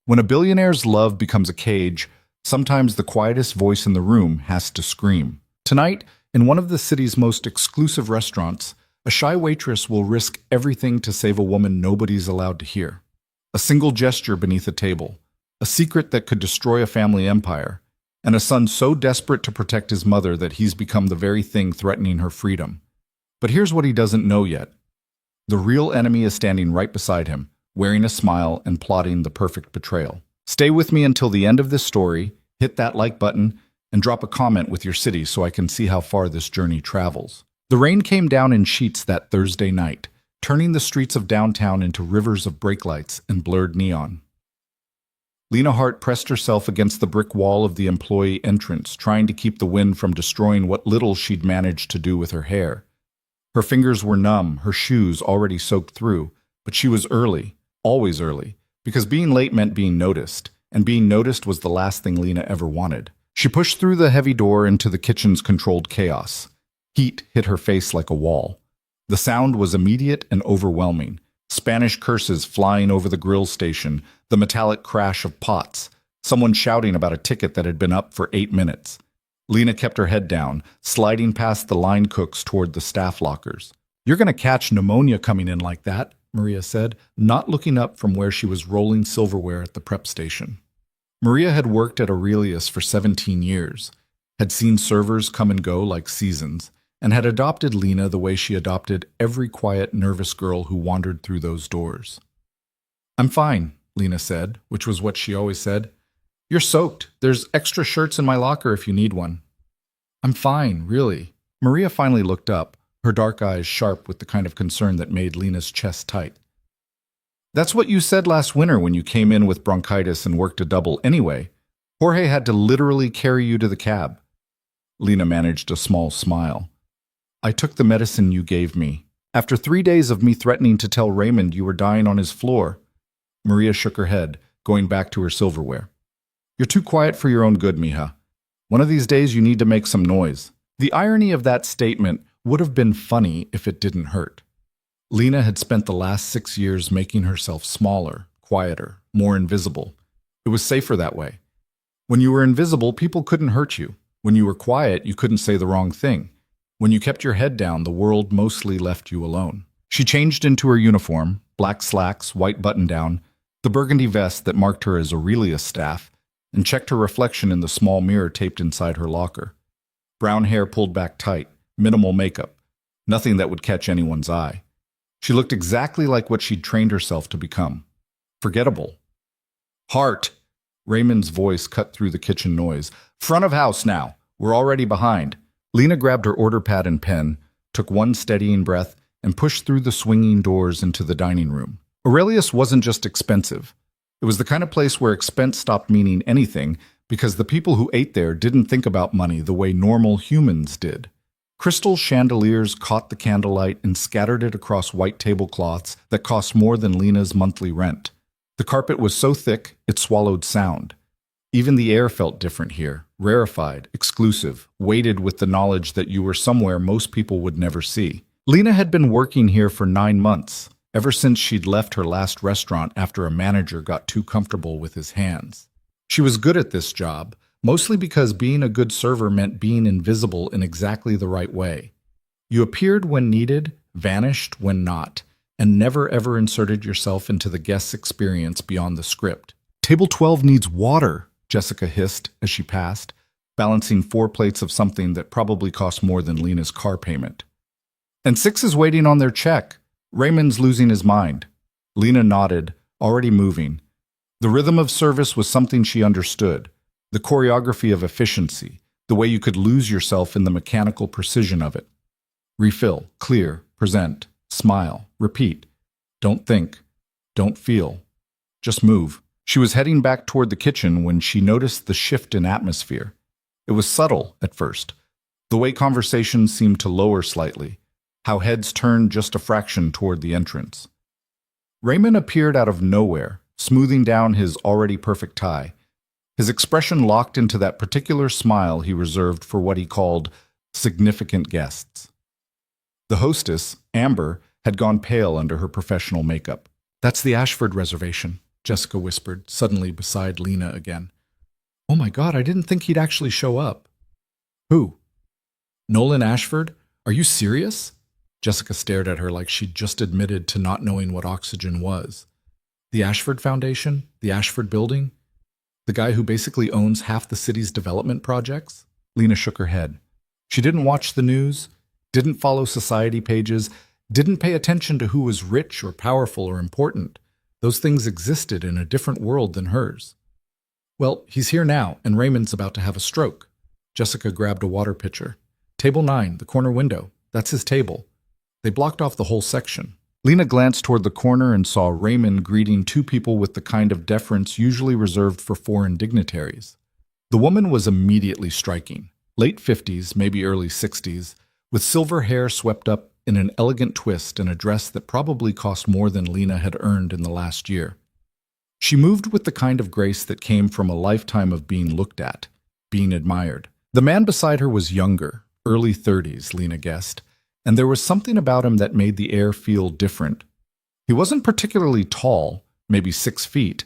When a billionaire's love becomes a cage, sometimes the quietest voice in the room has to scream. Tonight, in one of the city's most exclusive restaurants, a shy waitress will risk everything to save a woman nobody's allowed to hear. A single gesture beneath a table, a secret that could destroy a family empire, and a son so desperate to protect his mother that he's become the very thing threatening her freedom. But here's what he doesn't know yet. The real enemy is standing right beside him, wearing a smile and plotting the perfect betrayal. Stay with me until the end of this story, hit that like button, and drop a comment with your city so I can see how far this journey travels. The rain came down in sheets that Thursday night, turning the streets of downtown into rivers of brake lights and blurred neon. Lena Hart pressed herself against the brick wall of the employee entrance, trying to keep the wind from destroying what little she'd managed to do with her hair. Her fingers were numb, her shoes already soaked through, but she was early, always early, because being late meant being noticed, and being noticed was the last thing Lena ever wanted. She pushed through the heavy door into the kitchen's controlled chaos. Heat hit her face like a wall. The sound was immediate and overwhelming. Spanish curses flying over the grill station, the metallic crash of pots, someone shouting about a ticket that had been up for 8 minutes. Lena kept her head down, sliding past the line cooks toward the staff lockers. "You're going to catch pneumonia coming in like that," Maria said, not looking up from where she was rolling silverware at the prep station. Maria had worked at Aurelius for 17 years, had seen servers come and go like seasons, and had adopted Lena the way she adopted every quiet, nervous girl who wandered through those doors. "I'm fine," Lena said, which was what she always said. "You're soaked. There's extra shirts in my locker if you need one." "I'm fine, really." Maria finally looked up, her dark eyes sharp with the kind of concern that made Lena's chest tight. "That's what you said last winter when you came in with bronchitis and worked a double anyway. Jorge had to literally carry you to the cab." Lena managed a small smile. "I took the medicine you gave me. After 3 days of me threatening to tell Raymond you were dying on his floor." Maria shook her head, going back to her silverware. "You're too quiet for your own good, mija. One of these days you need to make some noise." The irony of that statement would have been funny if it didn't hurt. Lena had spent the last 6 years making herself smaller, quieter, more invisible. It was safer that way. When you were invisible, people couldn't hurt you. When you were quiet, you couldn't say the wrong thing. When you kept your head down, the world mostly left you alone. She changed into her uniform, black slacks, white button-down, the burgundy vest that marked her as Aurelius staff, and checked her reflection in the small mirror taped inside her locker. Brown hair pulled back tight, minimal makeup, nothing that would catch anyone's eye. She looked exactly like what she'd trained herself to become. Forgettable. "Hart!" Raymond's voice cut through the kitchen noise. "Front of house now. We're already behind." Lena grabbed her order pad and pen, took one steadying breath, and pushed through the swinging doors into the dining room. Aurelius wasn't just expensive. It was the kind of place where expense stopped meaning anything because the people who ate there didn't think about money the way normal humans did. Crystal chandeliers caught the candlelight and scattered it across white tablecloths that cost more than Lena's monthly rent. The carpet was so thick, it swallowed sound. Even the air felt different here, rarefied, exclusive, weighted with the knowledge that you were somewhere most people would never see. Lena had been working here for 9 months, ever since she'd left her last restaurant after a manager got too comfortable with his hands. She was good at this job, mostly because being a good server meant being invisible in exactly the right way. You appeared when needed, vanished when not, and never ever inserted yourself into the guest's experience beyond the script. "Table 12 needs water," Jessica hissed as she passed, balancing 4 plates of something that probably cost more than Lena's car payment. "And 6 is waiting on their check. Raymond's losing his mind." Lena nodded, already moving. The rhythm of service was something she understood, the choreography of efficiency, the way you could lose yourself in the mechanical precision of it. Refill, clear, present, smile, repeat. Don't think, don't feel, just move. She was heading back toward the kitchen when she noticed the shift in atmosphere. It was subtle at first, the way conversations seemed to lower slightly, how heads turned just a fraction toward the entrance. Raymond appeared out of nowhere, smoothing down his already perfect tie, his expression locked into that particular smile he reserved for what he called significant guests. The hostess, Amber, had gone pale under her professional makeup. "That's the Ashford reservation," Jessica whispered, suddenly beside Lena again. Oh my God, I didn't think he'd actually show up. Who? Nolan Ashford? Are you serious? Jessica stared at her like she'd just admitted to not knowing what oxygen was. The Ashford Foundation? The Ashford Building? The guy who basically owns half the city's development projects? Lena shook her head. She didn't watch the news, didn't follow society pages, didn't pay attention to who was rich or powerful or important. Those things existed in a different world than hers. Well, he's here now, and Raymond's about to have a stroke. Jessica grabbed a water pitcher. Table 9, the corner window. That's his table. They blocked off the whole section. Lena glanced toward the corner and saw Raymond greeting two people with the kind of deference usually reserved for foreign dignitaries. The woman was immediately striking. Late 50s, maybe early 60s, with silver hair swept up in an elegant twist and a dress that probably cost more than Lena had earned in the last year. She moved with the kind of grace that came from a lifetime of being looked at, being admired. The man beside her was younger, early 30s, Lena guessed, and there was something about him that made the air feel different. He wasn't particularly tall, maybe 6 feet,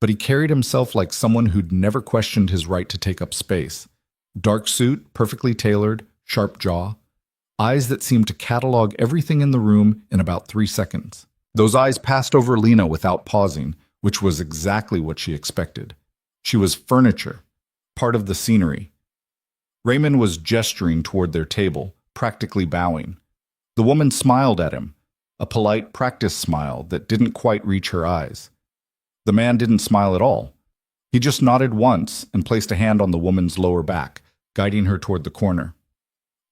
but he carried himself like someone who'd never questioned his right to take up space. Dark suit, perfectly tailored, sharp jaw, eyes that seemed to catalog everything in the room in about 3 seconds. Those eyes passed over Lena without pausing, which was exactly what she expected. She was furniture, part of the scenery. Raymond was gesturing toward their table, practically bowing. The woman smiled at him, a polite practice smile that didn't quite reach her eyes. The man didn't smile at all. He just nodded once and placed a hand on the woman's lower back, guiding her toward the corner.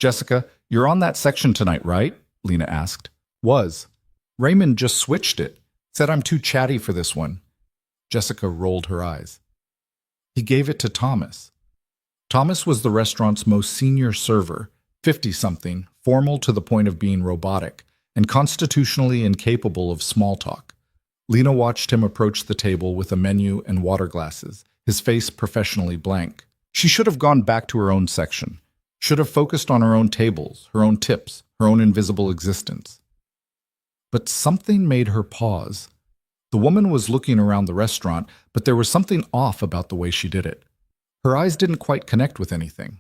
Jessica, you're on that section tonight, right? Lena asked. Was. Raymond just switched it. Said I'm too chatty for this one. Jessica rolled her eyes. He gave it to Thomas. Thomas was the restaurant's most senior server, 50-something, formal to the point of being robotic, and constitutionally incapable of small talk. Lena watched him approach the table with a menu and water glasses, his face professionally blank. She should have gone back to her own section, should have focused on her own tables, her own tips, her own invisible existence. But something made her pause. The woman was looking around the restaurant, but there was something off about the way she did it. Her eyes didn't quite connect with anything.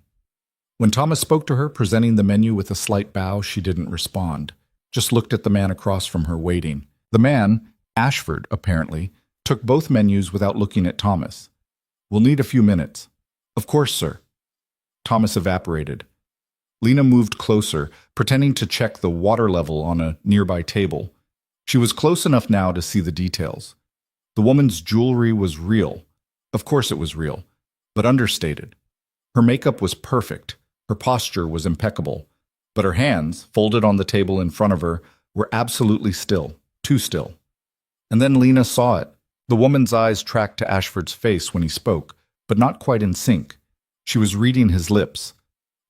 When Thomas spoke to her, presenting the menu with a slight bow, she didn't respond, just looked at the man across from her waiting. The man, Ashford, apparently, took both menus without looking at Thomas. We'll need a few minutes. Of course, sir. Thomas evaporated. Lena moved closer, pretending to check the water level on a nearby table. She was close enough now to see the details. The woman's jewelry was real. Of course it was real, but understated. Her makeup was perfect. Her posture was impeccable. But her hands, folded on the table in front of her, were absolutely still, too still. And then Lena saw it. The woman's eyes tracked to Ashford's face when he spoke, but not quite in sync. She was reading his lips.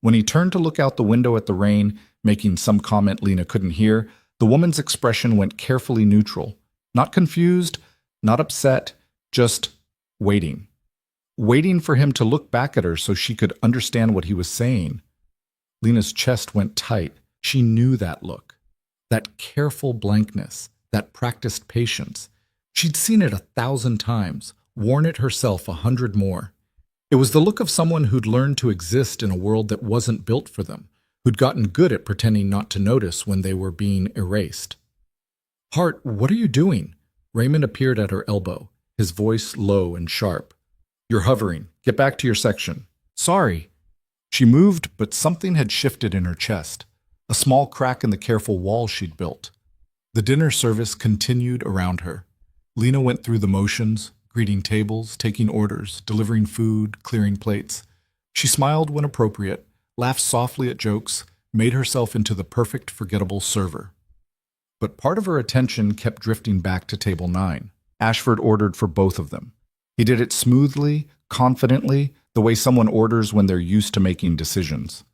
When he turned to look out the window at the rain, making some comment Lena couldn't hear, the woman's expression went carefully neutral. Not confused, not upset, just waiting. Waiting for him to look back at her so she could understand what he was saying. Lena's chest went tight. She knew that look. That careful blankness, that practiced patience. She'd seen it 1,000 times, worn it herself 100 more. It was the look of someone who'd learned to exist in a world that wasn't built for them, who'd gotten good at pretending not to notice when they were being erased. Hart, what are you doing? Raymond appeared at her elbow, his voice low and sharp. You're hovering. Get back to your section. Sorry. She moved, but something had shifted in her chest, a small crack in the careful wall she'd built. The dinner service continued around her. Lena went through the motions, greeting tables, taking orders, delivering food, clearing plates. She smiled when appropriate, laughed softly at jokes, made herself into the perfect, forgettable server. But part of her attention kept drifting back to table 9. Ashford ordered for both of them. He did it smoothly, confidently, the way someone orders when they're used to making decisions.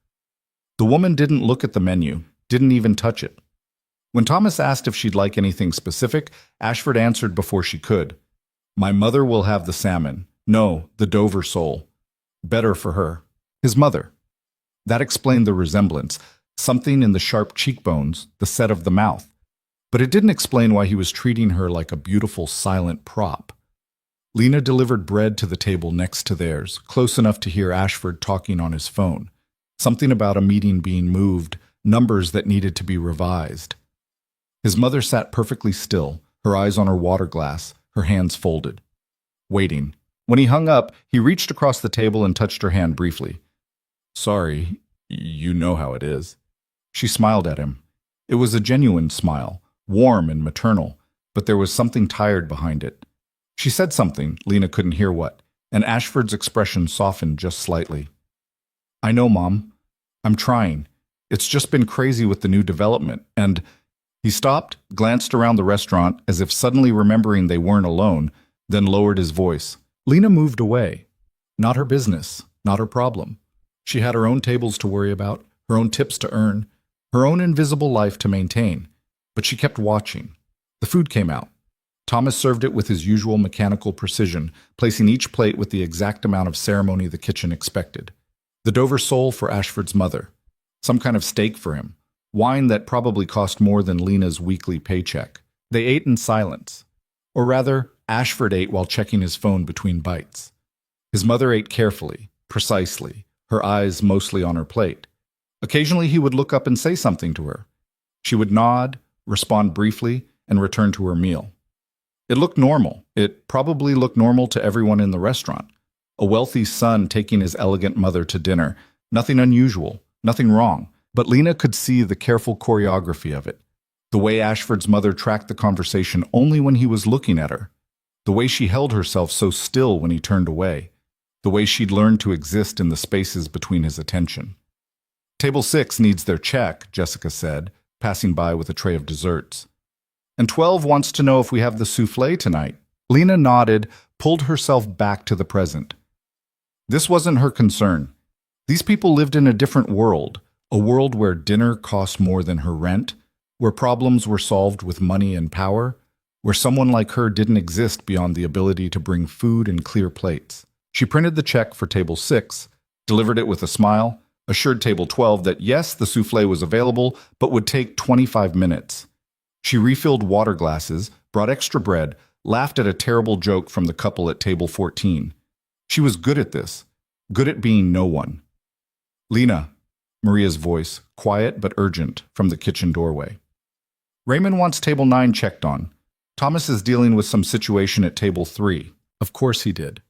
The woman didn't look at the menu, didn't even touch it. When Thomas asked if she'd like anything specific, Ashford answered before she could. My mother will have the salmon. No, the Dover sole. Better for her. His mother. That explained the resemblance, something in the sharp cheekbones, the set of the mouth. But it didn't explain why he was treating her like a beautiful silent prop. Lena delivered bread to the table next to theirs, close enough to hear Ashford talking on his phone. Something about a meeting being moved, numbers that needed to be revised. His mother sat perfectly still, her eyes on her water glass, her hands folded, waiting. When he hung up, he reached across the table and touched her hand briefly. "Sorry, you know how it is." She smiled at him. It was a genuine smile, warm and maternal, but there was something tired behind it. She said something, Lena couldn't hear what, and Ashford's expression softened just slightly. "I know, Mom. I'm trying. It's just been crazy with the new development, and—" He stopped, glanced around the restaurant as if suddenly remembering they weren't alone, then lowered his voice. Lena moved away. Not her business, not her problem. She had her own tables to worry about, her own tips to earn, her own invisible life to maintain. But she kept watching. The food came out. Thomas served it with his usual mechanical precision, placing each plate with the exact amount of ceremony the kitchen expected. The Dover sole for Ashford's mother. Some kind of steak for him. Wine that probably cost more than Lena's weekly paycheck. They ate in silence. Or rather, Ashford ate while checking his phone between bites. His mother ate carefully, precisely, her eyes mostly on her plate. Occasionally he would look up and say something to her. She would nod, respond briefly, and return to her meal. It looked normal. It probably looked normal to everyone in the restaurant. A wealthy son taking his elegant mother to dinner. Nothing unusual, nothing wrong. But Lena could see the careful choreography of it. The way Ashford's mother tracked the conversation only when he was looking at her. The way she held herself so still when he turned away. The way she'd learned to exist in the spaces between his attention. "Table 6 needs their check," Jessica said, passing by with a tray of desserts. "And 12 wants to know if we have the souffle tonight." Lena nodded, pulled herself back to the present. This wasn't her concern. These people lived in a different world, a world where dinner cost more than her rent, where problems were solved with money and power, where someone like her didn't exist beyond the ability to bring food and clear plates. She printed the check for table 6, delivered it with a smile, assured table 12 that yes, the souffle was available, but would take 25 minutes. She refilled water glasses, brought extra bread, laughed at a terrible joke from the couple at table 14. She was good at this, good at being no one. "Lena," Maria's voice, quiet but urgent, from the kitchen doorway. "Raymond wants table 9 checked on. Thomas is dealing with some situation at table 3. Of course he did.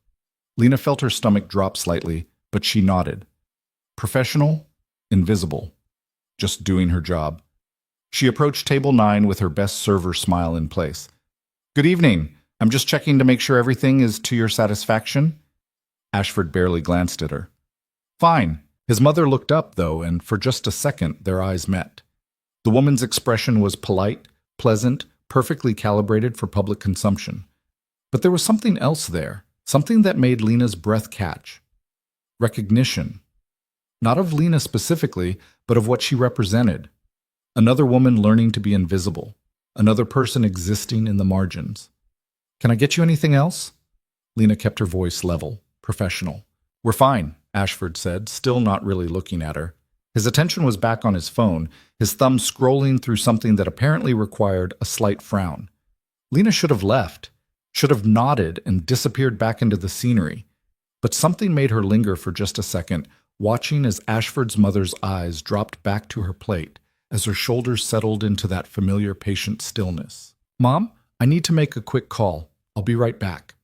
Lena felt her stomach drop slightly, but she nodded. Professional, invisible, just doing her job. She approached table 9 with her best server smile in place. "Good evening. I'm just checking to make sure everything is to your satisfaction." Ashford barely glanced at her. "Fine." His mother looked up, though, and for just a second their eyes met. The woman's expression was polite, pleasant, perfectly calibrated for public consumption. But there was something else there, something that made Lena's breath catch. Recognition. Not of Lena specifically, but of what she represented. Another woman learning to be invisible. Another person existing in the margins. "Can I get you anything else?" Lena kept her voice level, professional. "We're fine," Ashford said, still not really looking at her. His attention was back on his phone, his thumb scrolling through something that apparently required a slight frown. Lena should have left, should have nodded and disappeared back into the scenery. But something made her linger for just a second, watching as Ashford's mother's eyes dropped back to her plate, as her shoulders settled into that familiar patient stillness. "Mom, I need to make a quick call. I'll be right back."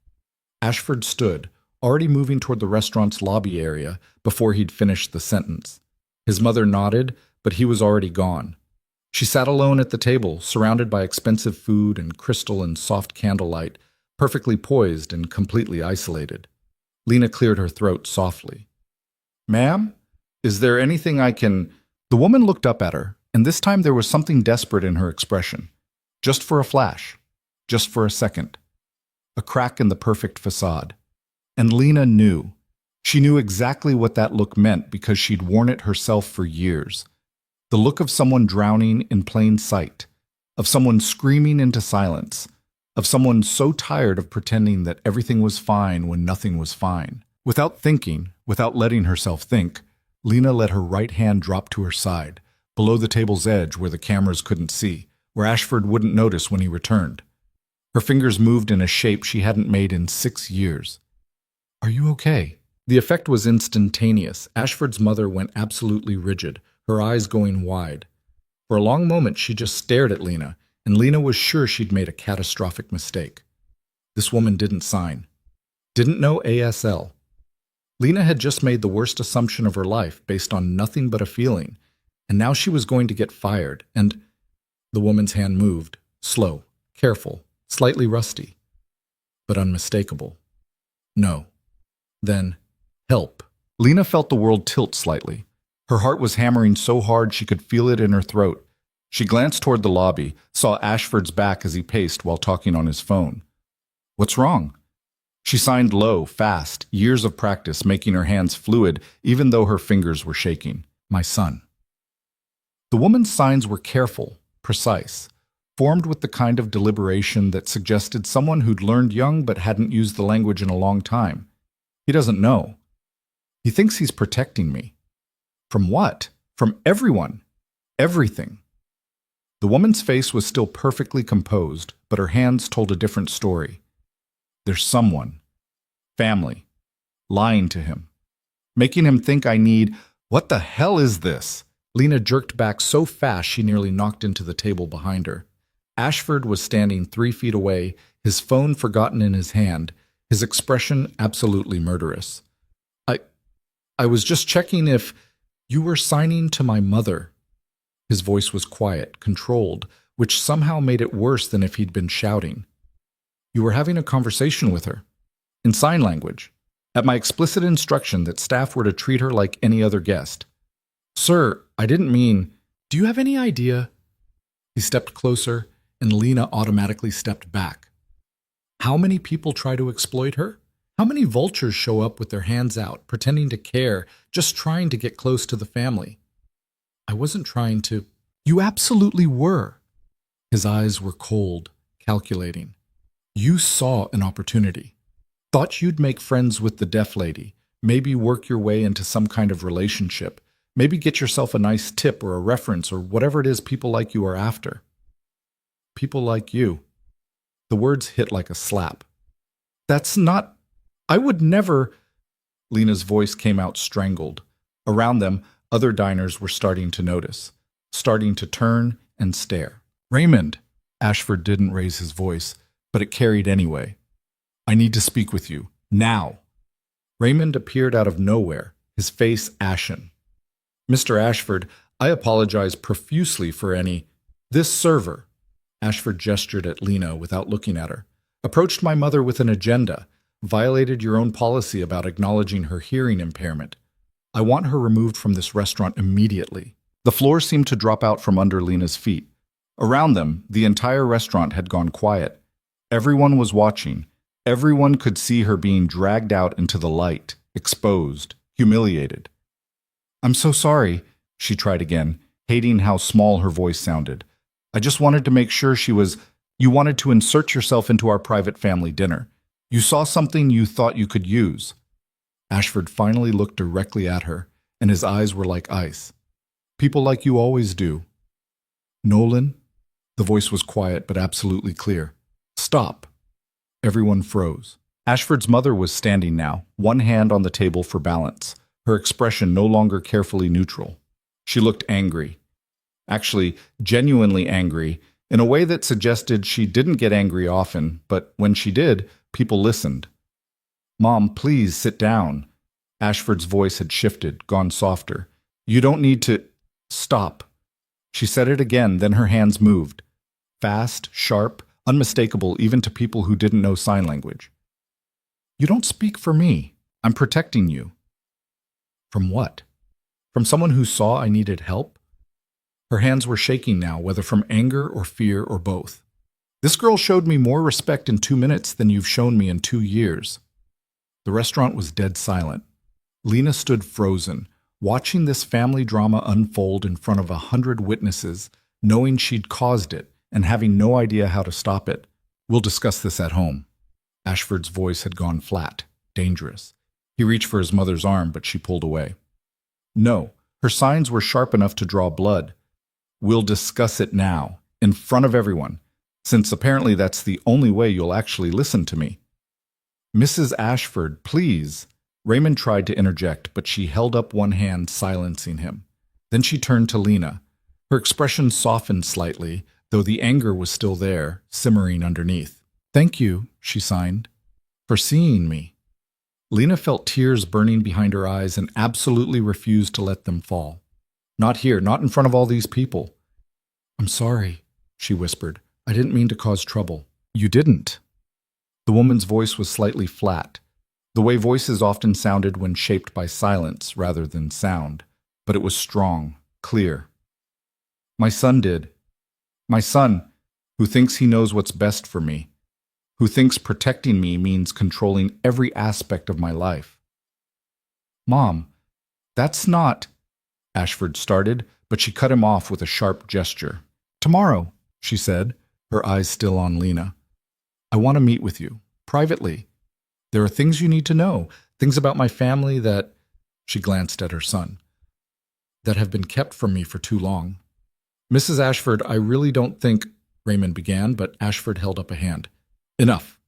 Ashford stood, already moving toward the restaurant's lobby area before he'd finished the sentence. His mother nodded, but he was already gone. She sat alone at the table, surrounded by expensive food and crystal and soft candlelight, perfectly poised and completely isolated. Lena cleared her throat softly. "Ma'am, is there anything I can—" The woman looked up at her, and this time there was something desperate in her expression. Just for a flash. Just for a second. A crack in the perfect facade. And Lena knew. She knew exactly what that look meant because she'd worn it herself for years. The look of someone drowning in plain sight, of someone screaming into silence, of someone so tired of pretending that everything was fine when nothing was fine. Without thinking, without letting herself think, Lena let her right hand drop to her side, below the table's edge where the cameras couldn't see, where Ashford wouldn't notice when he returned. Her fingers moved in a shape she hadn't made in 6 years. Are you okay? The effect was instantaneous. Ashford's mother went absolutely rigid, her eyes going wide. For a long moment, she just stared at Lena, and Lena was sure she'd made a catastrophic mistake. This woman didn't sign. Didn't know ASL. Lena had just made the worst assumption of her life based on nothing but a feeling, and now she was going to get fired, and the woman's hand moved, slow, careful, slightly rusty, but unmistakable. No. Then, help. Lena felt the world tilt slightly. Her heart was hammering so hard she could feel it in her throat. She glanced toward the lobby, saw Ashford's back as he paced while talking on his phone. What's wrong? She signed low, fast, years of practice making her hands fluid even though her fingers were shaking. My son. The woman's signs were careful, precise, formed with the kind of deliberation that suggested someone who'd learned young but hadn't used the language in a long time. He doesn't know. He thinks he's protecting me. From what? From everyone. Everything. The woman's face was still perfectly composed, but her hands told a different story. There's someone, family, lying to him, making him think I need, what the hell is this? Lena jerked back so fast she nearly knocked into the table behind her. Ashford was standing 3 feet away, his phone forgotten in his hand, his expression absolutely murderous. I was just checking if you were signing to my mother. His voice was quiet, controlled, which somehow made it worse than if he'd been shouting. You were having a conversation with her, in sign language, at my explicit instruction that staff were to treat her like any other guest. Sir, I didn't mean, do you have any idea? He stepped closer, and Lena automatically stepped back. How many people try to exploit her? How many vultures show up with their hands out, pretending to care, just trying to get close to the family? I wasn't trying to. You absolutely were. His eyes were cold, calculating. You saw an opportunity. Thought you'd make friends with the deaf lady, maybe work your way into some kind of relationship, maybe get yourself a nice tip or a reference or whatever it is people like you are after. People like you. The words hit like a slap. That's not... I would never... Lena's voice came out strangled. Around them, other diners were starting to notice, starting to turn and stare. Raymond! Ashford didn't raise his voice, but it carried anyway. I need to speak with you. Now! Raymond appeared out of nowhere, his face ashen. Mr. Ashford, I apologize profusely for any... This server, Ashford gestured at Lena without looking at her, approached my mother with an agenda, violated your own policy about acknowledging her hearing impairment. I want her removed from this restaurant immediately. The floor seemed to drop out from under Lena's feet. Around them, the entire restaurant had gone quiet. Everyone was watching. Everyone could see her being dragged out into the light, exposed, humiliated. I'm so sorry, she tried again, hating how small her voice sounded. I just wanted to make sure she was... You wanted to insert yourself into our private family dinner. You saw something you thought you could use. Ashford finally looked directly at her, and his eyes were like ice. People like you always do. Nolan? The voice was quiet but absolutely clear. Stop. Everyone froze. Ashford's mother was standing now, one hand on the table for balance, her expression no longer carefully neutral. She looked angry. Actually, genuinely angry, in a way that suggested she didn't get angry often, but when she did, people listened. Mom, please sit down. Ashford's voice had shifted, gone softer. You don't need to... Stop. She said it again, then her hands moved. Fast, sharp, unmistakable even to people who didn't know sign language. You don't speak for me. I'm protecting you. From what? From someone who saw I needed help? Her hands were shaking now, whether from anger or fear or both. This girl showed me more respect in 2 minutes than you've shown me in 2 years. The restaurant was dead silent. Lena stood frozen, watching this family drama unfold in front of 100 witnesses, knowing she'd caused it and having no idea how to stop it. We'll discuss this at home. Ashford's voice had gone flat, dangerous. He reached for his mother's arm, but she pulled away. No, her signs were sharp enough to draw blood. We'll discuss it now, in front of everyone. since apparently that's the only way you'll actually listen to me. Mrs. Ashford, please. Raymond tried to interject, but she held up one hand, silencing him. Then she turned to Lena. Her expression softened slightly, though the anger was still there, simmering underneath. Thank you, she signed, for seeing me. Lena felt tears burning behind her eyes and absolutely refused to let them fall. Not here, not in front of all these people. I'm sorry, she whispered. I didn't mean to cause trouble. You didn't. The woman's voice was slightly flat, the way voices often sounded when shaped by silence rather than sound, but it was strong, clear. My son did. My son, who thinks he knows what's best for me, who thinks protecting me means controlling every aspect of my life. Mom, that's not... Ashford started, but she cut him off with a sharp gesture. Tomorrow, she said, her eyes still on Lena. I want to meet with you, privately. There are things you need to know, things about my family that, she glanced at her son, that have been kept from me for too long. Mrs. Ashford, I really don't think, Raymond began, but Ashford held up a hand. Enough.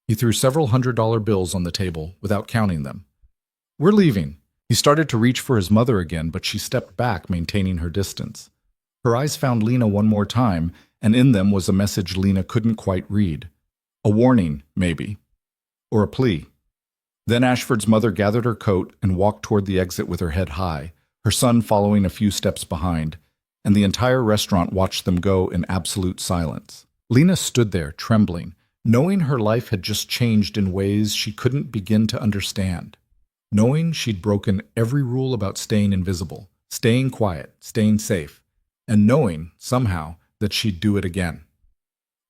He threw several $100 bills on the table without counting them. We're leaving. He started to reach for his mother again, but she stepped back, maintaining her distance. Her eyes found Lena one more time, and in them was a message Lena couldn't quite read. A warning, maybe. Or a plea. Then Ashford's mother gathered her coat and walked toward the exit with her head high, her son following a few steps behind, and the entire restaurant watched them go in absolute silence. Lena stood there, trembling, knowing her life had just changed in ways she couldn't begin to understand. Knowing she'd broken every rule about staying invisible, staying quiet, staying safe, and knowing, somehow, that she'd do it again.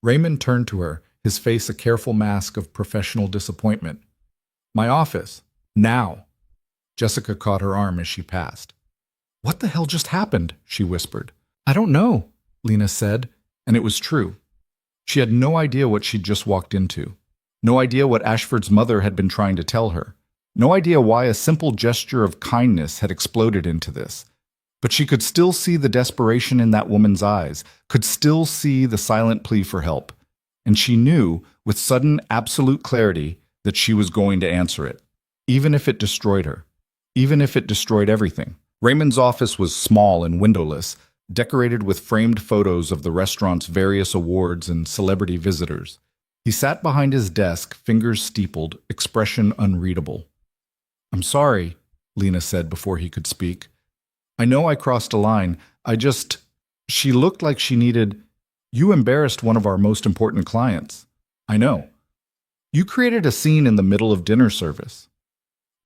Raymond turned to her, his face a careful mask of professional disappointment. My office. Now. Jessica caught her arm as she passed. What the hell just happened? She whispered. I don't know, Lena said, and it was true. She had no idea what she'd just walked into. No idea what Ashford's mother had been trying to tell her. No idea why a simple gesture of kindness had exploded into this. But she could still see the desperation in that woman's eyes, could still see the silent plea for help. And she knew, with sudden, absolute clarity, that she was going to answer it, even if it destroyed her, even if it destroyed everything. Raymond's office was small and windowless, decorated with framed photos of the restaurant's various awards and celebrity visitors. He sat behind his desk, fingers steepled, expression unreadable. I'm sorry, Lena said before he could speak. I know I crossed a line. She looked like she needed... You embarrassed one of our most important clients. I know. You created a scene in the middle of dinner service.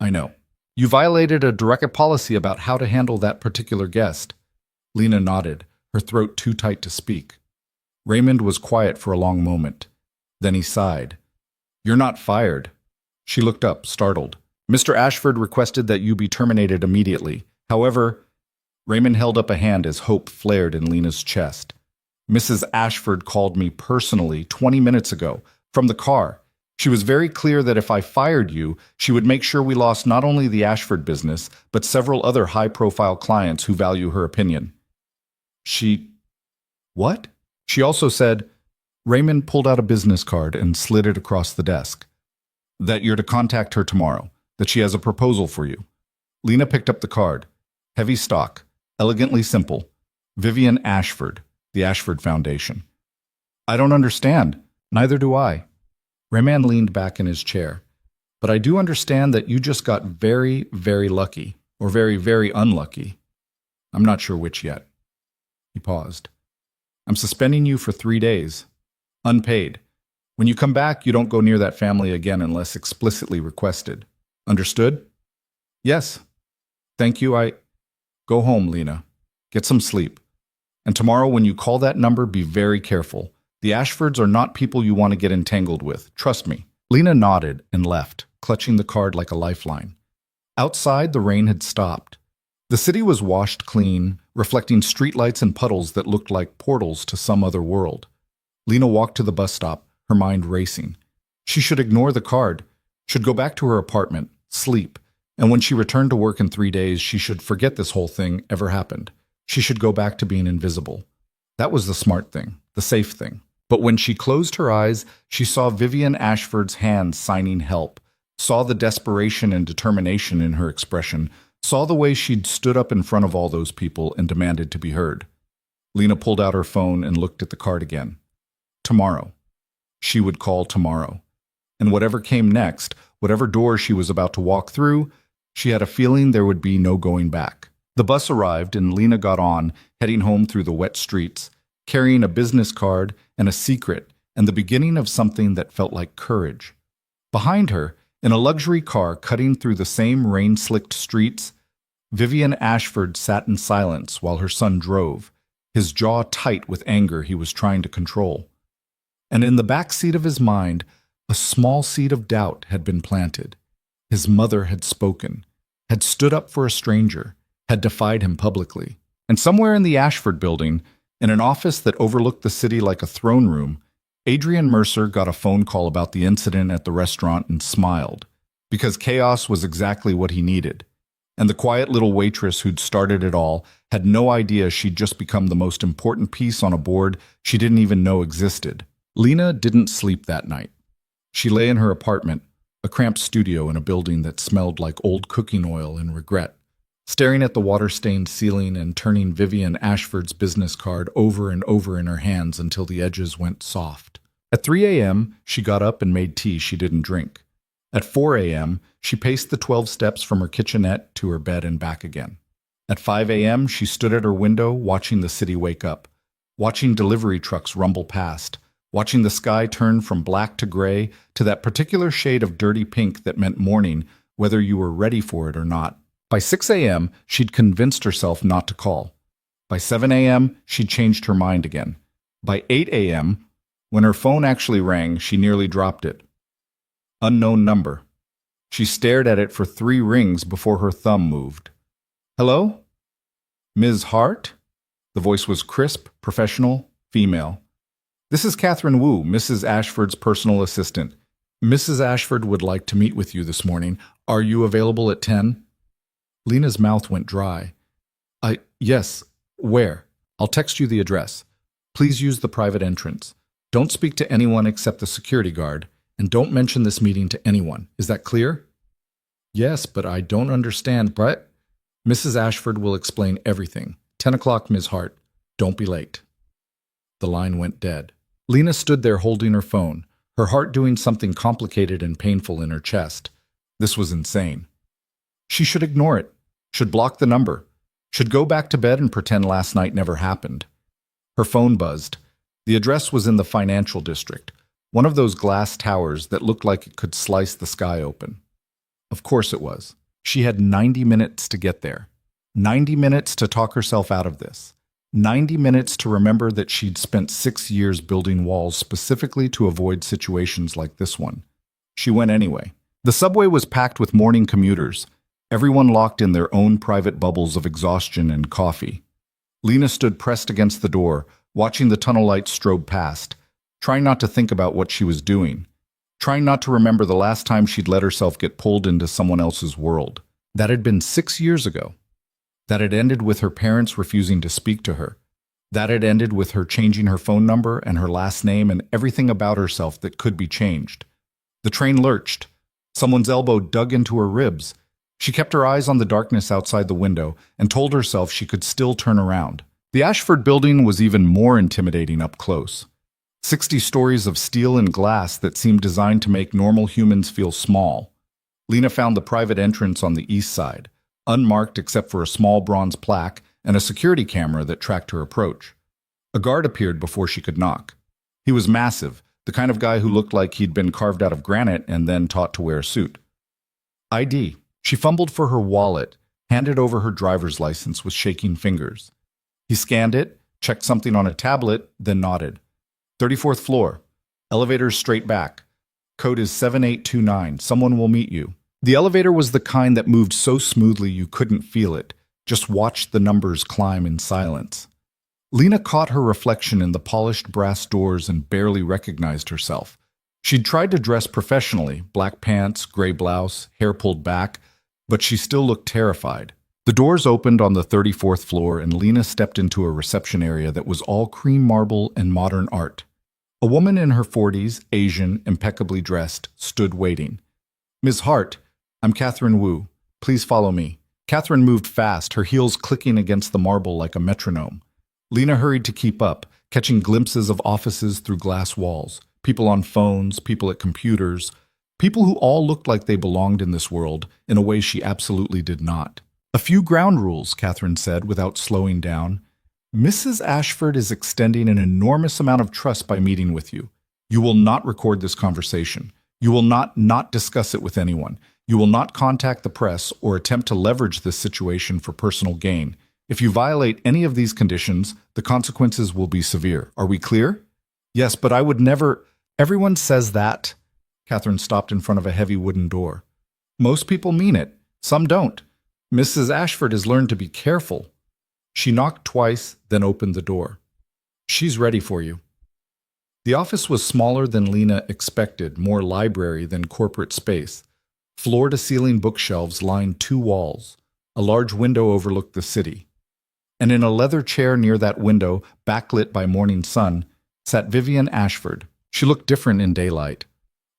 I know. You violated a direct policy about how to handle that particular guest. Lena nodded, her throat too tight to speak. Raymond was quiet for a long moment. Then he sighed. You're not fired. She looked up, startled. Mr. Ashford requested that you be terminated immediately. However, Raymond held up a hand as hope flared in Lena's chest. Mrs. Ashford called me personally 20 minutes ago, from the car. She was very clear that if I fired you, she would make sure we lost not only the Ashford business, but several other high-profile clients who value her opinion. What? She also said, Raymond pulled out a business card and slid it across the desk. That you're to contact her tomorrow, that she has a proposal for you. Lena picked up the card. Heavy stock, elegantly simple. Vivian Ashford, the Ashford Foundation. I don't understand. Neither do I. Raymond leaned back in his chair. But I do understand that you just got very, very lucky, or very, very unlucky. I'm not sure which yet. He paused. I'm suspending you for 3 days. Unpaid. When you come back, you don't go near that family again unless explicitly requested. Understood? Yes. Thank you. Go home, Lena. Get some sleep. And tomorrow when you call that number, be very careful. The Ashfords are not people you want to get entangled with. Trust me. Lena nodded and left, clutching the card like a lifeline. Outside, the rain had stopped. The city was washed clean, reflecting streetlights and puddles that looked like portals to some other world. Lena walked to the bus stop, her mind racing. She should ignore the card, should go back to her apartment, sleep, and when she returned to work in 3 days, she should forget this whole thing ever happened. She should go back to being invisible. That was the smart thing, the safe thing. But when she closed her eyes, she saw Vivian Ashford's hands signing help, saw the desperation and determination in her expression, saw the way she'd stood up in front of all those people and demanded to be heard. Lena pulled out her phone and looked at the card again. Tomorrow. She would call tomorrow. And whatever came next, whatever door she was about to walk through, she had a feeling there would be no going back. The bus arrived and Lena got on, heading home through the wet streets, carrying a business card and a secret and the beginning of something that felt like courage. Behind her, in a luxury car cutting through the same rain-slicked streets, Vivian Ashford sat in silence while her son drove, his jaw tight with anger he was trying to control. And in the back seat of his mind, a small seed of doubt had been planted. His mother had spoken, had stood up for a stranger, had defied him publicly. And somewhere in the Ashford building, in an office that overlooked the city like a throne room, Adrian Mercer got a phone call about the incident at the restaurant and smiled, because chaos was exactly what he needed. And the quiet little waitress who'd started it all had no idea she'd just become the most important piece on a board she didn't even know existed. Lena didn't sleep that night. She lay in her apartment, a cramped studio in a building that smelled like old cooking oil and regret, staring at the water-stained ceiling and turning Vivian Ashford's business card over and over in her hands until the edges went soft. At 3 a.m., she got up and made tea she didn't drink. At 4 a.m., she paced the 12 steps from her kitchenette to her bed and back again. At 5 a.m., she stood at her window watching the city wake up, watching delivery trucks rumble past, watching the sky turn from black to gray to that particular shade of dirty pink that meant morning, whether you were ready for it or not. By 6 a.m., she'd convinced herself not to call. By 7 a.m., she'd changed her mind again. By 8 a.m., when her phone actually rang, she nearly dropped it. Unknown number. She stared at it for 3 rings before her thumb moved. Hello? Ms. Hart? The voice was crisp, professional, female. This is Catherine Wu, Mrs. Ashford's personal assistant. Mrs. Ashford would like to meet with you this morning. Are you available at 10? Lena's mouth went dry. Yes. Where? I'll text you the address. Please use the private entrance. Don't speak to anyone except the security guard. And don't mention this meeting to anyone. Is that clear? Yes, but I don't understand, but Mrs. Ashford will explain everything. 10 o'clock, Ms. Hart. Don't be late. The line went dead. Lena stood there holding her phone, her heart doing something complicated and painful in her chest. This was insane. She should ignore it, should block the number, should go back to bed and pretend last night never happened. Her phone buzzed. The address was in the financial district, one of those glass towers that looked like it could slice the sky open. Of course it was. She had 90 minutes to get there. 90 minutes to talk herself out of this. 90 minutes to remember that she'd spent 6 years building walls specifically to avoid situations like this one. She went anyway. The subway was packed with morning commuters, everyone locked in their own private bubbles of exhaustion and coffee. Lena stood pressed against the door, watching the tunnel lights strobe past, trying not to think about what she was doing, trying not to remember the last time she'd let herself get pulled into someone else's world. That had been 6 years ago. That had ended with her parents refusing to speak to her. That had ended with her changing her phone number and her last name and everything about herself that could be changed. The train lurched. Someone's elbow dug into her ribs. She kept her eyes on the darkness outside the window and told herself she could still turn around. The Ashford building was even more intimidating up close. 60 stories of steel and glass that seemed designed to make normal humans feel small. Lena found the private entrance on the east side, unmarked except for a small bronze plaque and a security camera that tracked her approach. A guard appeared before she could knock. He was massive, the kind of guy who looked like he'd been carved out of granite and then taught to wear a suit. ID. She fumbled for her wallet, handed over her driver's license with shaking fingers. He scanned it, checked something on a tablet, then nodded. 34th floor. Elevator's straight back. Code is 7829. Someone will meet you. The elevator was the kind that moved so smoothly you couldn't feel it, just watched the numbers climb in silence. Lena caught her reflection in the polished brass doors and barely recognized herself. She'd tried to dress professionally, black pants, gray blouse, hair pulled back, but she still looked terrified. The doors opened on the 34th floor and Lena stepped into a reception area that was all cream marble and modern art. A woman in her 40s, Asian, impeccably dressed, stood waiting. "Ms. Hart, I'm Catherine Wu. Please follow me." Catherine moved fast, her heels clicking against the marble like a metronome. Lena hurried to keep up, catching glimpses of offices through glass walls, people on phones, people at computers, people who all looked like they belonged in this world in a way she absolutely did not. "A few ground rules," Catherine said without slowing down. "Mrs. Ashford is extending an enormous amount of trust by meeting with you. You will not record this conversation. You will not discuss it with anyone. You will not contact the press or attempt to leverage this situation for personal gain. If you violate any of these conditions, the consequences will be severe. Are we clear?" "Yes, but I would never—" "Everyone says that." Catherine stopped in front of a heavy wooden door. "Most people mean it. Some don't. Mrs. Ashford has learned to be careful." She knocked twice, then opened the door. "She's ready for you." The office was smaller than Lena expected, more library than corporate space. Floor-to-ceiling bookshelves lined two walls. A large window overlooked the city. And in a leather chair near that window, backlit by morning sun, sat Vivian Ashford. She looked different in daylight.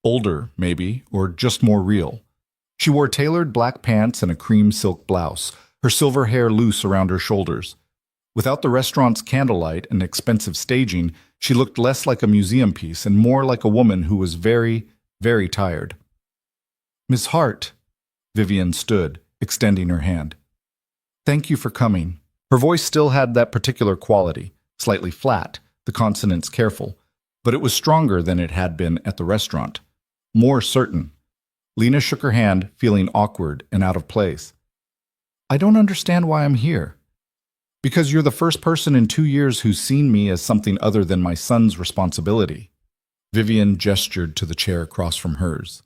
Older, maybe, or just more real. She wore tailored black pants and a cream silk blouse, her silver hair loose around her shoulders. Without the restaurant's candlelight and expensive staging, she looked less like a museum piece and more like a woman who was very, very tired. "Miss Hart," Vivian stood, extending her hand. "Thank you for coming." Her voice still had that particular quality, slightly flat, the consonants careful, but it was stronger than it had been at the restaurant. More certain. Lena shook her hand, feeling awkward and out of place. "I don't understand why I'm here." "Because you're the first person in 2 years who's seen me as something other than my son's responsibility." Vivian gestured to the chair across from hers.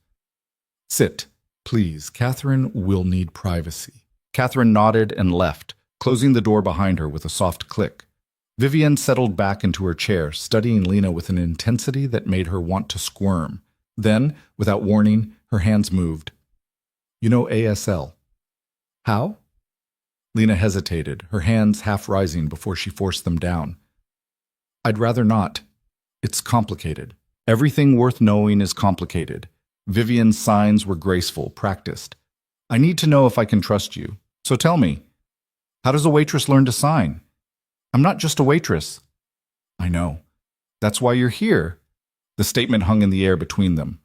"Sit, please. Catherine will need privacy." Catherine nodded and left, closing the door behind her with a soft click. Vivian settled back into her chair, studying Lena with an intensity that made her want to squirm. Then, without warning, her hands moved. "You know ASL." "How?" Lena hesitated, her hands half rising before she forced them down. "I'd rather not. It's complicated. Everything worth knowing is complicated." Vivian's signs were graceful, practiced. "I need to know if I can trust you. So tell me, how does a waitress learn to sign?" "I'm not just a waitress." "I know. That's why you're here." The statement hung in the air between them.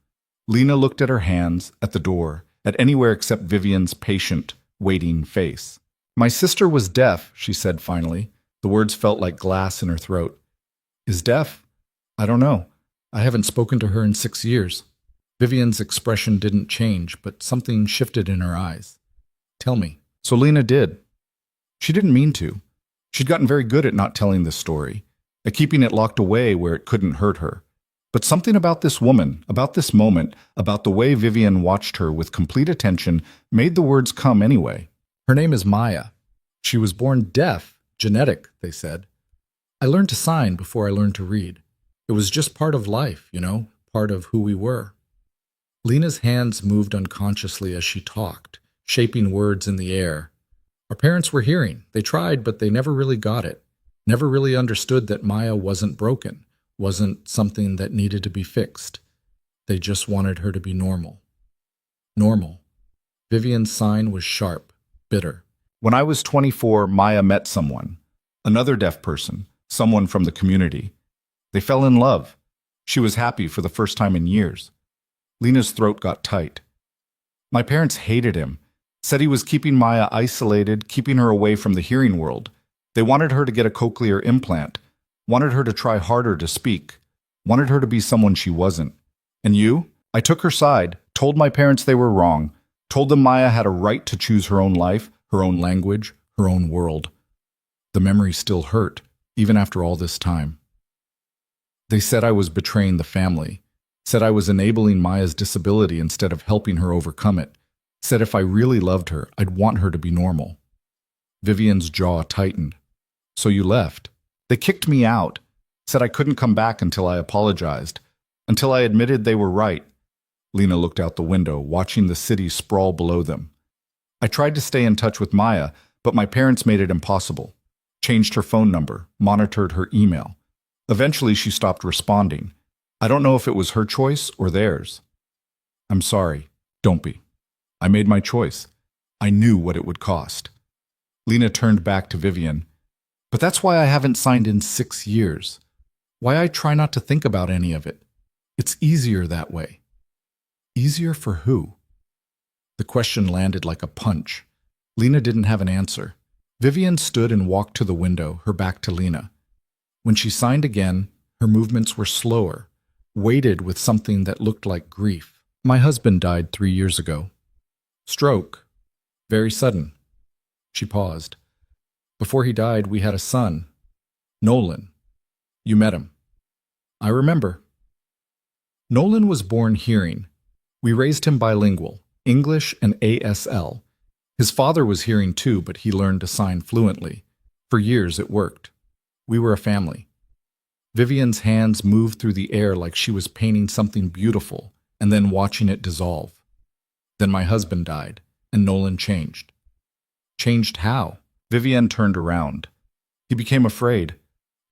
Lena looked at her hands, at the door, at anywhere except Vivian's patient, waiting face. "My sister was deaf," she said finally. The words felt like glass in her throat. "Is deaf? I don't know. I haven't spoken to her in 6 years. Vivian's expression didn't change, but something shifted in her eyes. "Tell me." So Lena did. She didn't mean to. She'd gotten very good at not telling this story, at keeping it locked away where it couldn't hurt her. But something about this woman, about this moment, about the way Vivian watched her with complete attention, made the words come anyway. "Her name is Maya. She was born deaf, genetic," they said. "I learned to sign before I learned to read. It was just part of life, part of who we were." Lena's hands moved unconsciously as she talked, shaping words in the air. "Our parents were hearing. They tried, but they never really got it. Never really understood that Maya wasn't broken, wasn't something that needed to be fixed. They just wanted her to be normal." Normal. Vivian's sign was sharp, bitter. "When I was 24, Maya met someone. Another deaf person, someone from the community. They fell in love. She was happy for the first time in years." Lena's throat got tight. "My parents hated him. Said he was keeping Maya isolated, keeping her away from the hearing world. They wanted her to get a cochlear implant, wanted her to try harder to speak, wanted her to be someone she wasn't. And you? I took her side, told my parents they were wrong, told them Maya had a right to choose her own life, her own language, her own world." The memory still hurt, even after all this time. "They said I was betraying the family, said I was enabling Maya's disability instead of helping her overcome it, said if I really loved her, I'd want her to be normal." Vivian's jaw tightened. "So you left?" "They kicked me out, said I couldn't come back until I apologized, until I admitted they were right." Lena looked out the window, watching the city sprawl below them. "I tried to stay in touch with Maya, but my parents made it impossible. Changed her phone number, monitored her email. Eventually she stopped responding. I don't know if it was her choice or theirs. I'm sorry. Don't be. I made my choice. I knew what it would cost. Lena turned back to Vivian. But that's why I haven't signed in 6 years. Why I try not to think about any of it. It's easier that way. Easier for who? The question landed like a punch. Lena didn't have an answer. Vivian stood and walked to the window, her back to Lena. When she signed again, her movements were slower, weighted with something that looked like grief. My husband died 3 years ago. Stroke. Very sudden. She paused. Before he died, we had a son. Nolan. You met him. I remember. Nolan was born hearing. We raised him bilingual, English and ASL. His father was hearing too, but he learned to sign fluently. For years it worked. We were a family. Vivian's hands moved through the air like she was painting something beautiful and then watching it dissolve. Then my husband died, and Nolan changed. Changed how? Vivian turned around. He became afraid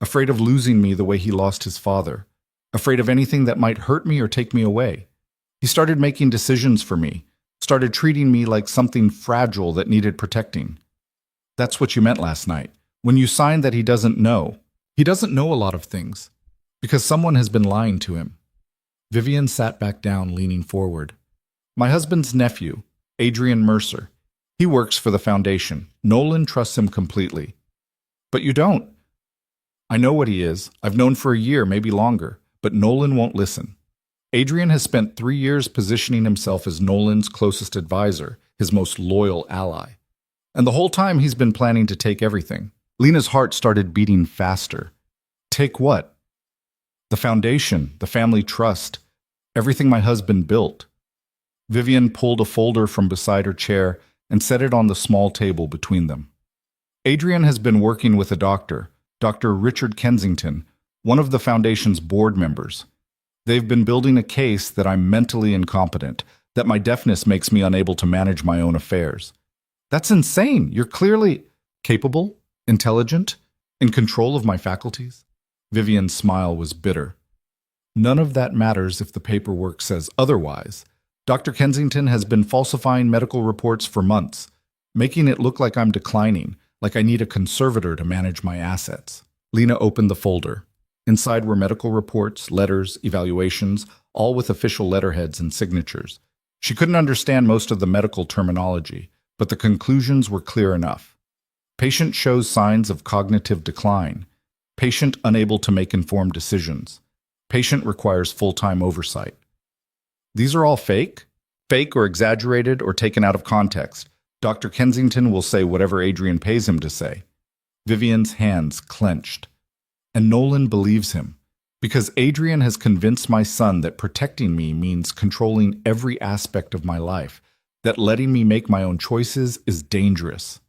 of losing me the way he lost his father, afraid of anything that might hurt me or take me away. He started making decisions for me, started treating me like something fragile that needed protecting. That's what you meant last night, when you signed that he doesn't know. He doesn't know a lot of things, because someone has been lying to him. Vivian sat back down, leaning forward. My husband's nephew, Adrian Mercer. He works for the foundation. Nolan trusts him completely. But you don't. I know what he is. I've known for a year, maybe longer, but Nolan won't listen. Adrian has spent 3 years positioning himself as Nolan's closest advisor, his most loyal ally. And the whole time he's been planning to take everything. Lena's heart started beating faster. Take what? The foundation, the family trust, everything my husband built. Vivian pulled a folder from beside her chair and set it on the small table between them. Adrian has been working with a doctor, Dr. Richard Kensington, one of the foundation's board members. They've been building a case that I'm mentally incompetent, that my deafness makes me unable to manage my own affairs. That's insane. You're clearly capable, intelligent, in control of my faculties. Vivian's smile was bitter. None of that matters if the paperwork says otherwise. Dr. Kensington has been falsifying medical reports for months, making it look like I'm declining, like I need a conservator to manage my assets. Lena opened the folder. Inside were medical reports, letters, evaluations, all with official letterheads and signatures. She couldn't understand most of the medical terminology, but the conclusions were clear enough. Patient shows signs of cognitive decline. Patient unable to make informed decisions. Patient requires full-time oversight. These are all fake? Fake or exaggerated or taken out of context. Dr. Kensington will say whatever Adrian pays him to say. Vivian's hands clenched. And Nolan believes him, because Adrian has convinced my son that protecting me means controlling every aspect of my life, that letting me make my own choices is dangerous.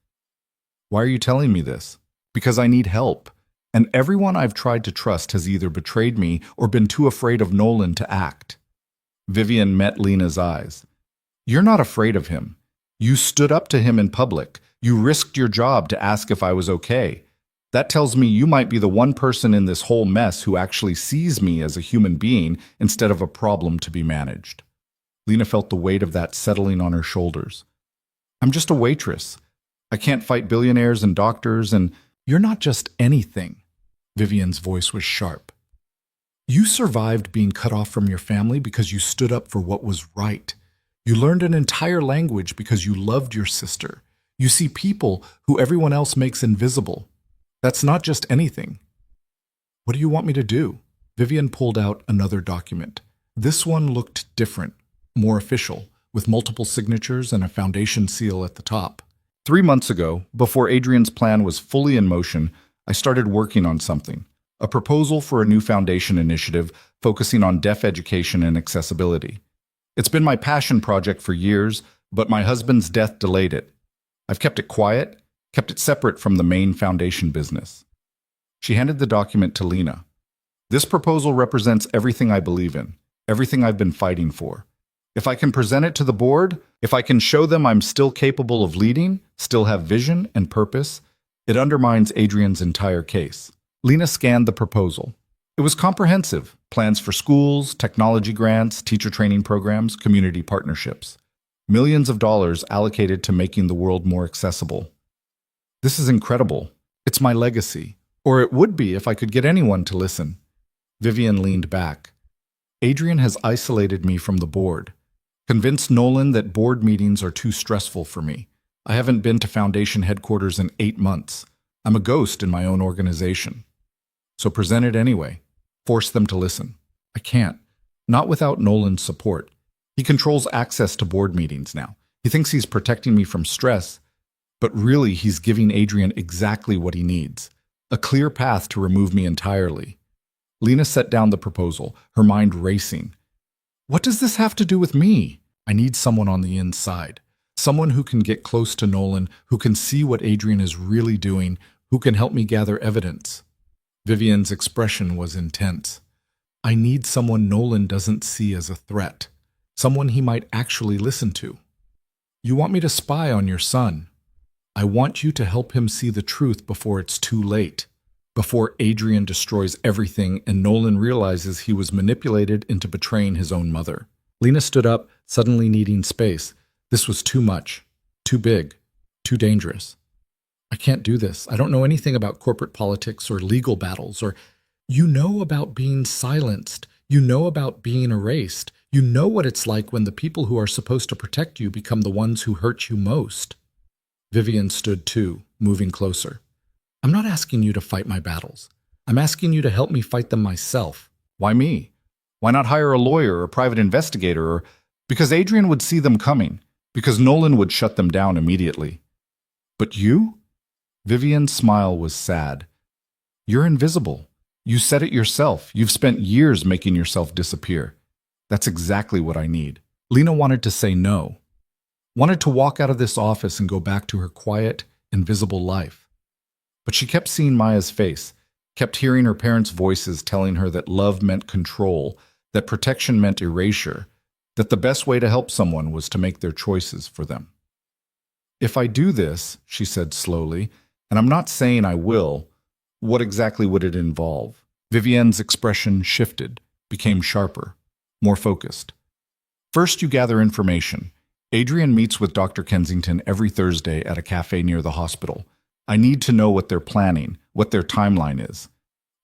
Why are you telling me this? Because I need help, and everyone I've tried to trust has either betrayed me or been too afraid of Nolan to act. Vivian met Lena's eyes. You're not afraid of him. You stood up to him in public. You risked your job to ask if I was okay. That tells me you might be the one person in this whole mess who actually sees me as a human being instead of a problem to be managed. Lena felt the weight of that settling on her shoulders. I'm just a waitress. I can't fight billionaires and doctors, and you're not just anything. Vivian's voice was sharp. You survived being cut off from your family because you stood up for what was right. You learned an entire language because you loved your sister. You see people who everyone else makes invisible. That's not just anything. What do you want me to do? Vivian pulled out another document. This one looked different, more official, with multiple signatures and a foundation seal at the top. 3 months ago, before Adrian's plan was fully in motion, I started working on something. A proposal for a new foundation initiative focusing on deaf education and accessibility. It's been my passion project for years, but my husband's death delayed it. I've kept it quiet, kept it separate from the main foundation business. She handed the document to Lena. This proposal represents everything I believe in, everything I've been fighting for. If I can present it to the board, if I can show them I'm still capable of leading, still have vision and purpose, it undermines Adrian's entire case. Lena scanned the proposal. It was comprehensive, Plans for schools, technology grants, teacher training programs, community partnerships. Millions of dollars allocated to making the world more accessible. This is incredible. It's my legacy. Or it would be if I could get anyone to listen. Vivian leaned back. Adrian has isolated me from the board. Convinced Nolan that board meetings are too stressful for me. I haven't been to Foundation headquarters in 8 months. I'm a ghost in my own organization. So present it anyway. Force them to listen. I can't. Not without Nolan's support. He controls access to board meetings now. He thinks he's protecting me from stress, but really he's giving Adrian exactly what he needs. A clear path to remove me entirely. Lena set down the proposal, her mind racing. What does this have to do with me? I need someone on the inside. Someone who can get close to Nolan, who can see what Adrian is really doing, who can help me gather evidence. Vivian's expression was intense. I need someone Nolan doesn't see as a threat. Someone he might actually listen to. You want me to spy on your son. I want you to help him see the truth before it's too late. Before Adrian destroys everything and Nolan realizes he was manipulated into betraying his own mother. Lena stood up, suddenly needing space. This was too much. Too big. Too dangerous. I can't do this. I don't know anything about corporate politics or legal battles or... You know about being silenced. You know about being erased. You know what it's like when the people who are supposed to protect you become the ones who hurt you most. Vivian stood too, moving closer. I'm not asking you to fight my battles. I'm asking you to help me fight them myself. Why me? Why not hire a lawyer or a private investigator? Or because Adrian would see them coming. Because Nolan would shut them down immediately. But you? Vivian's smile was sad. You're invisible. You said it yourself. You've spent years making yourself disappear. That's exactly what I need. Lena wanted to say no. Wanted to walk out of this office and go back to her quiet, invisible life. But she kept seeing Maya's face, kept hearing her parents' voices telling her that love meant control, that protection meant erasure, that the best way to help someone was to make their choices for them. If I do this, she said slowly, and I'm not saying I will, what exactly would it involve? Vivian's expression shifted, became sharper, more focused. First, you gather information. Adrian meets with Dr. Kensington every Thursday at a cafe near the hospital. I need to know what they're planning, what their timeline is.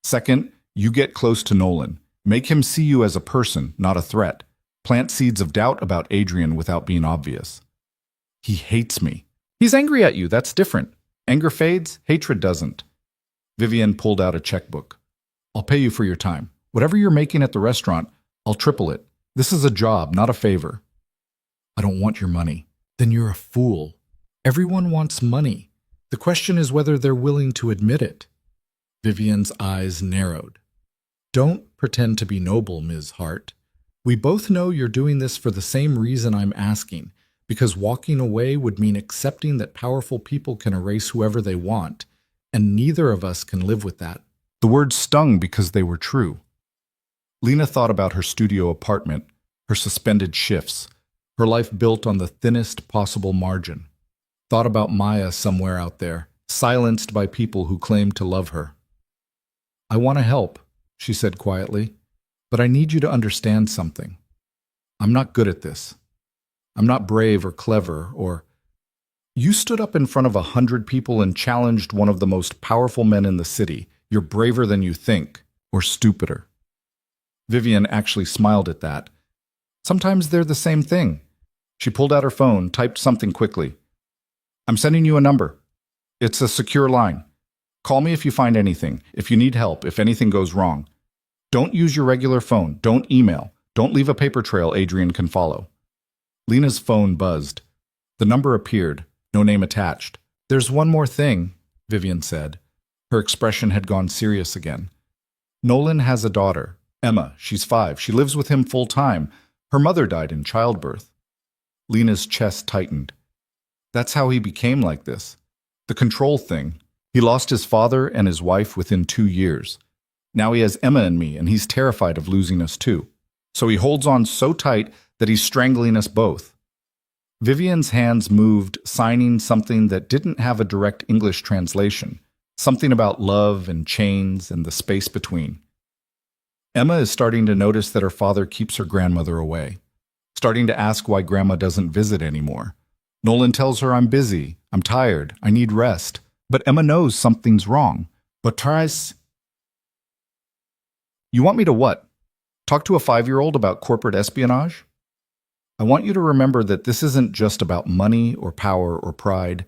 Second, you get close to Nolan. Make him see you as a person, not a threat. Plant seeds of doubt about Adrian without being obvious. He hates me. He's angry at you, that's different. Anger fades, hatred doesn't. Vivian pulled out a checkbook. I'll pay you for your time. Whatever you're making at the restaurant, I'll triple it. This is a job, not a favor. I don't want your money. Then you're a fool. Everyone wants money. The question is whether they're willing to admit it. Vivian's eyes narrowed. Don't pretend to be noble, Ms. Hart. We both know you're doing this for the same reason I'm asking, because walking away would mean accepting that powerful people can erase whoever they want, and neither of us can live with that. The words stung because they were true. Lena thought about her studio apartment, her suspended shifts, her life built on the thinnest possible margin. Thought about Maya somewhere out there, silenced by people who claimed to love her. I want to help, she said quietly, but I need you to understand something. I'm not good at this. I'm not brave or clever or... You stood up in front of 100 people and challenged one of the most powerful men in the city. You're braver than you think, or stupider. Vivian actually smiled at that. Sometimes they're the same thing. She pulled out her phone, typed something quickly. I'm sending you a number. It's a secure line. Call me if you find anything, if you need help, if anything goes wrong. Don't use your regular phone. Don't email. Don't leave a paper trail Adrian can follow. Lena's phone buzzed. The number appeared, no name attached. There's one more thing, Vivian said. Her expression had gone serious again. Nolan has a daughter, Emma. She's 5. She lives with him full-time. Her mother died in childbirth. Lena's chest tightened. That's how he became like this. The control thing. He lost his father and his wife within 2 years. Now he has Emma and me, and he's terrified of losing us too. So he holds on so tight that he's strangling us both. Vivian's hands moved, signing something that didn't have a direct English translation, something about love and chains and the space between. Emma is starting to notice that her father keeps her grandmother away, starting to ask why Grandma doesn't visit anymore. Nolan tells her, I'm busy, I'm tired, I need rest. But Emma knows something's wrong, but tries. You want me to what? Talk to a 5-year-old about corporate espionage? I want you to remember that this isn't just about money or power or pride.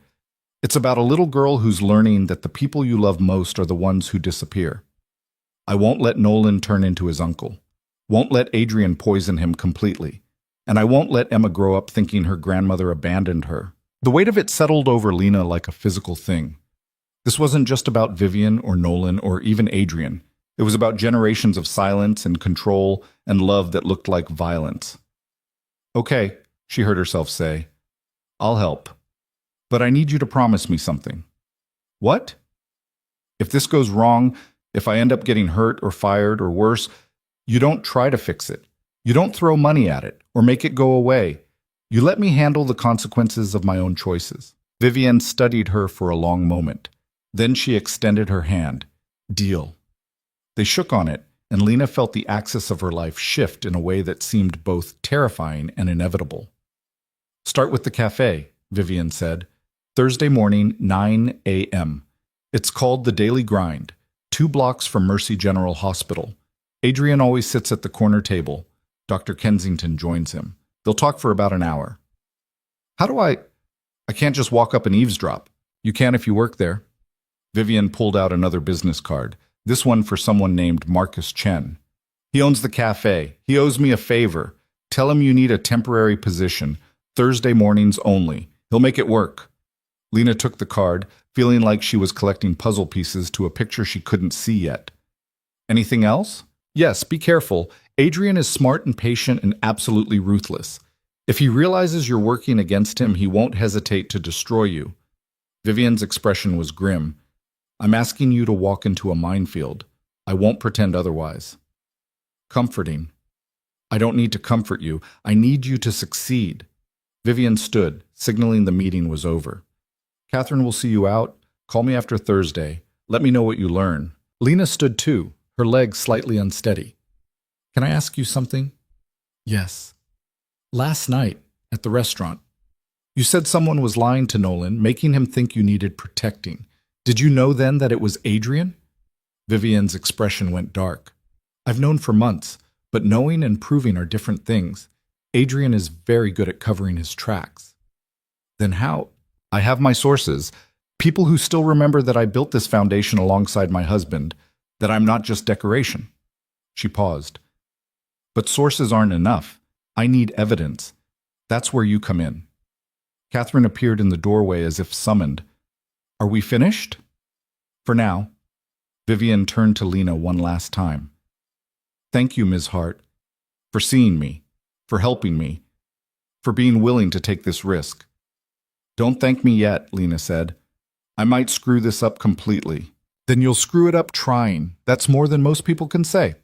It's about a little girl who's learning that the people you love most are the ones who disappear. I won't let Nolan turn into his uncle. Won't let Adrian poison him completely. And I won't let Emma grow up thinking her grandmother abandoned her. The weight of it settled over Lena like a physical thing. This wasn't just about Vivian or Nolan or even Adrian. It was about generations of silence and control and love that looked like violence. Okay, she heard herself say. I'll help. But I need you to promise me something. What? If this goes wrong, if I end up getting hurt or fired or worse, you don't try to fix it. You don't throw money at it or make it go away. You let me handle the consequences of my own choices. Vivian studied her for a long moment. Then she extended her hand. Deal. They shook on it, and Lena felt the axis of her life shift in a way that seemed both terrifying and inevitable. Start with the cafe, Vivian said. Thursday morning, 9 a.m. It's called The Daily Grind, 2 blocks from Mercy General Hospital. Adrian always sits at the corner table. Dr. Kensington joins him. They'll talk for about an hour. How do I can't just walk up and eavesdrop. You can if you work there. Vivian pulled out another business card, this one for someone named Marcus Chen. He owns the cafe. He owes me a favor. Tell him you need a temporary position, Thursday mornings only. He'll make it work. Lena took the card, feeling like she was collecting puzzle pieces to a picture she couldn't see yet. Anything else? Yes, be careful. Adrian is smart and patient and absolutely ruthless. If he realizes you're working against him, he won't hesitate to destroy you. Vivian's expression was grim. I'm asking you to walk into a minefield. I won't pretend otherwise. Comforting. I don't need to comfort you. I need you to succeed. Vivian stood, signaling the meeting was over. Catherine will see you out. Call me after Thursday. Let me know what you learn. Lena stood too, her legs slightly unsteady. Can I ask you something? Yes. Last night, at the restaurant, you said someone was lying to Nolan, making him think you needed protecting. Did you know then that it was Adrian? Vivian's expression went dark. I've known for months, but knowing and proving are different things. Adrian is very good at covering his tracks. Then how? I have my sources, people who still remember that I built this foundation alongside my husband, that I'm not just decoration. She paused. But sources aren't enough. I need evidence. That's where you come in. Catherine appeared in the doorway as if summoned. Are we finished? For now. Vivian turned to Lena one last time. Thank you, Ms. Hart, for seeing me, for helping me, for being willing to take this risk. Don't thank me yet, Lena said. I might screw this up completely. Then you'll screw it up trying. That's more than most people can say.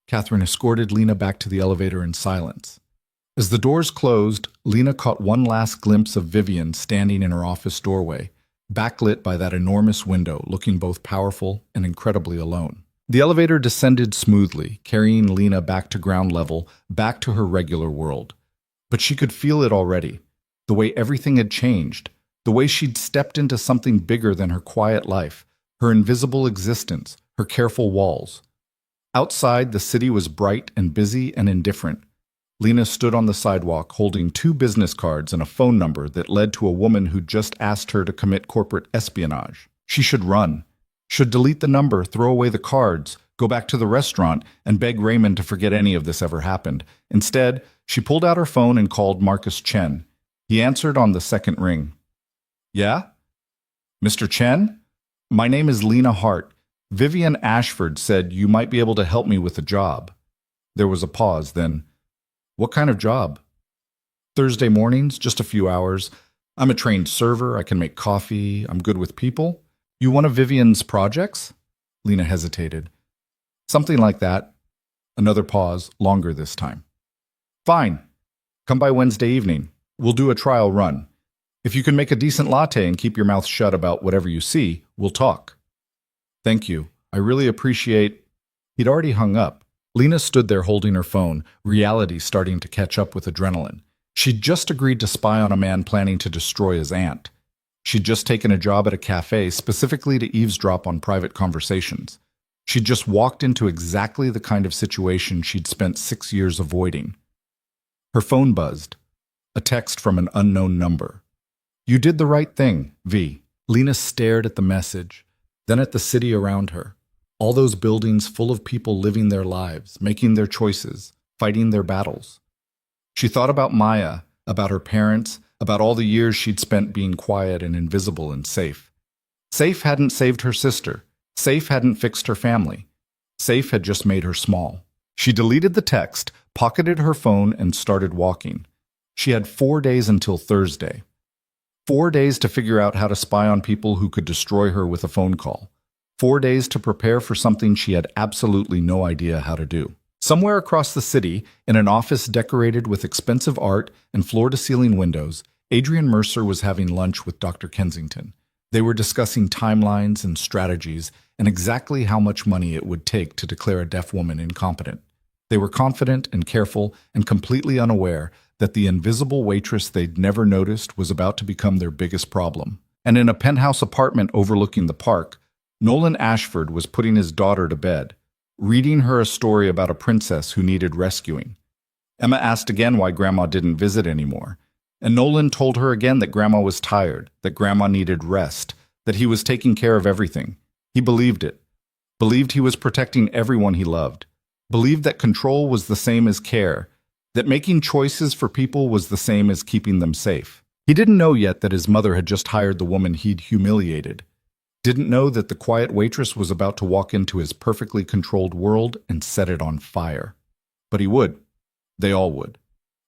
Catherine escorted Lena back to the elevator in silence. As the doors closed, Lena caught one last glimpse of Vivian standing in her office doorway, backlit by that enormous window, looking both powerful and incredibly alone. The elevator descended smoothly, carrying Lena back to ground level, back to her regular world. But she could feel it already, the way everything had changed, the way she'd stepped into something bigger than her quiet life, her invisible existence, her careful walls. Outside, the city was bright and busy and indifferent. Lena stood on the sidewalk holding 2 business cards and a phone number that led to a woman who'd just asked her to commit corporate espionage. She should run, should delete the number, throw away the cards, go back to the restaurant, and beg Raymond to forget any of this ever happened. Instead, she pulled out her phone and called Marcus Chen. He answered on the second ring. Yeah? Mr. Chen? My name is Lena Hart. Vivian Ashford said you might be able to help me with a job. There was a pause, then, what kind of job? Thursday mornings, just a few hours. I'm a trained server, I can make coffee, I'm good with people. You one of Vivian's projects? Lena hesitated. Something like that. Another pause, longer this time. Fine. Come by Wednesday evening. We'll do a trial run. If you can make a decent latte and keep your mouth shut about whatever you see, we'll talk. Thank you. I really appreciate... He'd already hung up. Lena stood there holding her phone, reality starting to catch up with adrenaline. She'd just agreed to spy on a man planning to destroy his aunt. She'd just taken a job at a cafe specifically to eavesdrop on private conversations. She'd just walked into exactly the kind of situation she'd spent 6 years avoiding. Her phone buzzed. A text from an unknown number. "You did the right thing, V." Lena stared at the message, then at the city around her. All those buildings full of people living their lives, making their choices, fighting their battles. She thought about Maya, about her parents, about all the years she'd spent being quiet and invisible and safe. Safe hadn't saved her sister. Safe hadn't fixed her family. Safe had just made her small. She deleted the text, pocketed her phone, and started walking. She had 4 days until Thursday. 4 days to figure out how to spy on people who could destroy her with a phone call. 4 days to prepare for something she had absolutely no idea how to do. Somewhere across the city, in an office decorated with expensive art and floor-to-ceiling windows, Adrian Mercer was having lunch with Dr. Kensington. They were discussing timelines and strategies and exactly how much money it would take to declare a deaf woman incompetent. They were confident and careful and completely unaware that the invisible waitress they'd never noticed was about to become their biggest problem. And in a penthouse apartment overlooking the park, Nolan Ashford was putting his daughter to bed, reading her a story about a princess who needed rescuing. Emma asked again why Grandma didn't visit anymore, and Nolan told her again that Grandma was tired, that Grandma needed rest, that he was taking care of everything. He believed it. Believed he was protecting everyone he loved. Believed that control was the same as care, that making choices for people was the same as keeping them safe. He didn't know yet that his mother had just hired the woman he'd humiliated. Didn't know that the quiet waitress was about to walk into his perfectly controlled world and set it on fire. But he would. They all would.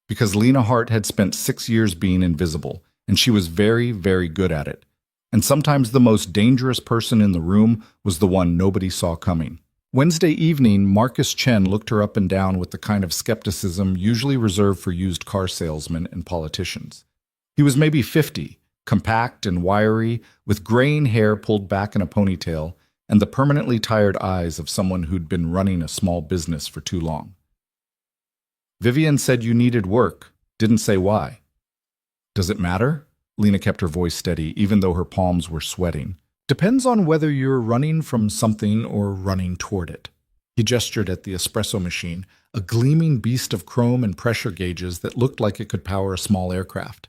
Because Lena Hart had spent 6 years being invisible, and she was very, very good at it. And sometimes the most dangerous person in the room was the one nobody saw coming. Wednesday evening, Marcus Chen looked her up and down with the kind of skepticism usually reserved for used car salesmen and politicians. He was maybe 50, compact and wiry, with graying hair pulled back in a ponytail, and the permanently tired eyes of someone who'd been running a small business for too long. "Vivian said you needed work. Didn't say why." "Does it matter?" Lena kept her voice steady, even though her palms were sweating. "Depends on whether you're running from something or running toward it." He gestured at the espresso machine, a gleaming beast of chrome and pressure gauges that looked like it could power a small aircraft.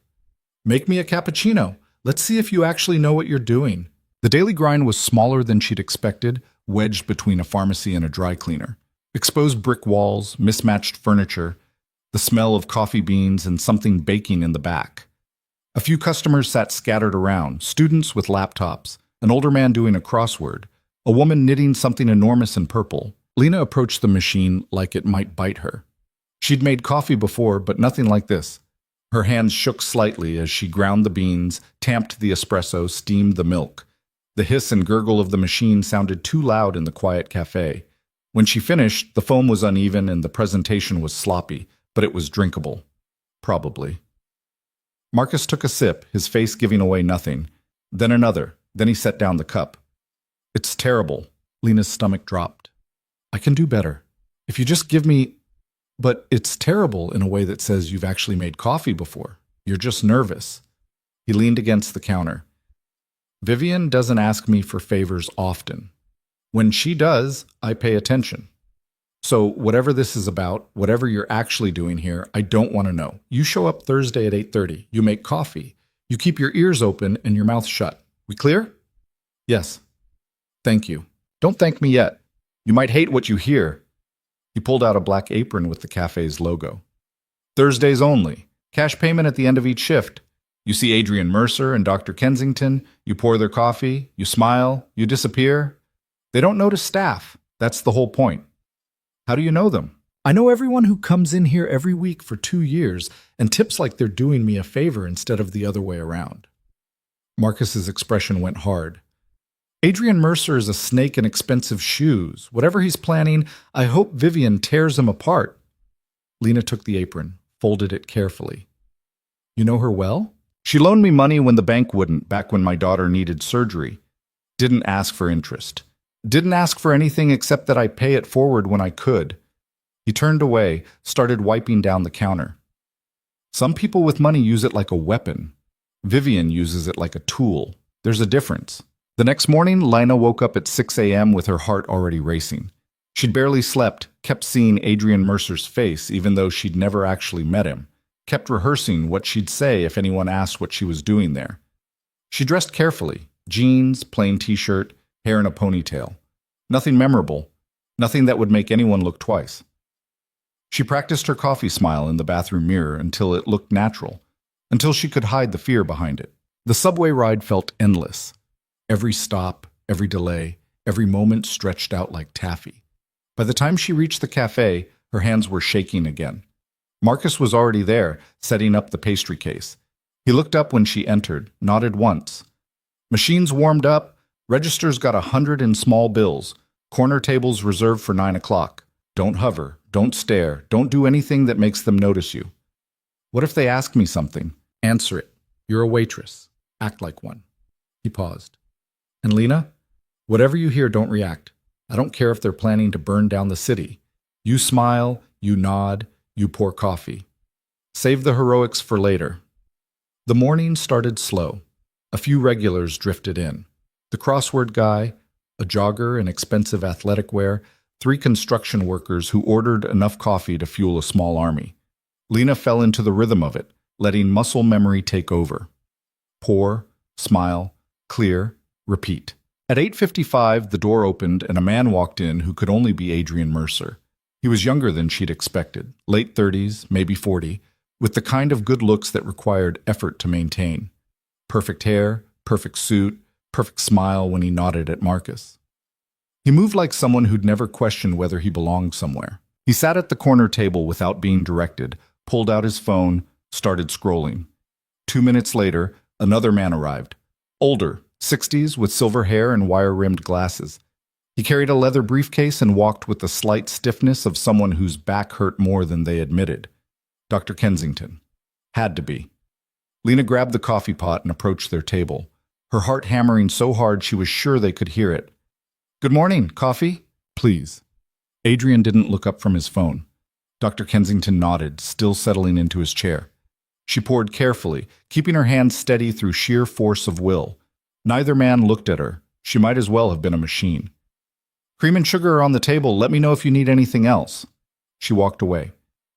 "Make me a cappuccino. Let's see if you actually know what you're doing." The daily grind was smaller than she'd expected, wedged between a pharmacy and a dry cleaner. Exposed brick walls, mismatched furniture, the smell of coffee beans, and something baking in the back. A few customers sat scattered around, students with laptops, an older man doing a crossword, a woman knitting something enormous in purple. Lena approached the machine like it might bite her. She'd made coffee before, but nothing like this. Her hands shook slightly as she ground the beans, tamped the espresso, steamed the milk. The hiss and gurgle of the machine sounded too loud in the quiet cafe. When she finished, the foam was uneven and the presentation was sloppy, but it was drinkable. Probably. Marcus took a sip, his face giving away nothing. Then another. Then he set down the cup. "It's terrible." Lena's stomach dropped. "I can do better. If you just give me..." "But it's terrible in a way that says you've actually made coffee before. You're just nervous." He leaned against the counter. "Vivian doesn't ask me for favors often. When she does, I pay attention. So whatever this is about, whatever you're actually doing here, I don't want to know. You show up Thursday at 8:30. You make coffee. You keep your ears open and your mouth shut. We clear?" "Yes." "Thank you." "Don't thank me yet. You might hate what you hear." He pulled out a black apron with the cafe's logo. "Thursdays only. Cash payment at the end of each shift. You see Adrian Mercer and Dr. Kensington. You pour their coffee. You smile. You disappear. They don't notice staff. That's the whole point." "How do you know them?" "I know everyone who comes in here every week for 2 years and tips like they're doing me a favor instead of the other way around." Marcus's expression went hard. "Adrian Mercer is a snake in expensive shoes. Whatever he's planning, I hope Vivian tears him apart." Lena took the apron, folded it carefully. "You know her well?" "She loaned me money when the bank wouldn't, back when my daughter needed surgery. Didn't ask for interest. Didn't ask for anything except that I pay it forward when I could. He turned away, started wiping down the counter. Some people with money use it like a weapon. Vivian uses it like a tool. There's a difference. The next morning, Lina woke up at 6 a.m. with her heart already racing. She'd barely slept, kept seeing Adrian Mercer's face even though she'd never actually met him, kept rehearsing what she'd say if anyone asked what she was doing there. She dressed carefully, jeans, plain t-shirt, hair in a ponytail. Nothing memorable, nothing that would make anyone look twice. She practiced her coffee smile in the bathroom mirror until it looked natural, until she could hide the fear behind it. The subway ride felt endless. Every stop, every delay, every moment stretched out like taffy. By the time she reached the cafe, her hands were shaking again. Marcus was already there, setting up the pastry case. He looked up when she entered, nodded once. Machines warmed up, registers got 100 in small bills, corner tables reserved for 9 o'clock. Don't hover, don't stare, don't do anything that makes them notice you. What if they ask me something? Answer it. You're a waitress. Act like one. He paused. And Lina, whatever you hear, don't react. I don't care if they're planning to burn down the city. You smile, you nod, you pour coffee. Save the heroics for later. The morning started slow. A few regulars drifted in. The crossword guy, a jogger in expensive athletic wear, 3 construction workers who ordered enough coffee to fuel a small army. Lina fell into the rhythm of it, letting muscle memory take over. Pour, smile, clear, repeat. At 8:55, the door opened and a man walked in who could only be Adrian Mercer. He was younger than she'd expected, late 30s, maybe 40, with the kind of good looks that required effort to maintain. Perfect hair, perfect suit, perfect smile when he nodded at Marcus. He moved like someone who'd never questioned whether he belonged somewhere. He sat at the corner table without being directed, pulled out his phone, started scrolling. 2 minutes later, another man arrived. Older, 60s, with silver hair and wire-rimmed glasses. He carried a leather briefcase and walked with the slight stiffness of someone whose back hurt more than they admitted. Dr. Kensington. Had to be. Lina grabbed the coffee pot and approached their table, her heart hammering so hard she was sure they could hear it. Good morning, coffee? Please. Adrian didn't look up from his phone. Dr. Kensington nodded, still settling into his chair. She poured carefully, keeping her hands steady through sheer force of will. Neither man looked at her. She might as well have been a machine. Cream and sugar are on the table. Let me know if you need anything else. She walked away,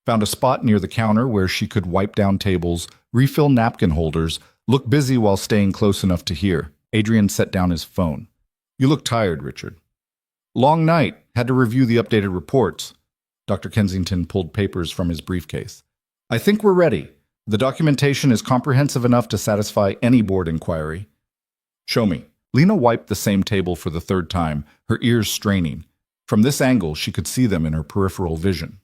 found a spot near the counter where she could wipe down tables, refill napkin holders, look busy while staying close enough to hear. Adrian set down his phone. You look tired, Richard. Long night. Had to review the updated reports. Dr. Kensington pulled papers from his briefcase. I think we're ready. The documentation is comprehensive enough to satisfy any board inquiry. Show me. Lina wiped the same table for the 3rd time, her ears straining. From this angle, she could see them in her peripheral vision.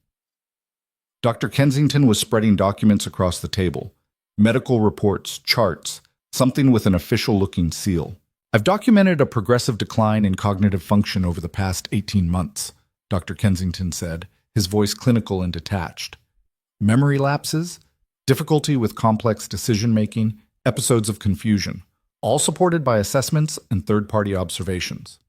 Dr. Kensington was spreading documents across the table. Medical reports, charts, something with an official-looking seal. I've documented a progressive decline in cognitive function over the past 18 months, Dr. Kensington said, his voice clinical and detached. Memory lapses, difficulty with complex decision-making, episodes of confusion, all supported by assessments and third-party observations.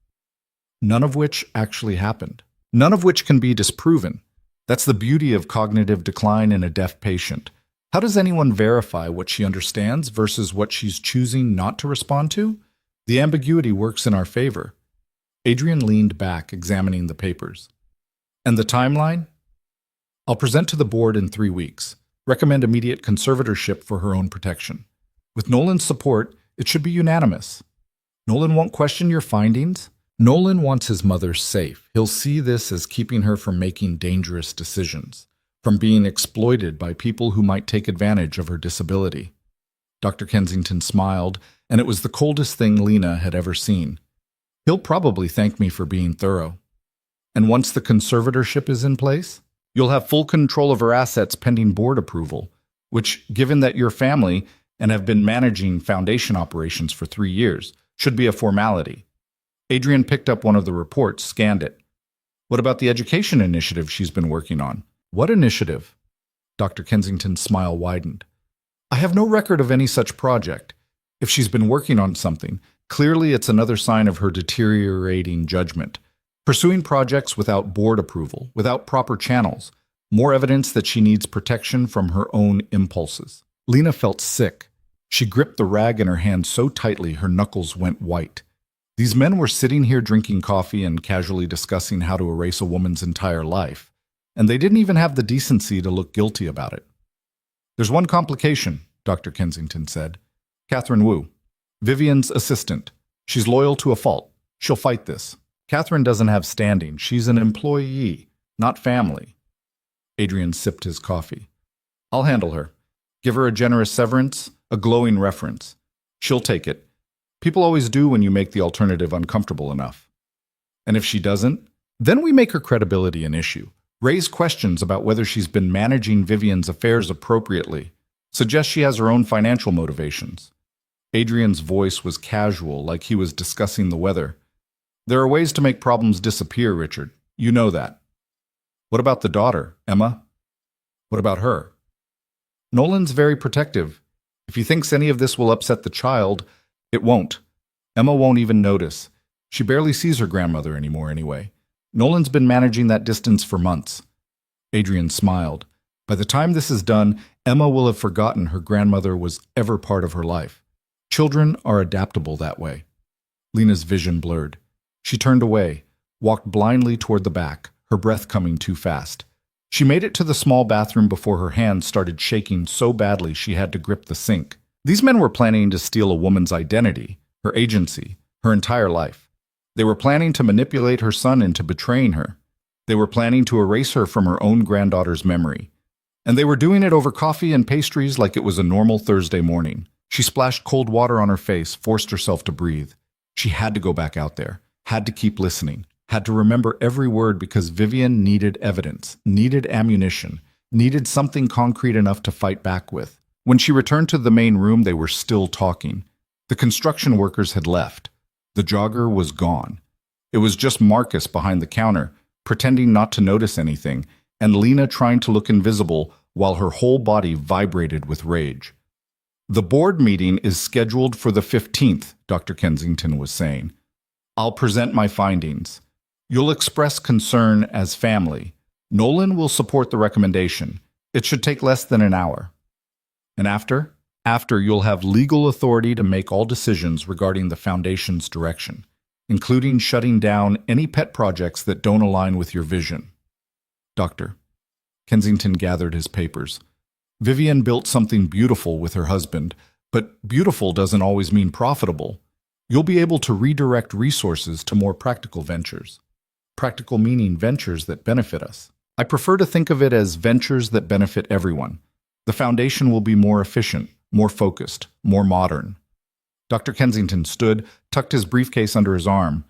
None of which actually happened. None of which can be disproven. That's the beauty of cognitive decline in a deaf patient. How does anyone verify what she understands versus what she's choosing not to respond to? The ambiguity works in our favor. Adrian leaned back, examining the papers. And the timeline? I'll present to the board in 3 weeks. Recommend immediate conservatorship for her own protection. With Nolan's support, it should be unanimous. Nolan won't question your findings. Nolan wants his mother safe. He'll see this as keeping her from making dangerous decisions, from being exploited by people who might take advantage of her disability. Dr. Kensington smiled, and it was the coldest thing Lina had ever seen. He'll probably thank me for being thorough. And once the conservatorship is in place, you'll have full control of her assets pending board approval, which, given that you're family and have been managing foundation operations for 3 years, should be a formality. Adrian picked up one of the reports, scanned it. What about the education initiative she's been working on? What initiative? Dr. Kensington's smile widened. I have no record of any such project. If she's been working on something, clearly it's another sign of her deteriorating judgment. Pursuing projects without board approval, without proper channels, more evidence that she needs protection from her own impulses. Lena felt sick. She gripped the rag in her hand so tightly her knuckles went white. These men were sitting here drinking coffee and casually discussing how to erase a woman's entire life, and they didn't even have the decency to look guilty about it. "There's one complication," Dr. Kensington said. "Catherine Wu, Vivian's assistant. She's loyal to a fault. She'll fight this. Catherine doesn't have standing. She's an employee, not family." Adrian sipped his coffee. "I'll handle her. Give her a generous severance, a glowing reference. She'll take it. People always do when you make the alternative uncomfortable enough. And if she doesn't, then we make her credibility an issue. Raise questions about whether she's been managing Vivian's affairs appropriately. Suggest she has her own financial motivations." Adrian's voice was casual, like he was discussing the weather. "There are ways to make problems disappear, Richard. You know that." "What about the daughter, Emma? What about her?" "Nolan's very protective. If he thinks any of this will upset the child, it won't. Emma won't even notice. She barely sees her grandmother anymore anyway. Nolan's been managing that distance for months." Adrian smiled. "By the time this is done, Emma will have forgotten her grandmother was ever part of her life. Children are adaptable that way." Lena's vision blurred. She turned away, walked blindly toward the back, her breath coming too fast. She made it to the small bathroom before her hands started shaking so badly she had to grip the sink. These men were planning to steal a woman's identity, her agency, her entire life. They were planning to manipulate her son into betraying her. They were planning to erase her from her own granddaughter's memory. And they were doing it over coffee and pastries like it was a normal Thursday morning. She splashed cold water on her face, forced herself to breathe. She had to go back out there, had to keep listening, had to remember every word because Vivian needed evidence, needed ammunition, needed something concrete enough to fight back with. When she returned to the main room, they were still talking. The construction workers had left. The jogger was gone. It was just Marcus behind the counter, pretending not to notice anything, and Lena trying to look invisible while her whole body vibrated with rage. "The board meeting is scheduled for the 15th, Dr. Kensington was saying. "I'll present my findings. You'll express concern as family. Nolan will support the recommendation. It should take less than an hour. And after, you'll have legal authority to make all decisions regarding the Foundation's direction, including shutting down any pet projects that don't align with your vision." "Doctor." Kensington gathered his papers. "Vivian built something beautiful with her husband, but beautiful doesn't always mean profitable. You'll be able to redirect resources to more practical ventures. Practical meaning ventures that benefit us. I prefer to think of it as ventures that benefit everyone. The Foundation will be more efficient, more focused, more modern." Dr. Kensington stood, tucked his briefcase under his arm.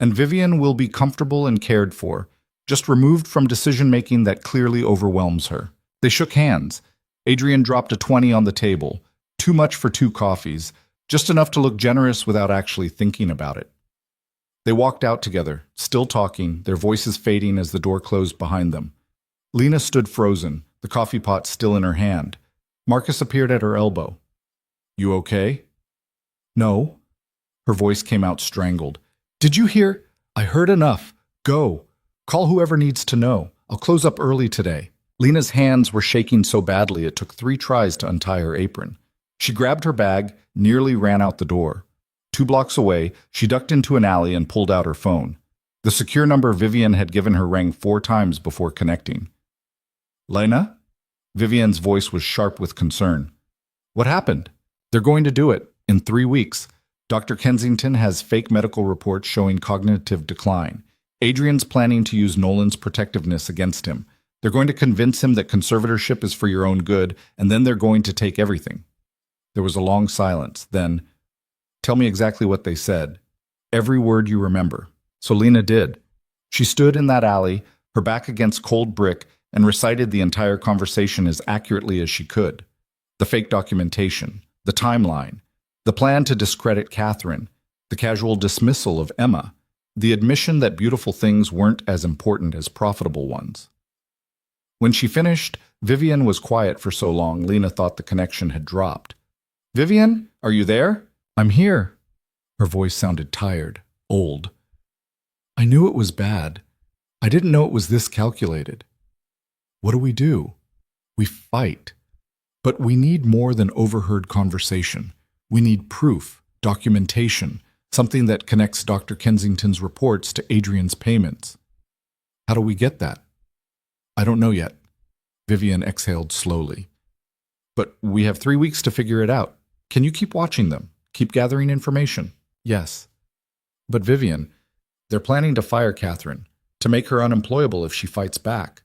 "And Vivian will be comfortable and cared for, just removed from decision-making that clearly overwhelms her." They shook hands. Adrian dropped a 20 on the table. Too much for 2 coffees, just enough to look generous without actually thinking about it. They walked out together, still talking, their voices fading as the door closed behind them. Lena stood frozen, the coffee pot still in her hand. Marcus appeared at her elbow. "You okay?" "No." Her voice came out strangled. "Did you hear? I heard enough. Go. Call whoever needs to know. I'll close up early today." Lena's hands were shaking so badly it took 3 tries to untie her apron. She grabbed her bag, nearly ran out the door. 2 blocks away, she ducked into an alley and pulled out her phone. The secure number Vivian had given her rang 4 times before connecting. "Lena?" Vivian's voice was sharp with concern. "What happened?" "They're going to do it. In 3 weeks. Dr. Kensington has fake medical reports showing cognitive decline. Adrian's planning to use Nolan's protectiveness against him. They're going to convince him that conservatorship is for your own good, and then they're going to take everything." There was a long silence. Then, "Tell me exactly what they said. Every word you remember." So Lena did. She stood in that alley, her back against cold brick, and recited the entire conversation as accurately as she could. The fake documentation, the timeline, the plan to discredit Catherine, the casual dismissal of Emma, the admission that beautiful things weren't as important as profitable ones. When she finished, Vivian was quiet for so long Lena thought the connection had dropped. "Vivian, are you there?" "I'm here." Her voice sounded tired, old. I knew it was bad. I didn't know it was this calculated. What do? We fight. But we need more than overheard conversation. We need proof, documentation, something that connects Dr. Kensington's reports to Adrian's payments. How do we get that? I don't know yet. Vivian exhaled slowly. But we have 3 weeks to figure it out. Can you keep watching them? Keep gathering information? Yes. But Vivian, they're planning to fire Catherine, to make her unemployable if she fights back.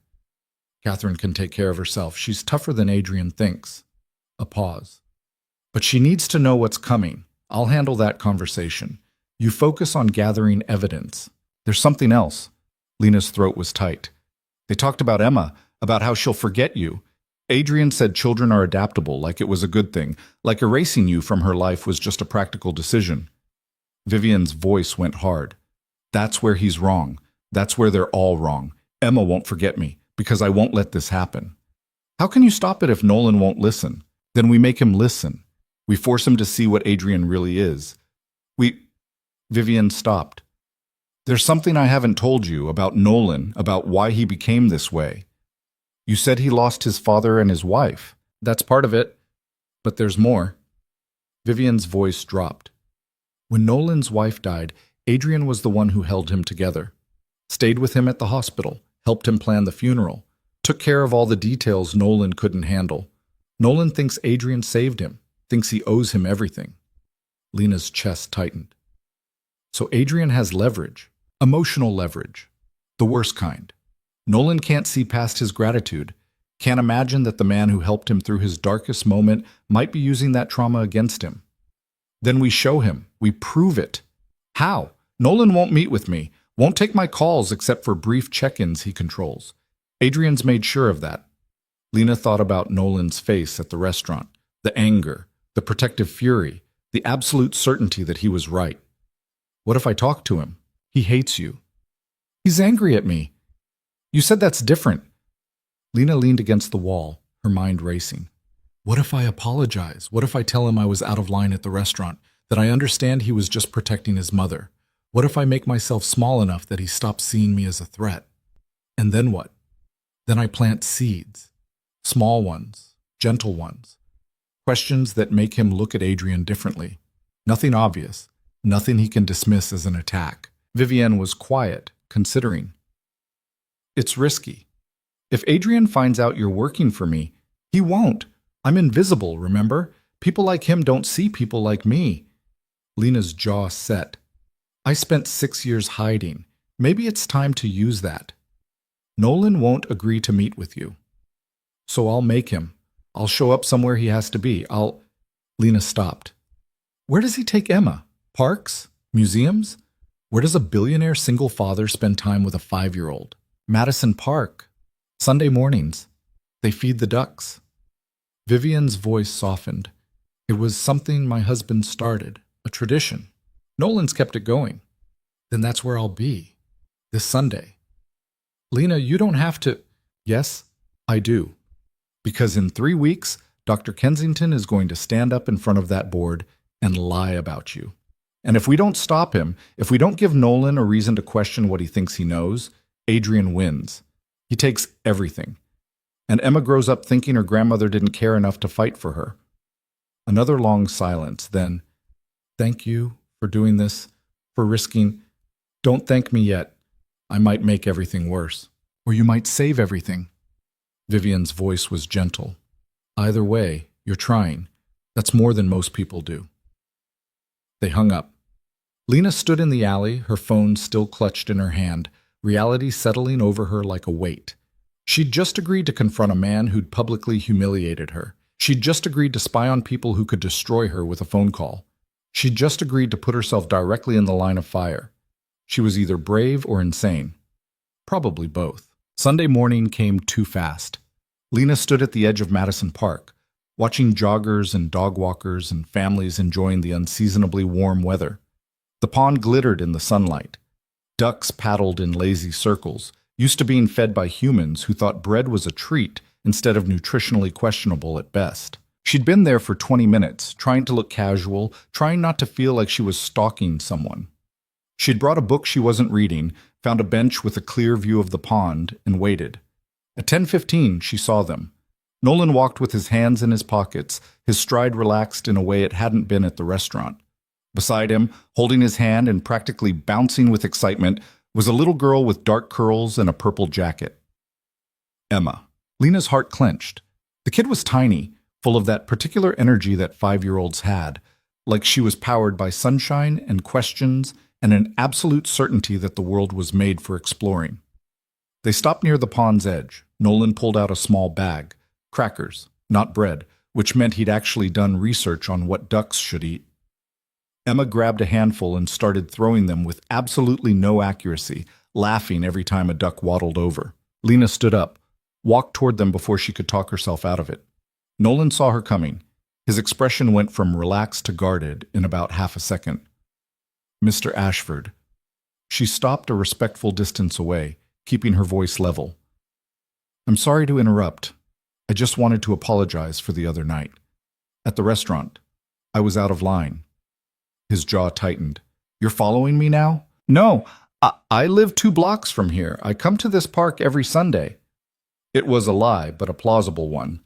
Catherine can take care of herself. She's tougher than Adrian thinks. A pause. But she needs to know what's coming. I'll handle that conversation. You focus on gathering evidence. There's something else. Lena's throat was tight. They talked about Emma, about how she'll forget you. Adrian said children are adaptable, like it was a good thing, like erasing you from her life was just a practical decision. Vivian's voice went hard. That's where he's wrong. That's where they're all wrong. Emma won't forget me, because I won't let this happen. How can you stop it if Nolan won't listen? Then we make him listen. We force him to see what Adrian really is. Vivian stopped. There's something I haven't told you about Nolan, about why he became this way. You said he lost his father and his wife. That's part of it. But there's more. Vivian's voice dropped. When Nolan's wife died, Adrian was the one who held him together. Stayed with him at the hospital, helped him plan the funeral, took care of all the details Nolan couldn't handle. Nolan thinks Adrian saved him, thinks he owes him everything. Lena's chest tightened. So Adrian has leverage, emotional leverage, the worst kind. Nolan can't see past his gratitude, can't imagine that the man who helped him through his darkest moment might be using that trauma against him. Then we show him, we prove it. How? Nolan won't meet with me, won't take my calls except for brief check-ins he controls. Adrian's made sure of that. Lena thought about Nolan's face at the restaurant, the anger, the protective fury, the absolute certainty that he was right. What if I talk to him? He hates you. He's angry at me. You said that's different. Lena leaned against the wall, her mind racing. What if I apologize? What if I tell him I was out of line at the restaurant, that I understand he was just protecting his mother? What if I make myself small enough that he stops seeing me as a threat? And then what? Then I plant seeds. Small ones, gentle ones. Questions that make him look at Adrian differently. Nothing obvious, nothing he can dismiss as an attack. Vivienne was quiet, considering. It's risky. If Adrian finds out you're working for me, he won't. I'm invisible, remember? People like him don't see people like me. Lena's jaw set. I spent 6 years hiding. Maybe it's time to use that. Nolan won't agree to meet with you. So I'll make him. I'll show up somewhere he has to be. Lena stopped. Where does he take Emma? Parks? Museums? Where does a billionaire single father spend time with a 5-year-old? Madison Park. Sunday mornings. They feed the ducks. Vivian's voice softened. It was something my husband started, a tradition. Nolan's kept it going. Then that's where I'll be. This Sunday. Lena, you don't have to. Yes, I do. Because in 3 weeks, Dr. Kensington is going to stand up in front of that board and lie about you. And if we don't stop him, if we don't give Nolan a reason to question what he thinks he knows, Adrian wins. He takes everything. And Emma grows up thinking her grandmother didn't care enough to fight for her. Another long silence, then, thank you for doing this, for risking. Don't thank me yet. I might make everything worse. Or you might save everything. Vivian's voice was gentle. Either way, you're trying. That's more than most people do. They hung up. Lena stood in the alley, her phone still clutched in her hand, reality settling over her like a weight. She'd just agreed to confront a man who'd publicly humiliated her. She'd just agreed to spy on people who could destroy her with a phone call. She'd just agreed to put herself directly in the line of fire. She was either brave or insane. Probably both. Sunday morning came too fast. Lena stood at the edge of Madison Park, watching joggers and dog walkers and families enjoying the unseasonably warm weather. The pond glittered in the sunlight. Ducks paddled in lazy circles, used to being fed by humans who thought bread was a treat instead of nutritionally questionable at best. She'd been there for 20 minutes, trying to look casual, trying not to feel like she was stalking someone. She'd brought a book she wasn't reading, found a bench with a clear view of the pond, and waited. At 10:15, she saw them. Nolan walked with his hands in his pockets, his stride relaxed in a way it hadn't been at the restaurant. Beside him, holding his hand and practically bouncing with excitement, was a little girl with dark curls and a purple jacket. Emma. Lena's heart clenched. The kid was tiny, full of that particular energy that 5-year-olds had, like she was powered by sunshine and questions and an absolute certainty that the world was made for exploring. They stopped near the pond's edge. Nolan pulled out a small bag, crackers, not bread, which meant he'd actually done research on what ducks should eat. Emma grabbed a handful and started throwing them with absolutely no accuracy, laughing every time a duck waddled over. Lena stood up, walked toward them before she could talk herself out of it. Nolan saw her coming. His expression went from relaxed to guarded in about half a second. Mr. Ashford. She stopped a respectful distance away, keeping her voice level. I'm sorry to interrupt. I just wanted to apologize for the other night. At the restaurant, I was out of line. His jaw tightened. You're following me now? No, I live 2 blocks from here. I come to this park every Sunday. It was a lie, but a plausible one.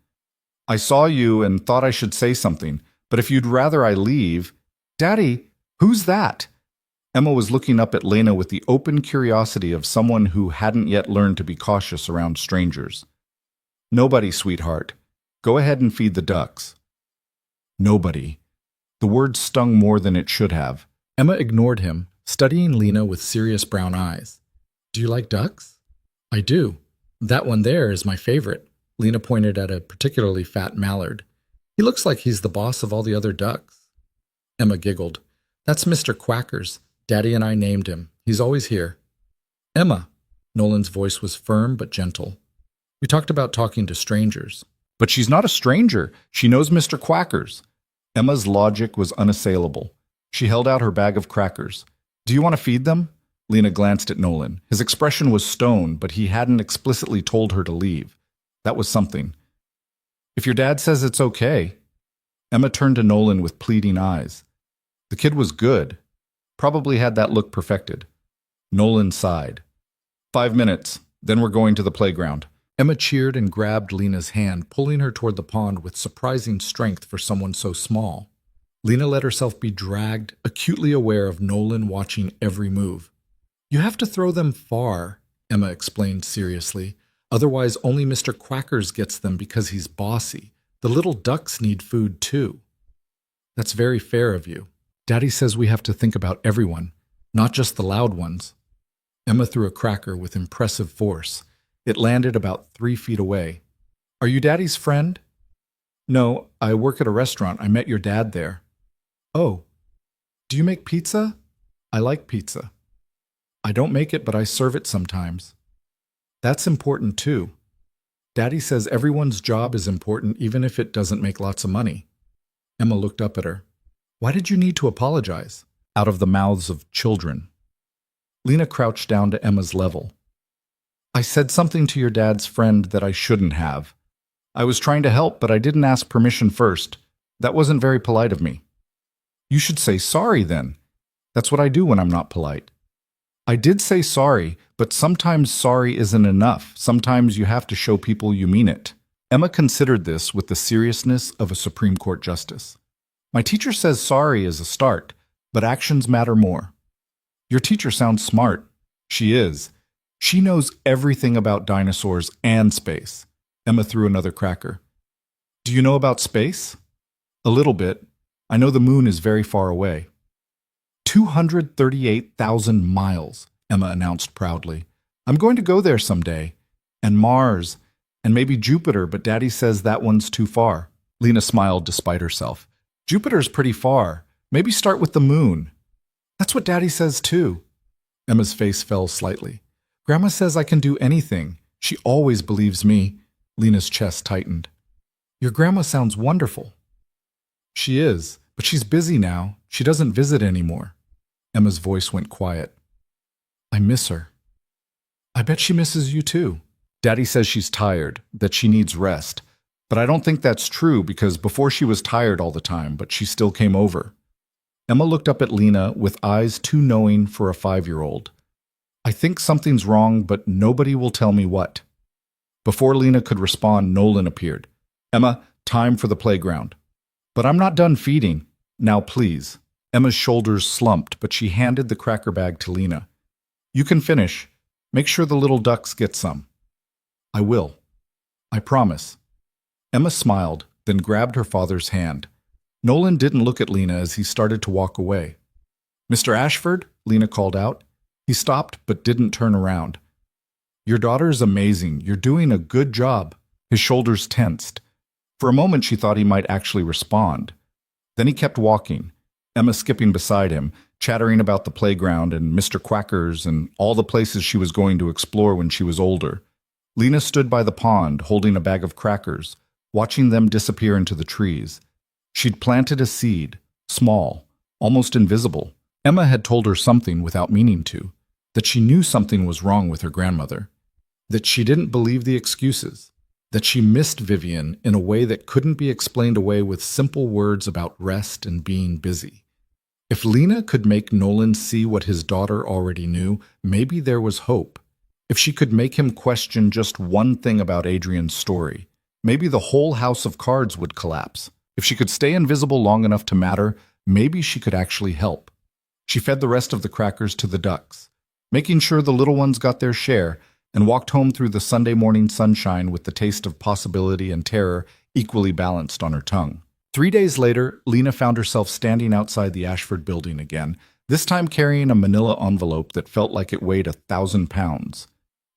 I saw you and thought I should say something, but if you'd rather I leave... Daddy, who's that? Emma was looking up at Lena with the open curiosity of someone who hadn't yet learned to be cautious around strangers. Nobody, sweetheart. Go ahead and feed the ducks. Nobody. The word stung more than it should have. Emma ignored him, studying Lena with serious brown eyes. Do you like ducks? I do. That one there is my favorite. Lena pointed at a particularly fat mallard. He looks like he's the boss of all the other ducks. Emma giggled. That's Mr. Quackers. Daddy and I named him. He's always here. Emma. Nolan's voice was firm but gentle. We talked about talking to strangers. But she's not a stranger. She knows Mr. Quackers. Emma's logic was unassailable. She held out her bag of crackers. Do you want to feed them? Lena glanced at Nolan. His expression was stone, but he hadn't explicitly told her to leave. That was something. If your dad says it's okay. Emma turned to Nolan with pleading eyes. The kid was good. Probably had that look perfected. Nolan sighed. 5 minutes, then we're going to the playground. Emma cheered and grabbed Lena's hand, pulling her toward the pond with surprising strength for someone so small. Lena let herself be dragged, acutely aware of Nolan watching every move. You have to throw them far, Emma explained seriously. Otherwise, only Mr. Quackers gets them because he's bossy. The little ducks need food, too. That's very fair of you. Daddy says we have to think about everyone, not just the loud ones. Emma threw a cracker with impressive force. It landed about 3 feet away. Are you Daddy's friend? No, I work at a restaurant. I met your dad there. Oh, do you make pizza? I like pizza. I don't make it, but I serve it sometimes. That's important too. Daddy says everyone's job is important even if it doesn't make lots of money. Emma looked up at her. Why did you need to apologize? Out of the mouths of children. Lena crouched down to Emma's level. I said something to your dad's friend that I shouldn't have. I was trying to help, but I didn't ask permission first. That wasn't very polite of me. You should say sorry then. That's what I do when I'm not polite. I did say sorry, but sometimes sorry isn't enough. Sometimes you have to show people you mean it. Emma considered this with the seriousness of a Supreme Court justice. My teacher says sorry is a start, but actions matter more. Your teacher sounds smart. She is. She knows everything about dinosaurs and space. Emma threw another cracker. Do you know about space? A little bit. I know the moon is very far away. 238,000 miles, Emma announced proudly. I'm going to go there someday. And Mars, and maybe Jupiter, but Daddy says that one's too far. Lena smiled despite herself. Jupiter's pretty far. Maybe start with the moon. That's what Daddy says too. Emma's face fell slightly. Grandma says I can do anything. She always believes me. Lena's chest tightened. Your grandma sounds wonderful. She is, but she's busy now. She doesn't visit anymore. Emma's voice went quiet. I miss her. I bet she misses you too. Daddy says she's tired, that she needs rest. But I don't think that's true because before she was tired all the time, but she still came over. Emma looked up at Lena with eyes too knowing for a 5-year-old. I think something's wrong, but nobody will tell me what. Before Lena could respond, Nolan appeared. Emma, time for the playground. But I'm not done feeding. Now please. Emma's shoulders slumped, but she handed the cracker bag to Lena. You can finish. Make sure the little ducks get some. I will. I promise. Emma smiled, then grabbed her father's hand. Nolan didn't look at Lena as he started to walk away. Mr. Ashford, Lena called out. He stopped but didn't turn around. Your daughter's amazing. You're doing a good job. His shoulders tensed. For a moment she thought he might actually respond. Then he kept walking, Emma skipping beside him, chattering about the playground and Mr. Quacker's and all the places she was going to explore when she was older. Lena stood by the pond, holding a bag of crackers, watching them disappear into the trees. She'd planted a seed, small, almost invisible. Emma had told her something without meaning to, that she knew something was wrong with her grandmother, that she didn't believe the excuses, that she missed Vivian in a way that couldn't be explained away with simple words about rest and being busy. If Lena could make Nolan see what his daughter already knew, maybe there was hope. If she could make him question just one thing about Adrian's story, maybe the whole house of cards would collapse. If she could stay invisible long enough to matter, maybe she could actually help. She fed the rest of the crackers to the ducks, making sure the little ones got their share, and walked home through the Sunday morning sunshine with the taste of possibility and terror equally balanced on her tongue. 3 days later, Lena found herself standing outside the Ashford building again, this time carrying a manila envelope that felt like it weighed 1,000 pounds.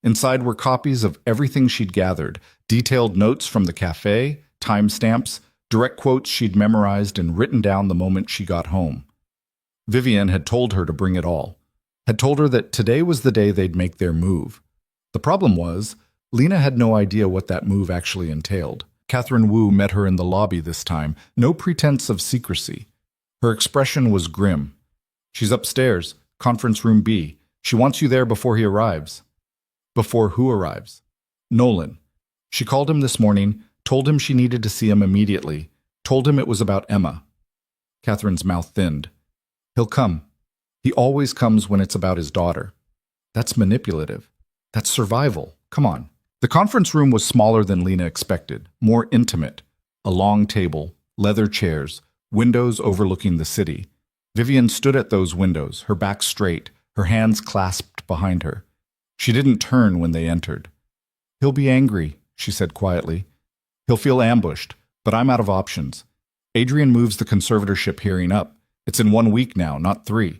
Inside were copies of everything she'd gathered, detailed notes from the cafe, timestamps, direct quotes she'd memorized and written down the moment she got home. Vivian had told her to bring it all, had told her that today was the day they'd make their move. The problem was, Lena had no idea what that move actually entailed. Catherine Wu met her in the lobby this time, no pretense of secrecy. Her expression was grim. She's upstairs, conference room B. She wants you there before he arrives. Before who arrives? Nolan. She called him this morning, told him she needed to see him immediately, told him it was about Emma. Catherine's mouth thinned. He'll come. He always comes when it's about his daughter. That's manipulative. That's survival. Come on. The conference room was smaller than Lena expected, more intimate. A long table, leather chairs, windows overlooking the city. Vivian stood at those windows, her back straight, her hands clasped behind her. She didn't turn when they entered. He'll be angry, she said quietly. He'll feel ambushed, but I'm out of options. Adrian moves the conservatorship hearing up. It's in 1 week now, not 3.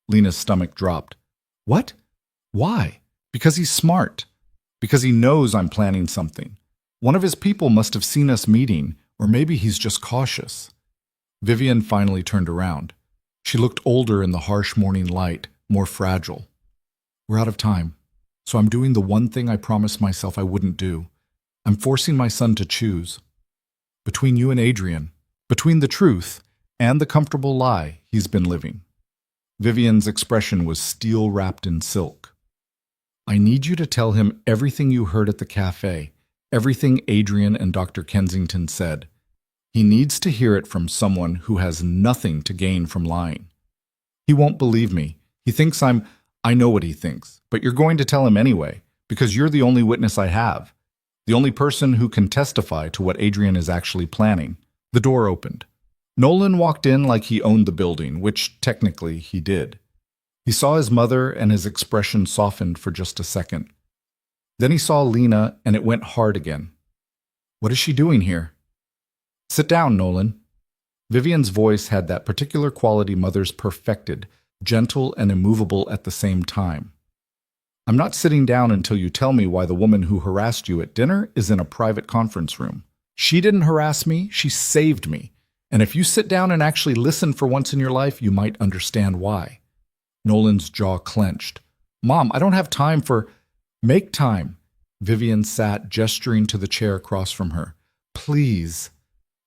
Lena's stomach dropped. What? Why? Because he's smart. Because he knows I'm planning something. One of his people must have seen us meeting, or maybe he's just cautious. Vivian finally turned around. She looked older in the harsh morning light, more fragile. We're out of time, so I'm doing the one thing I promised myself I wouldn't do. I'm forcing my son to choose. Between you and Adrian, between the truth and the comfortable lie he's been living. Vivian's expression was steel wrapped in silk. I need you to tell him everything you heard at the cafe, everything Adrian and Dr. Kensington said. He needs to hear it from someone who has nothing to gain from lying. He won't believe me. He thinks I know what he thinks, but you're going to tell him anyway, because you're the only witness I have, the only person who can testify to what Adrian is actually planning. The door opened. Nolan walked in like he owned the building, which technically he did. He saw his mother and his expression softened for just a second. Then he saw Lena and it went hard again. What is she doing here? Sit down, Nolan. Vivian's voice had that particular quality mothers perfected, gentle and immovable at the same time. I'm not sitting down until you tell me why the woman who harassed you at dinner is in a private conference room. She didn't harass me, she saved me. And if you sit down and actually listen for once in your life, you might understand why. Nolan's jaw clenched. Mom, I don't have time for... Make time. Vivian sat, gesturing to the chair across from her. Please.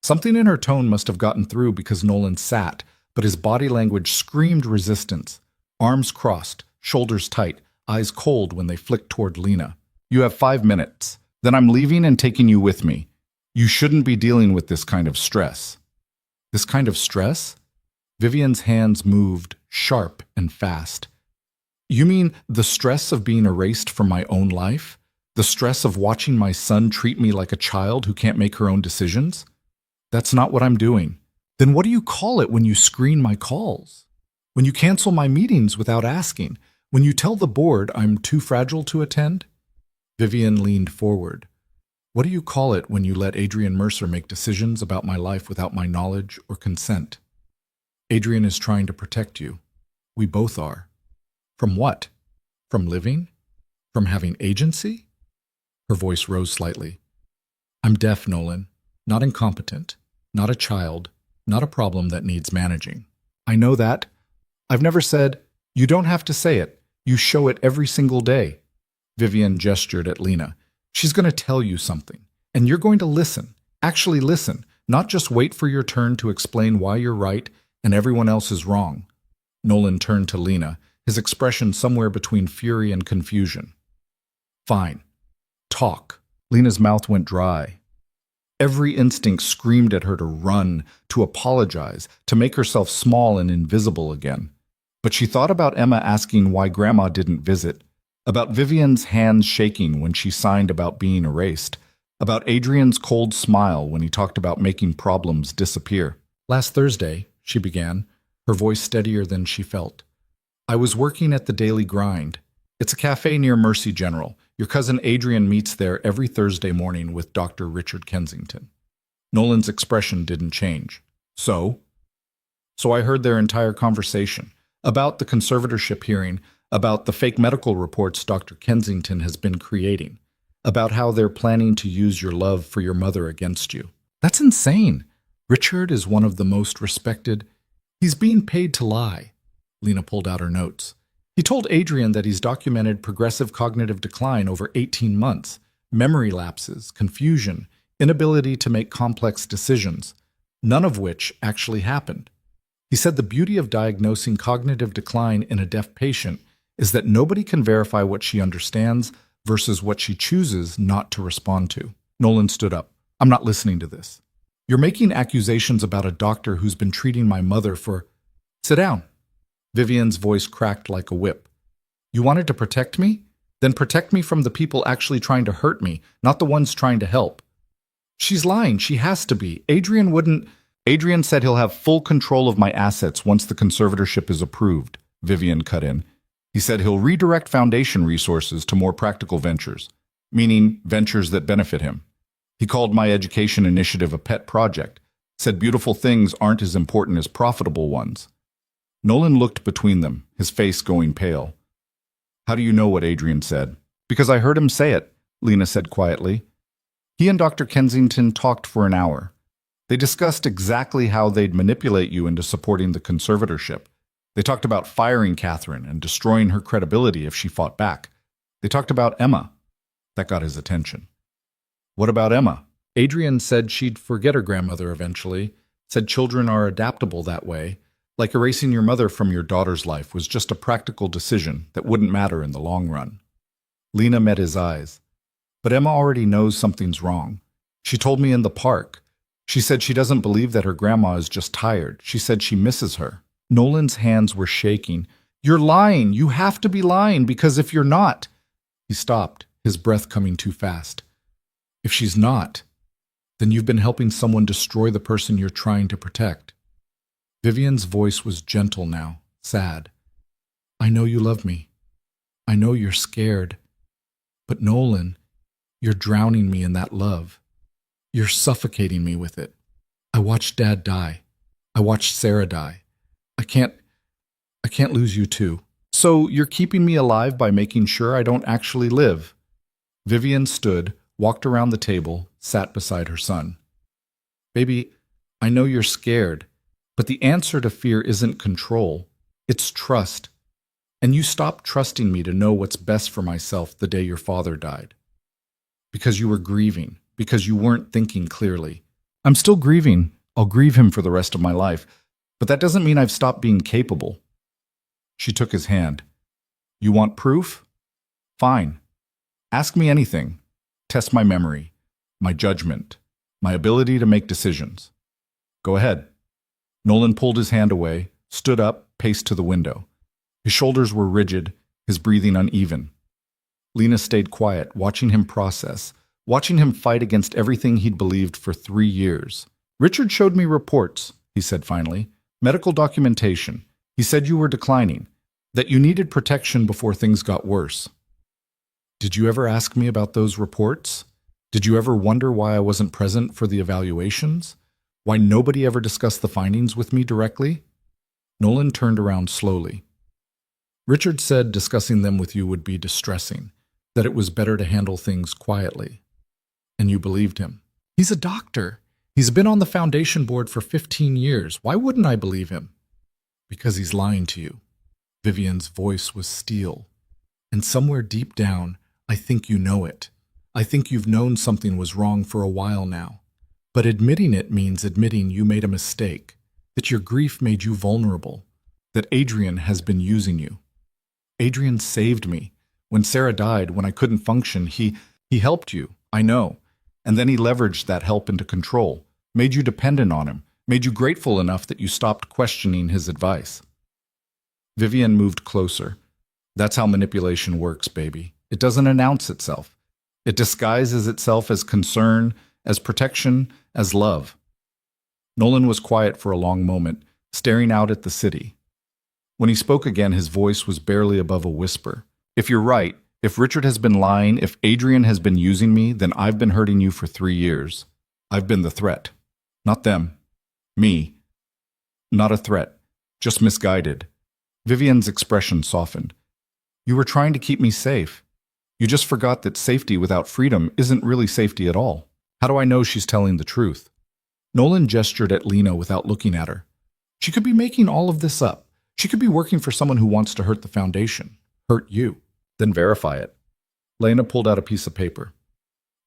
Something in her tone must have gotten through because Nolan sat, but his body language screamed resistance. Arms crossed, shoulders tight, eyes cold when they flicked toward Lena. You have 5 minutes. Then I'm leaving and taking you with me. You shouldn't be dealing with this kind of stress. This kind of stress? Vivian's hands moved, sharp and fast. You mean the stress of being erased from my own life? The stress of watching my son treat me like a child who can't make her own decisions? That's not what I'm doing. Then what do you call it when you screen my calls? When you cancel my meetings without asking? When you tell the board I'm too fragile to attend? Vivian leaned forward. What do you call it when you let Adrian Mercer make decisions about my life without my knowledge or consent? Adrian is trying to protect you. We both are. From what? From living? From having agency? Her voice rose slightly. I'm deaf, Nolan. Not incompetent. Not a child. Not a problem that needs managing. I know that. I've never said, you don't have to say it. You show it every single day. Vivian gestured at Lena. She's going to tell you something. And you're going to listen. Actually listen. Not just wait for your turn to explain why you're right and everyone else is wrong. Nolan turned to Lena, his expression somewhere between fury and confusion. Fine. Talk. Lena's mouth went dry. Every instinct screamed at her to run, to apologize, to make herself small and invisible again. But she thought about Emma asking why Grandma didn't visit, about Vivian's hands shaking when she signed about being erased, about Adrian's cold smile when he talked about making problems disappear. Last Thursday, she began, her voice steadier than she felt. I was working at the Daily Grind. It's a cafe near Mercy General. Your cousin Adrian meets there every Thursday morning with Dr. Richard Kensington. Nolan's expression didn't change. So I heard their entire conversation about the conservatorship hearing, about the fake medical reports Dr. Kensington has been creating, about how they're planning to use your love for your mother against you. That's insane. Richard is one of the most respected. He's being paid to lie. Lena pulled out her notes. He told Adrian that he's documented progressive cognitive decline over 18 months, memory lapses, confusion, inability to make complex decisions, none of which actually happened. He said the beauty of diagnosing cognitive decline in a deaf patient is that nobody can verify what she understands versus what she chooses not to respond to. Nolan stood up. I'm not listening to this. You're making accusations about a doctor who's been treating my mother for... Sit down. Vivian's voice cracked like a whip. You wanted to protect me? Then protect me from the people actually trying to hurt me, not the ones trying to help. She's lying. She has to be. Adrian wouldn't... Adrian said he'll have full control of my assets once the conservatorship is approved, Vivian cut in. He said he'll redirect foundation resources to more practical ventures, meaning ventures that benefit him. He called my education initiative a pet project, said beautiful things aren't as important as profitable ones. Nolan looked between them, his face going pale. How do you know what Adrian said? Because I heard him say it, Lena said quietly. He and Dr. Kensington talked for an hour. They discussed exactly how they'd manipulate you into supporting the conservatorship. They talked about firing Catherine and destroying her credibility if she fought back. They talked about Emma. That got his attention. What about Emma? Adrian said she'd forget her grandmother eventually, said children are adaptable that way, like erasing your mother from your daughter's life was just a practical decision that wouldn't matter in the long run. Lena met his eyes. But Emma already knows something's wrong. She told me in the park. She said she doesn't believe that her grandma is just tired. She said she misses her. Nolan's hands were shaking. You're lying. You have to be lying, because if you're not... He stopped, his breath coming too fast. If she's not, then you've been helping someone destroy the person you're trying to protect. Vivian's voice was gentle now, sad. I know you love me. I know you're scared. But Nolan, you're drowning me in that love. You're suffocating me with it. I watched Dad die. I watched Sarah die. I can't lose you too. So you're keeping me alive by making sure I don't actually live. Vivian stood, walked around the table, sat beside her son. Baby, I know you're scared, but the answer to fear isn't control. It's trust. And you stopped trusting me to know what's best for myself the day your father died. Because you were grieving. Because you weren't thinking clearly. I'm still grieving. I'll grieve him for the rest of my life. But that doesn't mean I've stopped being capable. She took his hand. You want proof? Fine. Ask me anything. Test my memory, my judgment, my ability to make decisions. Go ahead. Nolan pulled his hand away, stood up, paced to the window. His shoulders were rigid, his breathing uneven. Lena stayed quiet, watching him process, watching him fight against everything he'd believed for 3 years. "Richard showed me reports," he said finally. "Medical documentation. He said you were declining, that you needed protection before things got worse." "Did you ever ask me about those reports? Did you ever wonder why I wasn't present for the evaluations? Why nobody ever discussed the findings with me directly?" Nolan turned around slowly. "Richard said discussing them with you would be distressing, that it was better to handle things quietly. And you believed him. He's a doctor. He's been on the foundation board for 15 years. Why wouldn't I believe him?" "Because he's lying to you." Vivian's voice was steel. "And somewhere deep down, I think you know it. I think you've known something was wrong for a while now. But admitting it means admitting you made a mistake, that your grief made you vulnerable, that Adrian has been using you. Adrian saved me. When Sarah died, when I couldn't function, he helped you, I know. And then he leveraged that help into control, made you dependent on him, made you grateful enough that you stopped questioning his advice." Vivian moved closer. "That's how manipulation works, baby. It doesn't announce itself. It disguises itself as concern, as protection, as love." Nolan was quiet for a long moment, staring out at the city. When he spoke again, his voice was barely above a whisper. "If you're right, if Richard has been lying, if Adrian has been using me, then I've been hurting you for 3 years. I've been the threat. Not them. Me. Not a threat. Just misguided." Vivian's expression softened. "You were trying to keep me safe. You just forgot that safety without freedom isn't really safety at all. How do I know she's telling the truth?" Nolan gestured at Lena without looking at her. "She could be making all of this up. She could be working for someone who wants to hurt the foundation. Hurt you. Then verify it." Lena pulled out a piece of paper.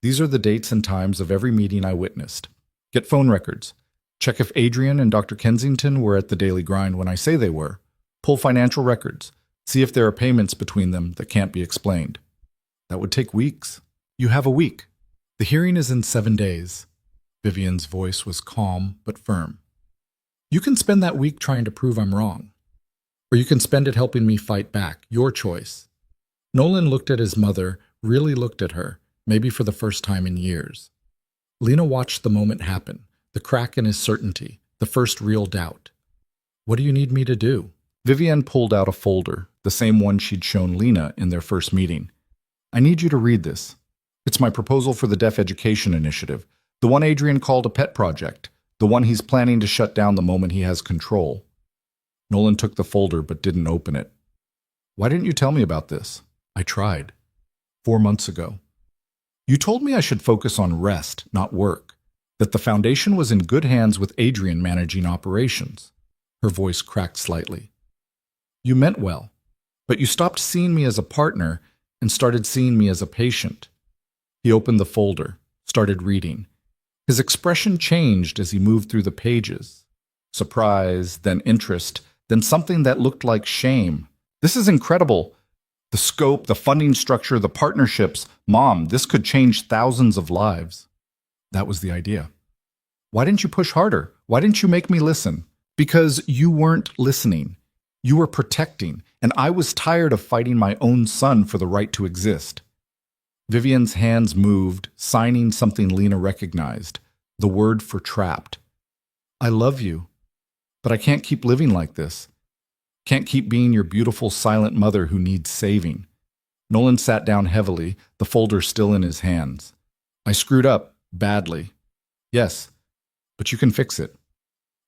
"These are the dates and times of every meeting I witnessed. Get phone records. Check if Adrian and Dr. Kensington were at the daily grind when I say they were. Pull financial records. See if there are payments between them that can't be explained." "That would take weeks." "You have a week. The hearing is in 7 days." Vivian's voice was calm but firm. "You can spend that week trying to prove I'm wrong. Or you can spend it helping me fight back. Your choice." Nolan looked at his mother, really looked at her, maybe for the first time in years. Lena watched the moment happen, the crack in his certainty, the first real doubt. "What do you need me to do?" Vivian pulled out a folder, the same one she'd shown Lena in their first meeting. "I need you to read this. It's my proposal for the Deaf Education Initiative, the one Adrian called a pet project, the one he's planning to shut down the moment he has control." Nolan took the folder but didn't open it. "Why didn't you tell me about this?" "I tried. 4 months ago. You told me I should focus on rest, not work, that the foundation was in good hands with Adrian managing operations." Her voice cracked slightly. "You meant well, but you stopped seeing me as a partner and started seeing me as a patient." He opened the folder, started reading. His expression changed as he moved through the pages. Surprise, then interest, then something that looked like shame. "This is incredible. The scope, the funding structure, the partnerships. Mom, this could change thousands of lives." That was the idea. "Why didn't you push harder? Why didn't you make me listen?" "Because you weren't listening. You were protecting, and I was tired of fighting my own son for the right to exist." Vivian's hands moved, signing something Lena recognized, the word for trapped. "I love you, but I can't keep living like this. Can't keep being your beautiful silent mother who needs saving." Nolan sat down heavily, the folder still in his hands. "I screwed up, badly. Yes, but you can fix it."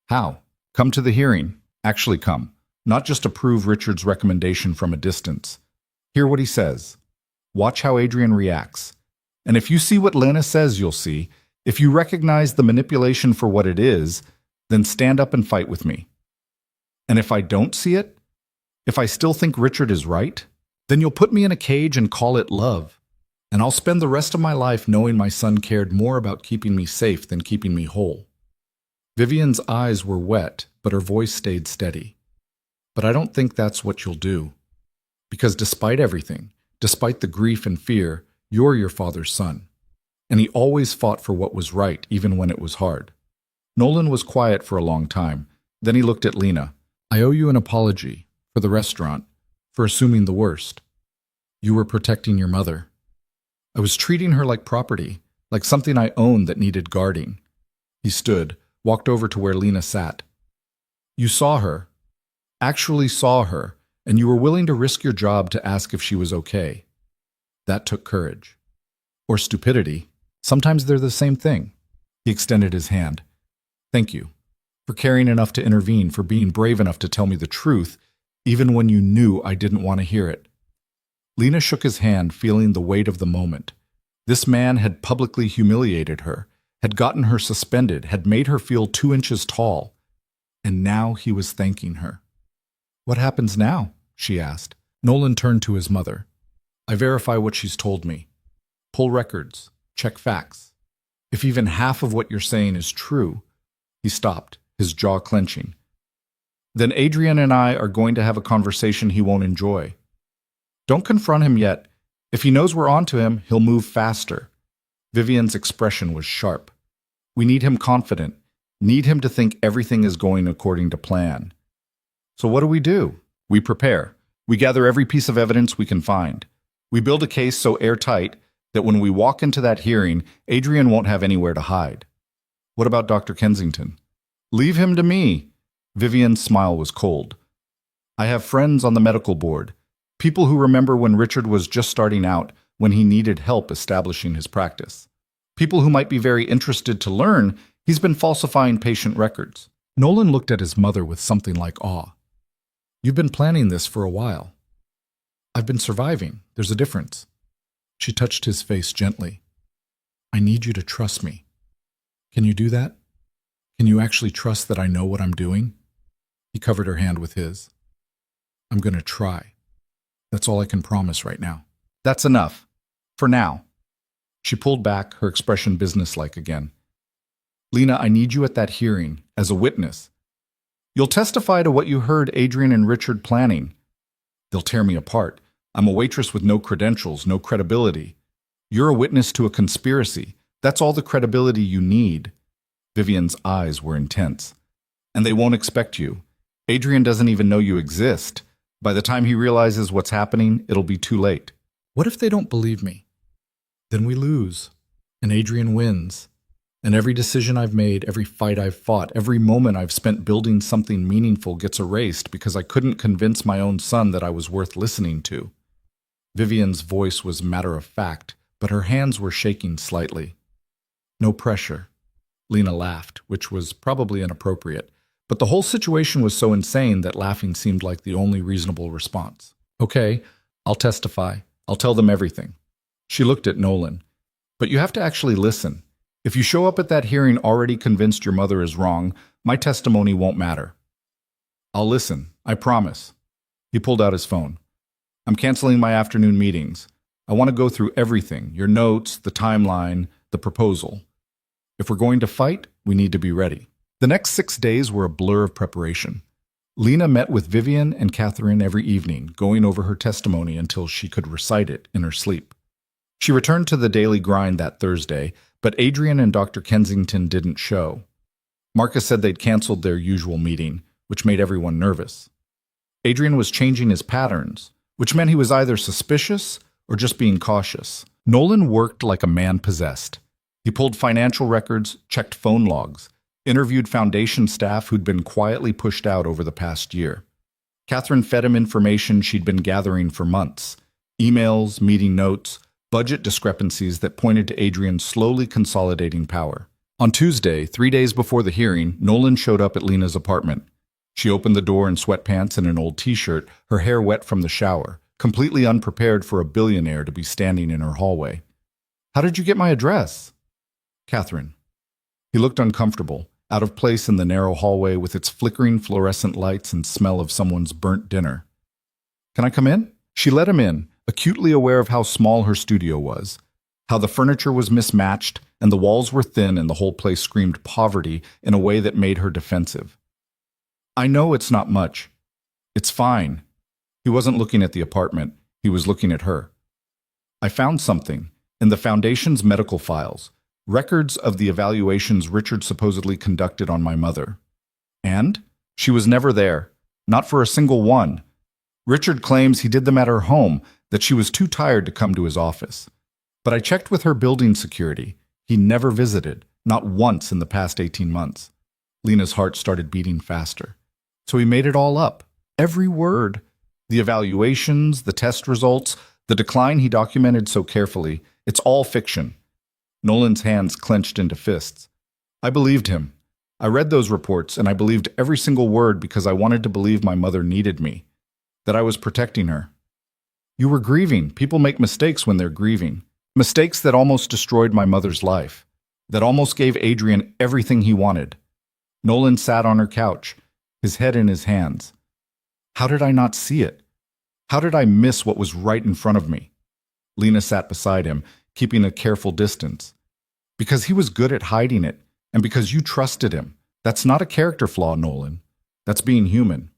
"How?" "Come to the hearing. Actually come. Not just approve Richard's recommendation from a distance. Hear what he says. Watch how Adrian reacts. And if you see what Lena says you'll see, if you recognize the manipulation for what it is, then stand up and fight with me. And if I don't see it, if I still think Richard is right, then you'll put me in a cage and call it love. And I'll spend the rest of my life knowing my son cared more about keeping me safe than keeping me whole." Vivian's eyes were wet, but her voice stayed steady. "But I don't think that's what you'll do. Because despite everything, despite the grief and fear, you're your father's son. And he always fought for what was right, even when it was hard." Nolan was quiet for a long time, Then he looked at Lena. I owe you an apology for the restaurant, for assuming the worst. You were protecting your mother. I was treating her like property, like something I owned that needed guarding. He stood, walked over to where Lena sat. You saw her, actually saw her, and you were willing to risk your job to ask if she was okay. That took courage. Or stupidity. Sometimes they're the same thing. He extended his hand. Thank you. For caring enough to intervene, for being brave enough to tell me the truth, even when you knew I didn't want to hear it. Lena shook his hand, feeling the weight of the moment. This man had publicly humiliated her, had gotten her suspended, had made her feel 2 inches tall. And now he was thanking her. What happens now? She asked. Nolan turned to his mother. I verify what she's told me. Pull records. Check facts. If even half of what you're saying is true. He stopped, his jaw clenching. Then Adrian and I are going to have a conversation he won't enjoy. Don't confront him yet. If he knows we're onto him, he'll move faster. Vivian's expression was sharp. We need him confident. Need him to think everything is going according to plan. So what do? We prepare. We gather every piece of evidence we can find. We build a case so airtight that when we walk into that hearing, Adrian won't have anywhere to hide. What about Dr. Kensington? Leave him to me. Vivian's smile was cold. I have friends on the medical board. People who remember when Richard was just starting out, when he needed help establishing his practice. People who might be very interested to learn he's been falsifying patient records. Nolan looked at his mother with something like awe. You've been planning this for a while. I've been surviving. There's a difference. She touched his face gently. I need you to trust me. Can you do that? Can you actually trust that I know what I'm doing? He covered her hand with his. I'm going to try. That's all I can promise right now. That's enough. For now. She pulled back, her expression businesslike again. Lena, I need you at that hearing, as a witness. You'll testify to what you heard Adrian and Richard planning. They'll tear me apart. I'm a waitress with no credentials, no credibility. You're a witness to a conspiracy. That's all the credibility you need. Vivian's eyes were intense. And they won't expect you. Adrian doesn't even know you exist. By the time he realizes what's happening, it'll be too late. What if they don't believe me? Then we lose, and Adrian wins. And every decision I've made, every fight I've fought, every moment I've spent building something meaningful gets erased because I couldn't convince my own son that I was worth listening to. Vivian's voice was matter-of-fact, but her hands were shaking slightly. No pressure. Lena laughed, which was probably inappropriate, but the whole situation was so insane that laughing seemed like the only reasonable response. Okay, I'll testify. I'll tell them everything. She looked at Nolan. But you have to actually listen. If you show up at that hearing already convinced your mother is wrong, my testimony won't matter. I'll listen, I promise. He pulled out his phone. I'm canceling my afternoon meetings. I want to go through everything, your notes, the timeline, the proposal. If we're going to fight, we need to be ready. The next 6 days were a blur of preparation. Lena met with Vivian and Catherine every evening, going over her testimony until she could recite it in her sleep. She returned to the daily grind that Thursday, but Adrian and Dr. Kensington didn't show. Marcus said they'd canceled their usual meeting, which made everyone nervous. Adrian was changing his patterns, which meant he was either suspicious or just being cautious. Nolan worked like a man possessed. He pulled financial records, checked phone logs, interviewed foundation staff who'd been quietly pushed out over the past year. Catherine fed him information she'd been gathering for months, emails, meeting notes, budget discrepancies that pointed to Adrian slowly consolidating power. On Tuesday, 3 days before the hearing, Nolan showed up at Lena's apartment. She opened the door in sweatpants and an old t-shirt, her hair wet from the shower, completely unprepared for a billionaire to be standing in her hallway. How did you get my address? Catherine. He looked uncomfortable, out of place in the narrow hallway with its flickering fluorescent lights and smell of someone's burnt dinner. Can I come in? She let him in, acutely aware of how small her studio was, how the furniture was mismatched and the walls were thin and the whole place screamed poverty in a way that made her defensive. I know it's not much. It's fine. He wasn't looking at the apartment. He was looking at her. I found something in the Foundation's medical files, records of the evaluations Richard supposedly conducted on my mother. And? She was never there, not for a single one. Richard claims he did them at her home, that she was too tired to come to his office. But I checked with her building security. He never visited, not once in the past 18 months. Lena's heart started beating faster. So he made it all up. Every word. The evaluations, the test results, the decline he documented so carefully. It's all fiction. Nolan's hands clenched into fists. I believed him. I read those reports, and I believed every single word because I wanted to believe my mother needed me, that I was protecting her. You were grieving. People make mistakes when they're grieving. Mistakes that almost destroyed my mother's life, that almost gave Adrian everything he wanted. Nolan sat on her couch, his head in his hands. How did I not see it? How did I miss what was right in front of me? Lena sat beside him, keeping a careful distance. Because he was good at hiding it, and because you trusted him. That's not a character flaw, Nolan. That's being human.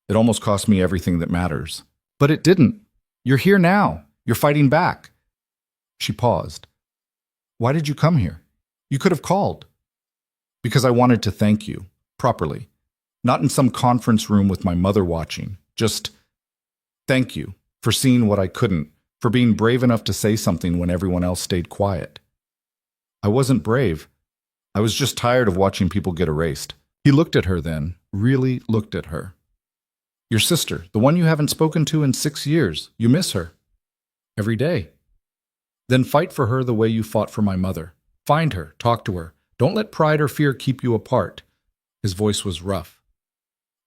It almost cost me everything that matters. But it didn't. You're here now. You're fighting back. She paused. Why did you come here? You could have called. Because I wanted to thank you, properly. Not in some conference room with my mother watching. Just thank you for seeing what I couldn't, for being brave enough to say something when everyone else stayed quiet. I wasn't brave. I was just tired of watching people get erased. He looked at her then, really looked at her. Your sister, the one you haven't spoken to in 6 years, you miss her. Every day. Then fight for her the way you fought for my mother. Find her, talk to her. Don't let pride or fear keep you apart. His voice was rough.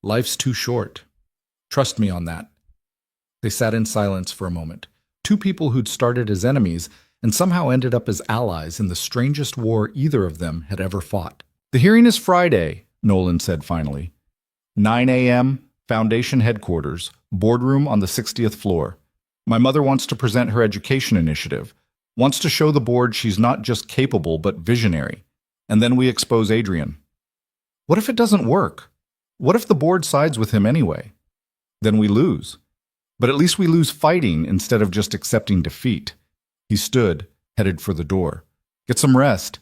Life's too short. Trust me on that. They sat in silence for a moment. Two people who'd started as enemies and somehow ended up as allies in the strangest war either of them had ever fought. The hearing is Friday, Nolan said finally. 9 a.m., Foundation headquarters, boardroom on the 60th floor. My mother wants to present her education initiative, wants to show the board she's not just capable but visionary. And then we expose Adrian. What if it doesn't work? What if the board sides with him anyway? Then we lose. But at least we lose fighting instead of just accepting defeat. He stood, headed for the door. Get some rest.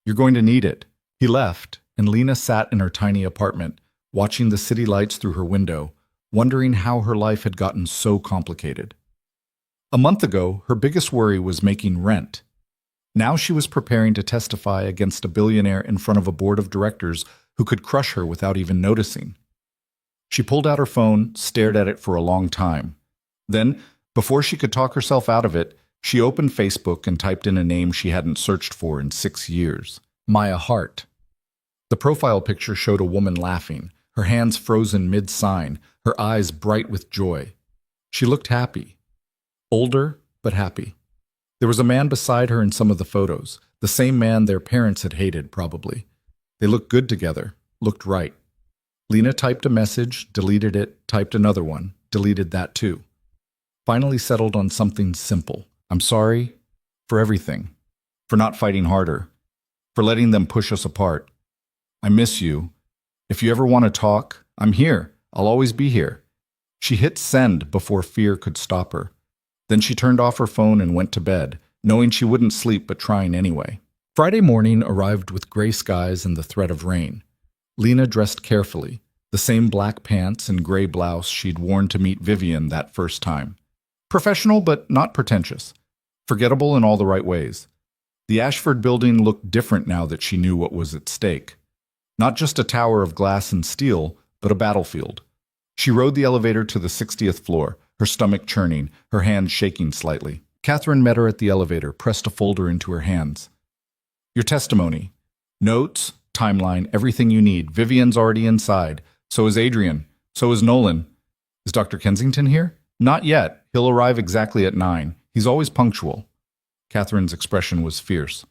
You're going to need it. He left, and Lena sat in her tiny apartment, watching the city lights through her window, wondering how her life had gotten so complicated. A month ago, her biggest worry was making rent. Now she was preparing to testify against a billionaire in front of a board of directors who could crush her without even noticing. She pulled out her phone, stared at it for a long time. Then, before she could talk herself out of it, she opened Facebook and typed in a name she hadn't searched for in 6 years. Maya Hart. The profile picture showed a woman laughing, her hands frozen mid-sign, her eyes bright with joy. She looked happy. Older, but happy. There was a man beside her in some of the photos, the same man their parents had hated, probably. They looked good together, looked right. Lena typed a message, deleted it, typed another one, deleted that too. Finally settled on something simple. I'm sorry for everything, for not fighting harder, for letting them push us apart. I miss you. If you ever want to talk, I'm here. I'll always be here. She hit send before fear could stop her. Then she turned off her phone and went to bed, knowing she wouldn't sleep but trying anyway. Friday morning arrived with gray skies and the threat of rain. Lena dressed carefully, the same black pants and gray blouse she'd worn to meet Vivian that first time. Professional but not pretentious. Forgettable in all the right ways. The Ashford building looked different now that she knew what was at stake. Not just a tower of glass and steel, but a battlefield. She rode the elevator to the 60th floor, her stomach churning, her hands shaking slightly. Catherine met her at the elevator, pressed a folder into her hands. Your testimony. Notes, timeline, everything you need. Vivian's already inside. So is Adrian. So is Nolan. Is Dr. Kensington here? Not yet. He'll arrive exactly at 9. He's always punctual. Catherine's expression was fierce.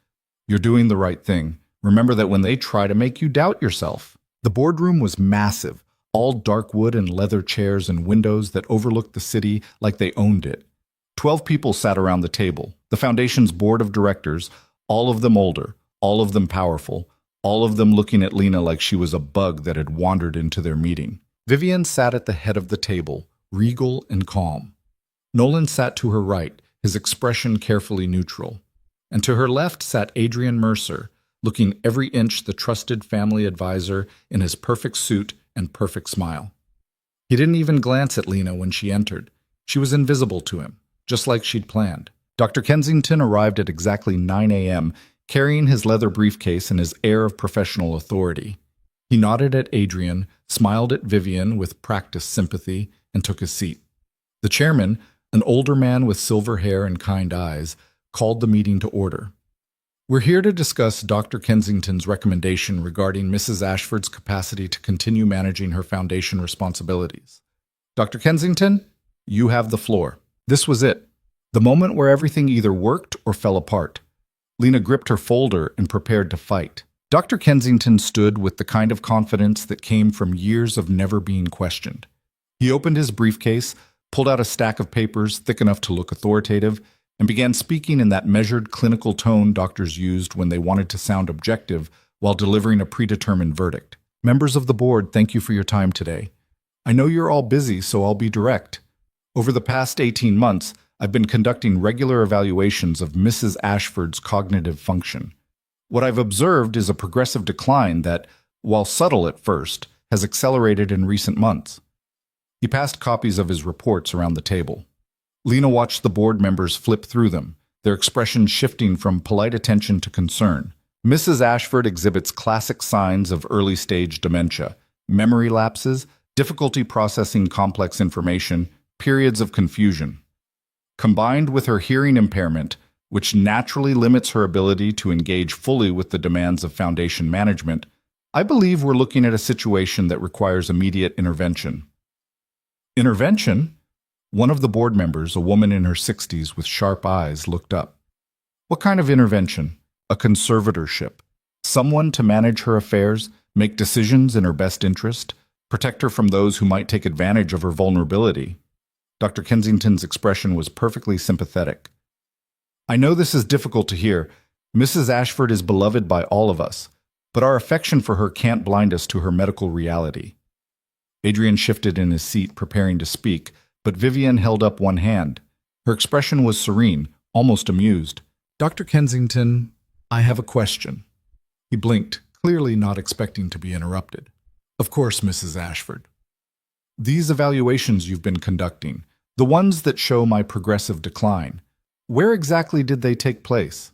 You're doing the right thing. Remember that when they try to make you doubt yourself. The boardroom was massive, all dark wood and leather chairs and windows that overlooked the city like they owned it. 12 people sat around the table, the Foundation's board of directors, all of them older, all of them powerful, all of them looking at Lena like she was a bug that had wandered into their meeting. Vivian sat at the head of the table, regal and calm. Nolan sat to her right, his expression carefully neutral. And to her left sat Adrian Mercer, looking every inch the trusted family advisor in his perfect suit and perfect smile. He didn't even glance at Lena when she entered. She was invisible to him, just like she'd planned. Dr. Kensington arrived at exactly 9 a.m., carrying his leather briefcase and his air of professional authority. He nodded at Adrian, smiled at Vivian with practiced sympathy, and took his seat. The chairman, an older man with silver hair and kind eyes, called the meeting to order. We're here to discuss Dr. Kensington's recommendation regarding Mrs. Ashford's capacity to continue managing her foundation responsibilities. Dr. Kensington, you have the floor. This was it. The moment where everything either worked or fell apart. Lena gripped her folder and prepared to fight. Dr. Kensington stood with the kind of confidence that came from years of never being questioned. He opened his briefcase, pulled out a stack of papers thick enough to look authoritative, and began speaking in that measured clinical tone doctors used when they wanted to sound objective while delivering a predetermined verdict. Members of the board, thank you for your time today. I know you're all busy, so I'll be direct. Over the past 18 months, I've been conducting regular evaluations of Mrs. Ashford's cognitive function. What I've observed is a progressive decline that, while subtle at first, has accelerated in recent months. He passed copies of his reports around the table. Lena watched the board members flip through them, their expressions shifting from polite attention to concern. Mrs. Ashford exhibits classic signs of early-stage dementia, memory lapses, difficulty processing complex information, periods of confusion. Combined with her hearing impairment, which naturally limits her ability to engage fully with the demands of foundation management, I believe we're looking at a situation that requires immediate intervention. Intervention? One of the board members, a woman in her 60s with sharp eyes, looked up. What kind of intervention? A conservatorship. Someone to manage her affairs, make decisions in her best interest, protect her from those who might take advantage of her vulnerability. Dr. Kensington's expression was perfectly sympathetic. I know this is difficult to hear. Mrs. Ashford is beloved by all of us, but our affection for her can't blind us to her medical reality. Adrian shifted in his seat, preparing to speak, but Vivian held up one hand. Her expression was serene, almost amused. Dr. Kensington, I have a question. He blinked, clearly not expecting to be interrupted. Of course, Mrs. Ashford. These evaluations you've been conducting, the ones that show my progressive decline, where exactly did they take place?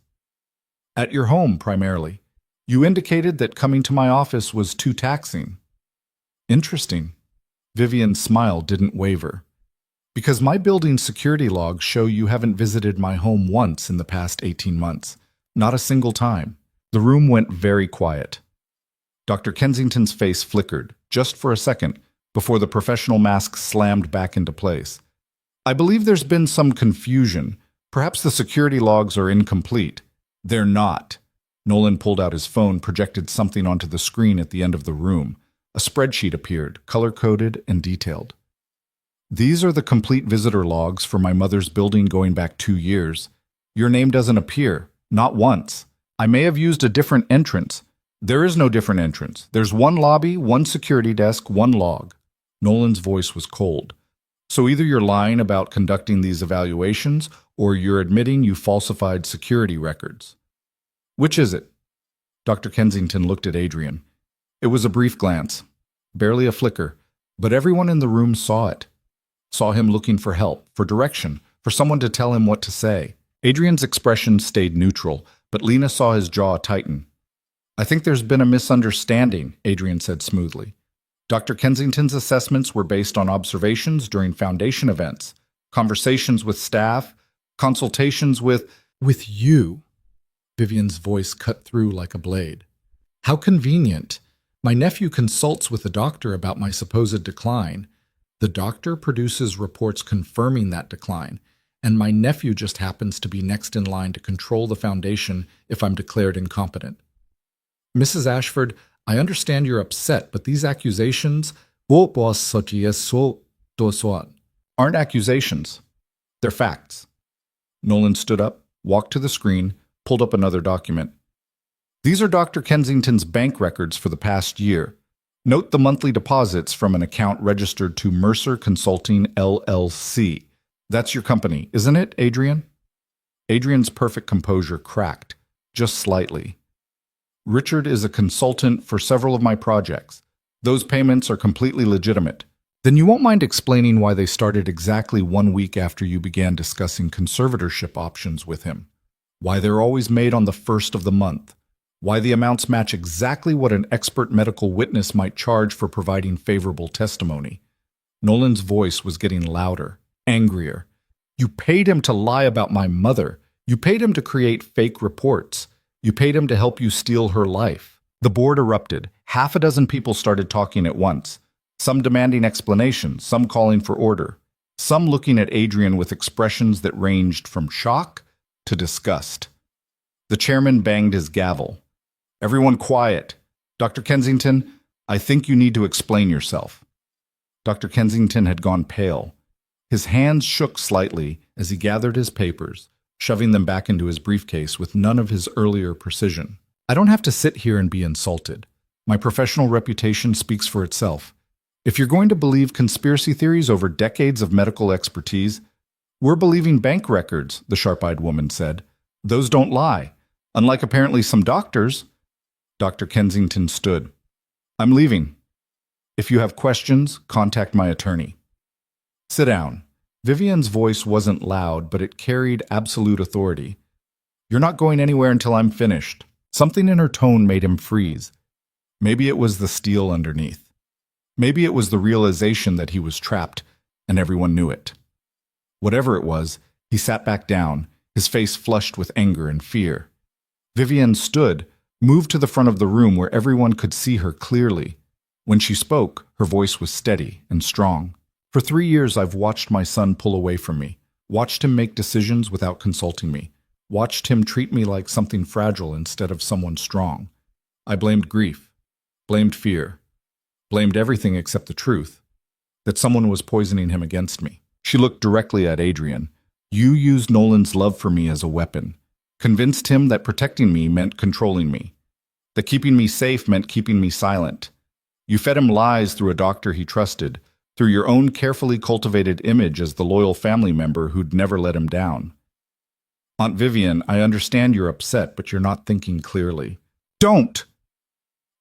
At your home, primarily. You indicated that coming to my office was too taxing. Interesting. Vivian's smile didn't waver. Because my building security logs show you haven't visited my home once in the past 18 months. Not a single time. The room went very quiet. Dr. Kensington's face flickered, just for a second, before the professional mask slammed back into place. I believe there's been some confusion. Perhaps the security logs are incomplete. They're not. Nolan pulled out his phone, projected something onto the screen at the end of the room. A spreadsheet appeared, color-coded and detailed. These are the complete visitor logs for my mother's building going back 2 years. Your name doesn't appear, not once. I may have used a different entrance. There is no different entrance. There's one lobby, one security desk, one log. Nolan's voice was cold. So either you're lying about conducting these evaluations, or you're admitting you falsified security records. Which is it? Dr. Kensington looked at Adrian. It was a brief glance, barely a flicker, but everyone in the room saw it. Saw him looking for help, for direction, for someone to tell him what to say. Adrian's expression stayed neutral, but Lena saw his jaw tighten. I think there's been a misunderstanding, Adrian said smoothly. Dr. Kensington's assessments were based on observations during foundation events, conversations with staff, consultations with you. Vivian's voice cut through like a blade. How convenient. My nephew consults with the doctor about my supposed decline. The doctor produces reports confirming that decline, and my nephew just happens to be next in line to control the foundation if I'm declared incompetent. Mrs. Ashford, I understand you're upset, but these accusations aren't accusations. They're facts. Nolan stood up, walked to the screen, pulled up another document. These are Dr. Kensington's bank records for the past year. Note the monthly deposits from an account registered to Mercer Consulting, LLC. That's your company, isn't it, Adrian? Adrian's perfect composure cracked, just slightly. Richard is a consultant for several of my projects. Those payments are completely legitimate. Then you won't mind explaining why they started exactly 1 week after you began discussing conservatorship options with him. Why they're always made on the first of the month. Why the amounts match exactly what an expert medical witness might charge for providing favorable testimony. Nolan's voice was getting louder, angrier. You paid him to lie about my mother. You paid him to create fake reports. You paid him to help you steal her life. The board erupted. Half a dozen people started talking at once. Some demanding explanations, some calling for order. Some looking at Adrian with expressions that ranged from shock to disgust. The chairman banged his gavel. Everyone quiet. Dr. Kensington, I think you need to explain yourself. Dr. Kensington had gone pale. His hands shook slightly as he gathered his papers, shoving them back into his briefcase with none of his earlier precision. I don't have to sit here and be insulted. My professional reputation speaks for itself. If you're going to believe conspiracy theories over decades of medical expertise, we're believing bank records, the sharp-eyed woman said. Those don't lie. Unlike apparently some doctors. Dr. Kensington stood. I'm leaving. If you have questions, contact my attorney. Sit down. Vivian's voice wasn't loud, but it carried absolute authority. You're not going anywhere until I'm finished. Something in her tone made him freeze. Maybe it was the steel underneath. Maybe it was the realization that he was trapped, and everyone knew it. Whatever it was, he sat back down, his face flushed with anger and fear. Vivian stood, moved to the front of the room where everyone could see her clearly. When she spoke, her voice was steady and strong. For 3 years, I've watched my son pull away from me, watched him make decisions without consulting me, watched him treat me like something fragile instead of someone strong. I blamed grief, blamed fear, blamed everything except the truth, that someone was poisoning him against me. She looked directly at Adrian. You used Nolan's love for me as a weapon, convinced him that protecting me meant controlling me, that keeping me safe meant keeping me silent. You fed him lies through a doctor he trusted, through your own carefully cultivated image as the loyal family member who'd never let him down. Aunt Vivian, I understand you're upset, but you're not thinking clearly. Don't!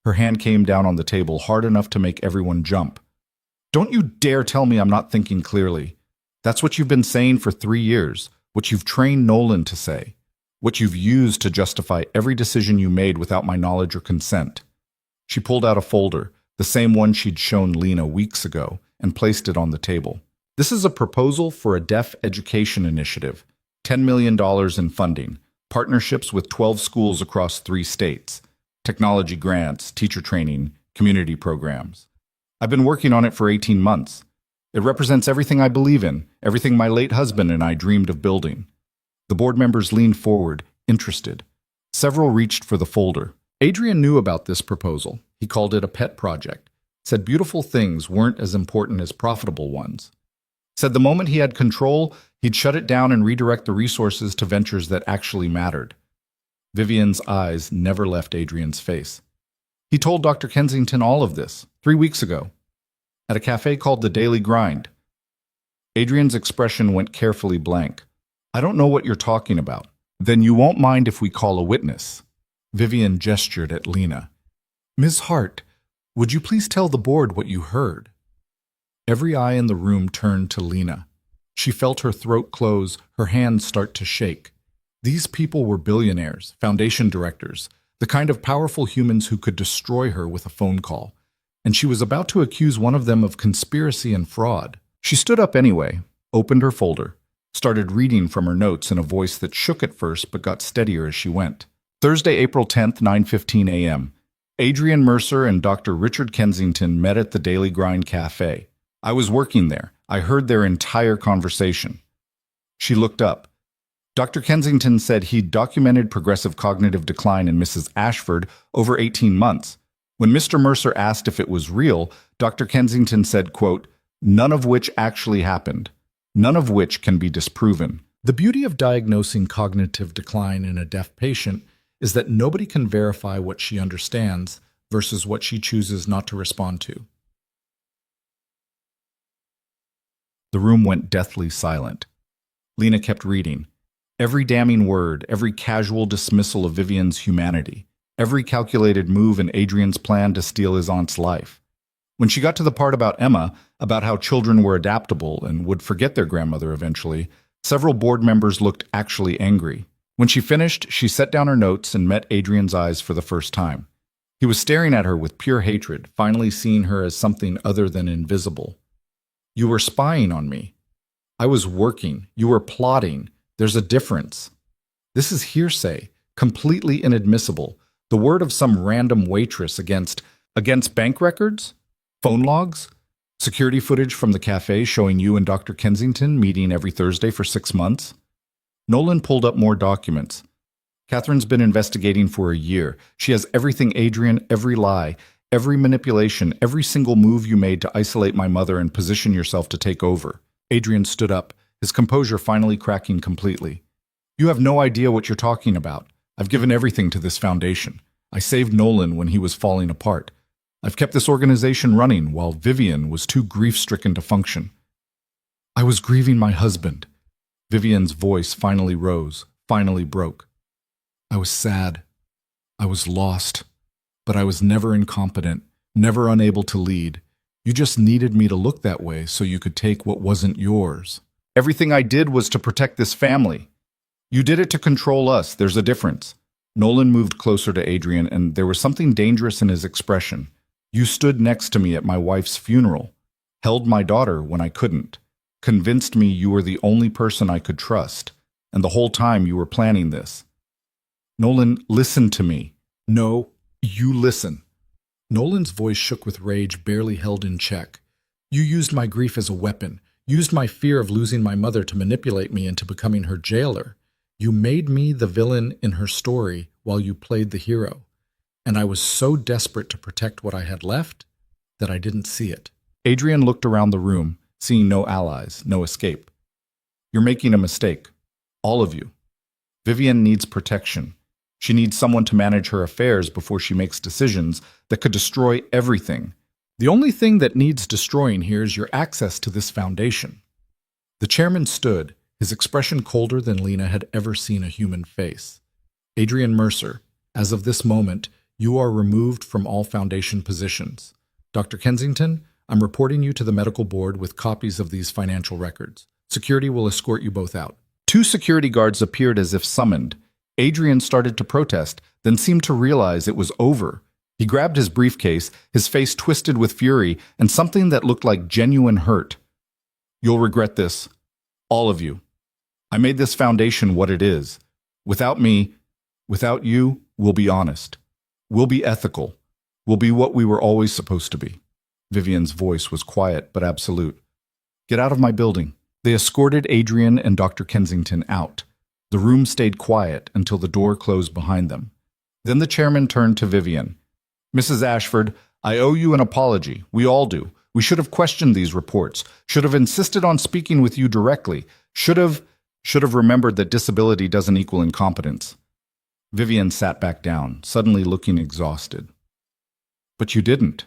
Her hand came down on the table hard enough to make everyone jump. Don't you dare tell me I'm not thinking clearly. That's what you've been saying for 3 years, what you've trained Nolan to say, what you've used to justify every decision you made without my knowledge or consent. She pulled out a folder, the same one she'd shown Lena weeks ago, and placed it on the table. This is a proposal for a deaf education initiative, $10 million in funding, partnerships with 12 schools across 3 states, technology grants, teacher training, community programs. I've been working on it for 18 months. It represents everything I believe in, everything my late husband and I dreamed of building. The board members leaned forward, interested. Several reached for the folder. Adrian knew about this proposal. He called it a pet project. Said beautiful things weren't as important as profitable ones. Said the moment he had control, he'd shut it down and redirect the resources to ventures that actually mattered. Vivian's eyes never left Adrian's face. He told Dr. Kensington all of this 3 weeks ago, at a cafe called The Daily Grind. Adrian's expression went carefully blank. I don't know what you're talking about. Then you won't mind if we call a witness. Vivian gestured at Lena. Ms. Hart, would you please tell the board what you heard? Every eye in the room turned to Lena. She felt her throat close, her hands start to shake. These people were billionaires, foundation directors, the kind of powerful humans who could destroy her with a phone call. And she was about to accuse one of them of conspiracy and fraud. She stood up anyway, opened her folder, started reading from her notes in a voice that shook at first but got steadier as she went. Thursday, April 10th, 9:15 a.m. Adrian Mercer and Dr. Richard Kensington met at the Daily Grind Cafe. I was working there. I heard their entire conversation. She looked up. Dr. Kensington said he'd documented progressive cognitive decline in Mrs. Ashford over 18 months. When Mr. Mercer asked if it was real, Dr. Kensington said, quote, none of which actually happened, none of which can be disproven. The beauty of diagnosing cognitive decline in a deaf patient is that nobody can verify what she understands versus what she chooses not to respond to. The room went deathly silent. Lena kept reading. Every damning word, every casual dismissal of Vivian's humanity, every calculated move in Adrian's plan to steal his aunt's life. When she got to the part about Emma, about how children were adaptable and would forget their grandmother eventually, several board members looked actually angry. When she finished, she set down her notes and met Adrian's eyes for the first time. He was staring at her with pure hatred, finally seeing her as something other than invisible. "You were spying on me. I was working. You were plotting. There's a difference. This is hearsay, completely inadmissible. The word of some random waitress against bank records? Phone logs? Security footage from the cafe showing you and Dr. Kensington meeting every Thursday for 6 months?" Nolan pulled up more documents. "Catherine's been investigating for a year. She has everything, Adrian, every lie, every manipulation, every single move you made to isolate my mother and position yourself to take over." Adrian stood up, his composure finally cracking completely. "You have no idea what you're talking about. I've given everything to this foundation. I saved Nolan when he was falling apart. I've kept this organization running while Vivian was too grief-stricken to function. I was grieving my husband." Vivian's voice finally rose, finally broke. "I was sad. I was lost. But I was never incompetent, never unable to lead. You just needed me to look that way so you could take what wasn't yours. Everything I did was to protect this family. You did it to control us. There's a difference." Nolan moved closer to Adrian, and there was something dangerous in his expression. "You stood next to me at my wife's funeral, held my daughter when I couldn't, convinced me you were the only person I could trust, and the whole time you were planning this. Nolan, listen to me. No, you listen." Nolan's voice shook with rage barely held in check. "You used my grief as a weapon, used my fear of losing my mother to manipulate me into becoming her jailer. You made me the villain in her story while you played the hero. And I was so desperate to protect what I had left that I didn't see it." Adrian looked around the room, seeing no allies, no escape. "You're making a mistake. All of you. Vivian needs protection. She needs someone to manage her affairs before she makes decisions that could destroy everything. The only thing that needs destroying here is your access to this foundation." The chairman stood, his expression colder than Lena had ever seen a human face. "Adrian Mercer, as of this moment, you are removed from all foundation positions. Dr. Kensington, I'm reporting you to the medical board with copies of these financial records. Security will escort you both out." 2 security guards appeared as if summoned. Adrian started to protest, then seemed to realize it was over. He grabbed his briefcase, his face twisted with fury and something that looked like genuine hurt. "You'll regret this. All of you. I made this foundation what it is. Without me, without you, we'll be honest. We'll be ethical. We'll be what we were always supposed to be." Vivian's voice was quiet but absolute. "Get out of my building." They escorted Adrian and Dr. Kensington out. The room stayed quiet until the door closed behind them. Then the chairman turned to Vivian. "Mrs. Ashford, I owe you an apology. We all do. We should have questioned these reports, should have insisted on speaking with you directly, should have remembered that disability doesn't equal incompetence." Vivian sat back down, suddenly looking exhausted. "But you didn't.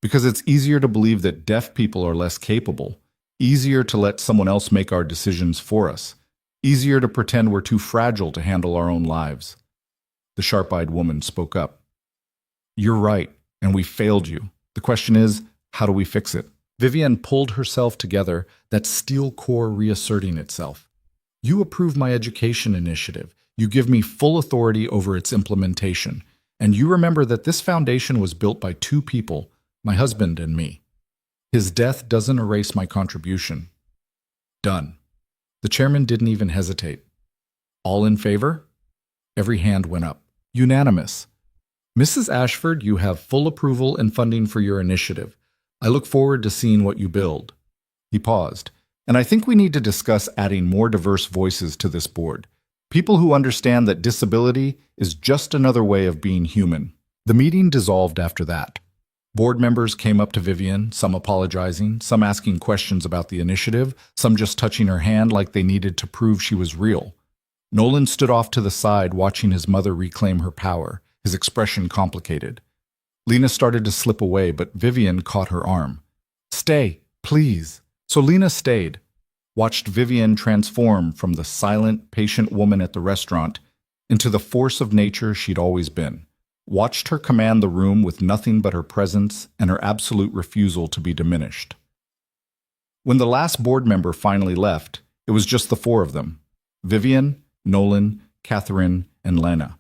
Because it's easier to believe that deaf people are less capable, easier to let someone else make our decisions for us, easier to pretend we're too fragile to handle our own lives." The sharp-eyed woman spoke up. "You're right, and we failed you. The question is, how do we fix it?" Vivian pulled herself together, that steel core reasserting itself. "You approve my education initiative. You give me full authority over its implementation. And you remember that this foundation was built by 2 people, my husband and me. His death doesn't erase my contribution. Done." The chairman didn't even hesitate. "All in favor?" Every hand went up. Unanimous. "Mrs. Ashford, you have full approval and funding for your initiative. I look forward to seeing what you build." He paused. "And I think we need to discuss adding more diverse voices to this board. People who understand that disability is just another way of being human." The meeting dissolved after that. Board members came up to Vivian, some apologizing, some asking questions about the initiative, some just touching her hand like they needed to prove she was real. Nolan stood off to the side, watching his mother reclaim her power, his expression complicated. Lena started to slip away, but Vivian caught her arm. "Stay, please." So Lena stayed, watched Vivian transform from the silent, patient woman at the restaurant into the force of nature she'd always been. watched her command the room with nothing but her presence and her absolute refusal to be diminished. When the last board member finally left, it was just the four of them: Vivian, Nolan, Catherine, and Lena.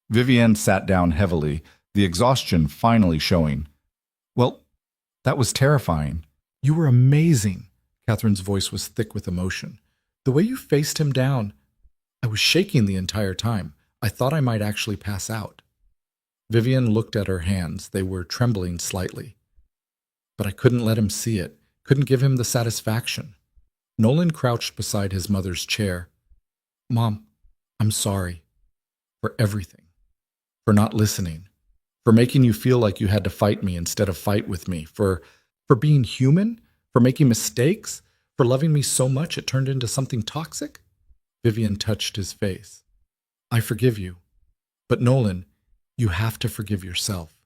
Vivian sat down heavily, the exhaustion finally showing. "Well, that was terrifying. You were amazing." Catherine's voice was thick with emotion. "The way you faced him down, I was shaking the entire time. I thought I might actually pass out." Vivian looked at her hands. They were trembling slightly. "But I couldn't let him see it, couldn't give him the satisfaction." Nolan crouched beside his mother's chair. "Mom, I'm sorry. For everything. For not listening. For making you feel like you had to fight me instead of fight with me. For being human. For making mistakes. For loving me so much it turned into something toxic." Vivian touched his face. "I forgive you. But Nolan, you have to forgive yourself.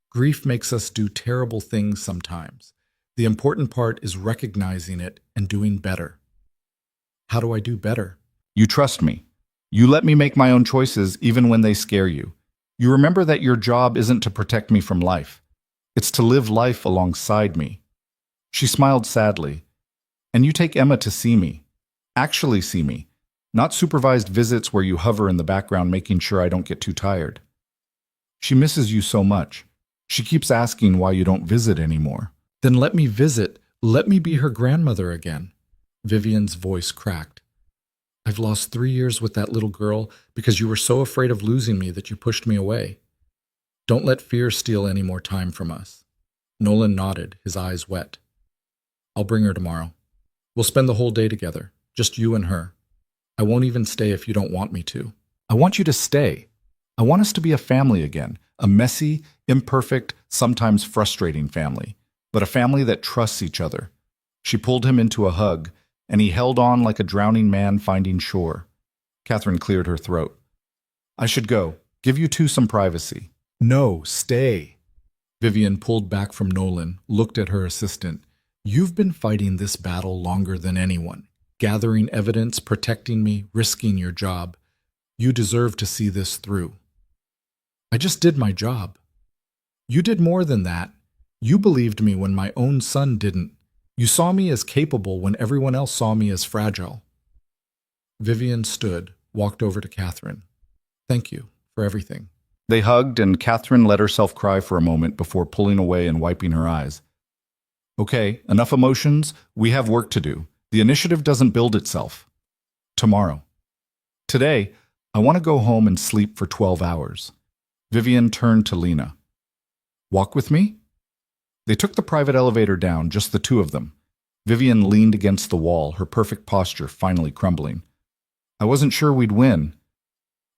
Grief makes us do terrible things sometimes. The important part is recognizing it and doing better." "How do I do better?" "You trust me. You let me make my own choices even when they scare you. You remember that your job isn't to protect me from life. It's to live life alongside me." She smiled sadly. "And you take Emma to see me. Actually see me. Not supervised visits where you hover in the background making sure I don't get too tired. She misses you so much. She keeps asking why you don't visit anymore." "Then let me visit. Let me be her grandmother again." Vivian's voice cracked. "I've lost 3 years with that little girl because you were so afraid of losing me that you pushed me away. Don't let fear steal any more time from us." Nolan nodded, his eyes wet. "I'll bring her tomorrow. We'll spend the whole day together, just you and her. I won't even stay if you don't want me to." "I want you to stay. I want us to be a family again, a messy, imperfect, sometimes frustrating family, but a family that trusts each other." She pulled him into a hug, and he held on like a drowning man finding shore. Catherine cleared her throat. "I should go. Give you two some privacy." "No, stay." Vivian pulled back from Nolan, looked at her assistant. "You've been fighting this battle longer than anyone. Gathering evidence, protecting me, risking your job. You deserve to see this through." "I just did my job." "You did more than that. You believed me when my own son didn't. You saw me as capable when everyone else saw me as fragile." Vivian stood, walked over to Catherine. "Thank you for everything." They hugged, and Catherine let herself cry for a moment before pulling away and wiping her eyes. "Okay, enough emotions. We have work to do. The initiative doesn't build itself. Tomorrow. Today, I want to go home and sleep for 12 hours. Vivian turned to Lena. "Walk with me?" They took the private elevator down, just the two of them. Vivian leaned against the wall, her perfect posture finally crumbling. "I wasn't sure we'd win."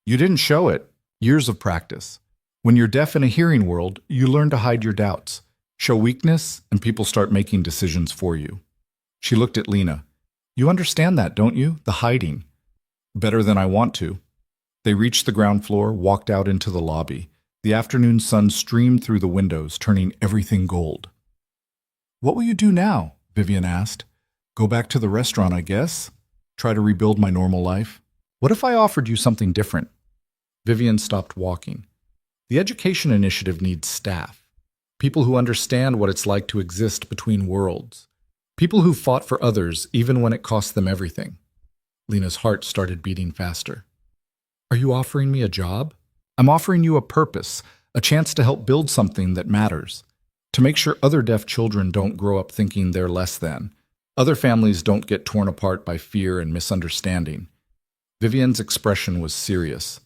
"You didn't show it. Years of practice. When you're deaf in a hearing world, you learn to hide your doubts. Show weakness, and people start making decisions for you." She looked at Lena. "You understand that, don't you? The hiding." "Better than I want to." They reached the ground floor, walked out into the lobby. The afternoon sun streamed through the windows, turning everything gold. "What will you do now?" Vivian asked. "Go back to the restaurant, I guess? Try to rebuild my normal life? What if I offered you something different?" Vivian stopped walking. The education initiative needs staff. People who understand what it's like to exist between worlds. People who fought for others even when it cost them everything. Lena's heart started beating faster. "Are you offering me a job?" "I'm offering you a purpose, a chance to help build something that matters. To make sure other deaf children don't grow up thinking they're less than. Other families don't get torn apart by fear and misunderstanding." Vivian's expression was serious.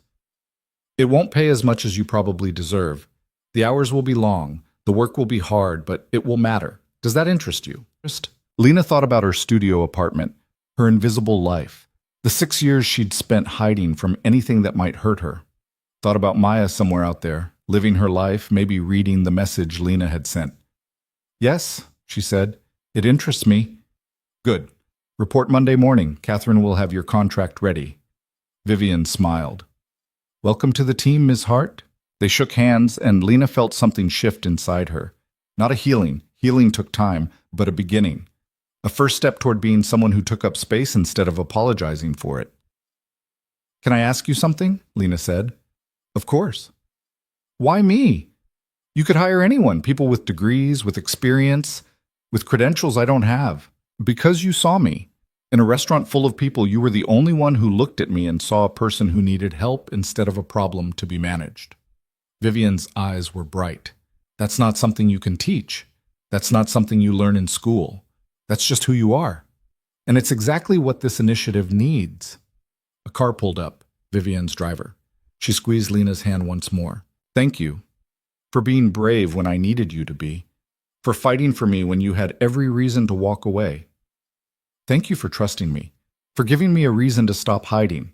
"It won't pay as much as you probably deserve. The hours will be long, the work will be hard, but it will matter. Does that interest you?" Lena thought about her studio apartment, her invisible life, the 6 years she'd spent hiding from anything that might hurt her. Thought about Maya somewhere out there, living her life, maybe reading the message Lena had sent. "Yes," she said, "it interests me." "Good. Report Monday morning. Catherine will have your contract ready." Vivian smiled. "Welcome to the team, Ms. Hart." They shook hands, and Lena felt something shift inside her. Not a healing. Healing took time, but a beginning. A first step toward being someone who took up space instead of apologizing for it. "Can I ask you something?" Lena said. "Of course." Why me? You could hire anyone, people with degrees, with experience, with credentials I don't have. Because you saw me. In a restaurant full of people, you were the only one who looked at me and saw a person who needed help instead of a problem to be managed. Vivian's eyes were bright. That's not something you can teach. That's not something you learn in school. That's just who you are. And it's exactly what this initiative needs. A car pulled up, Vivian's driver. She squeezed Lena's hand once more. Thank you. For being brave when I needed you to be. For fighting for me when you had every reason to walk away. Thank you for trusting me. For giving me a reason to stop hiding.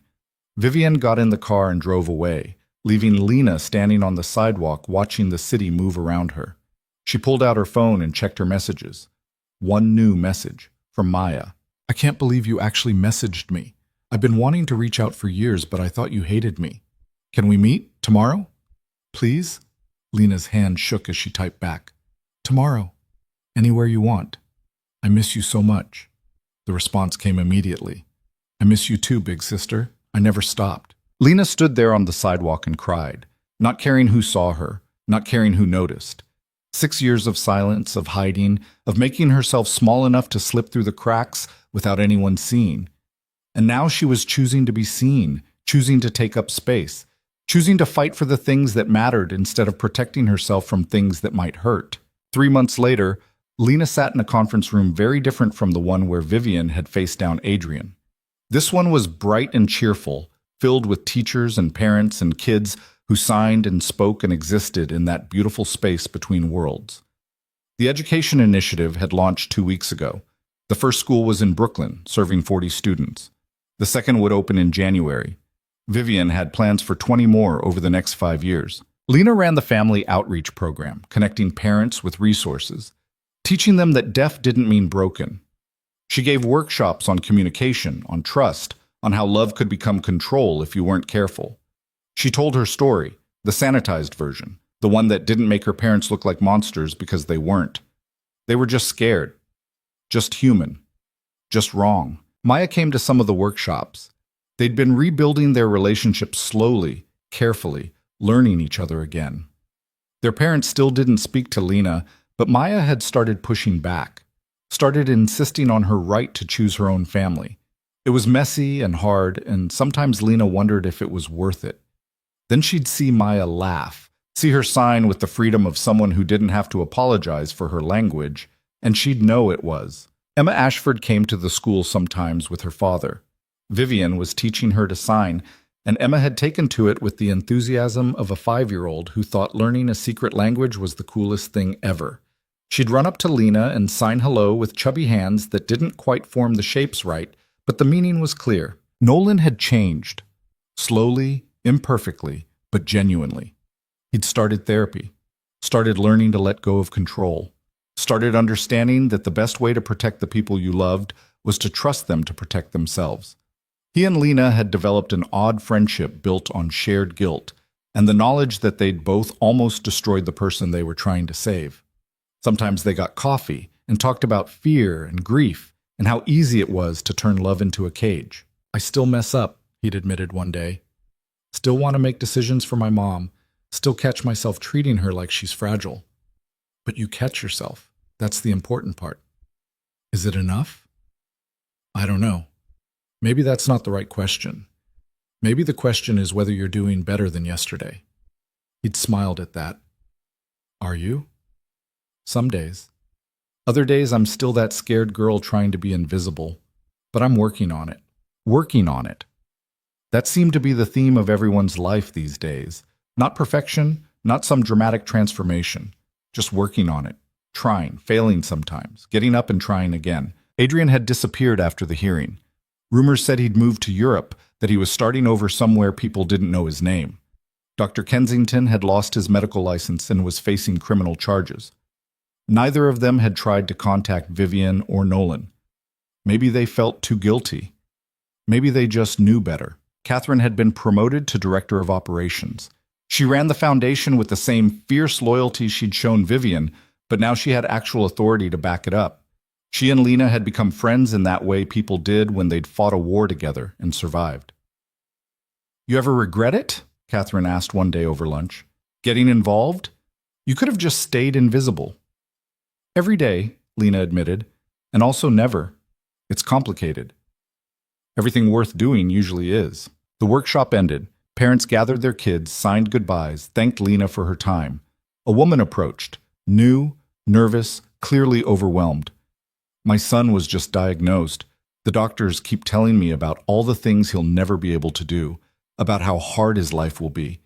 Vivian got in the car and drove away, leaving Lena standing on the sidewalk watching the city move around her. She pulled out her phone and checked her messages. One new message from Maya. I can't believe you actually messaged me. I've been wanting to reach out for years, but I thought you hated me. Can we meet tomorrow? Please? Lena's hand shook as she typed back. Tomorrow. Anywhere you want. I miss you so much. The response came immediately. I miss you too, big sister. I never stopped. Lena stood there on the sidewalk and cried, not caring who saw her, not caring who noticed. 6 years of silence, of hiding, of making herself small enough to slip through the cracks without anyone seeing. And now she was choosing to be seen, choosing to take up space, choosing to fight for the things that mattered instead of protecting herself from things that might hurt. 3 months later, Lena sat in a conference room very different from the one where Vivian had faced down Adrian. This one was bright and cheerful, filled with teachers and parents and kids who signed and spoke and existed in that beautiful space between worlds. The Education Initiative had launched 2 weeks ago. The first school was in Brooklyn, serving 40 students. The second would open in January. Vivian had plans for 20 more over the next 5 years. Lena ran the family outreach program, connecting parents with resources, teaching them that deaf didn't mean broken. She gave workshops on communication, on trust, on how love could become control if you weren't careful. She told her story, the sanitized version, the one that didn't make her parents look like monsters because they weren't. They were just scared, just human, just wrong. Maya came to some of the workshops. They'd been rebuilding their relationship slowly, carefully, learning each other again. Their parents still didn't speak to Lena, but Maya had started pushing back, started insisting on her right to choose her own family. It was messy and hard, and sometimes Lena wondered if it was worth it. Then she'd see Maya laugh, see her sign with the freedom of someone who didn't have to apologize for her language, and she'd know it was. Emma Ashford came to the school sometimes with her father. Vivian was teaching her to sign, and Emma had taken to it with the enthusiasm of a 5-year-old who thought learning a secret language was the coolest thing ever. She'd run up to Lena and sign hello with chubby hands that didn't quite form the shapes right, but the meaning was clear. Nolan had changed. Slowly, imperfectly, but genuinely. He'd started therapy, started learning to let go of control, started understanding that the best way to protect the people you loved was to trust them to protect themselves. He and Lena had developed an odd friendship built on shared guilt and the knowledge that they'd both almost destroyed the person they were trying to save. Sometimes they got coffee and talked about fear and grief and how easy it was to turn love into a cage. I still mess up, he'd admitted one day. Still want to make decisions for my mom. Still catch myself treating her like she's fragile. But you catch yourself. That's the important part. Is it enough? I don't know. Maybe that's not the right question. Maybe the question is whether you're doing better than yesterday. He'd smiled at that. Are you? Some days. Other days I'm still that scared girl trying to be invisible. But I'm working on it. Working on it. That seemed to be the theme of everyone's life these days. Not perfection, not some dramatic transformation. Just working on it. Trying, failing sometimes, getting up and trying again. Adrian had disappeared after the hearing. Rumors said he'd moved to Europe, that he was starting over somewhere people didn't know his name. Dr. Kensington had lost his medical license and was facing criminal charges. Neither of them had tried to contact Vivian or Nolan. Maybe they felt too guilty. Maybe they just knew better. Catherine had been promoted to director of operations. She ran the foundation with the same fierce loyalty she'd shown Vivian, but now she had actual authority to back it up. She and Lena had become friends in that way people did when they'd fought a war together and survived. You ever regret it? Catherine asked one day over lunch. Getting involved? You could have just stayed invisible. Every day, Lena admitted, and also never. It's complicated. Everything worth doing usually is. The workshop ended. Parents gathered their kids, signed goodbyes, thanked Lena for her time. A woman approached, new, nervous, clearly overwhelmed. My son was just diagnosed. The doctors keep telling me about all the things he'll never be able to do, about how hard his life will be,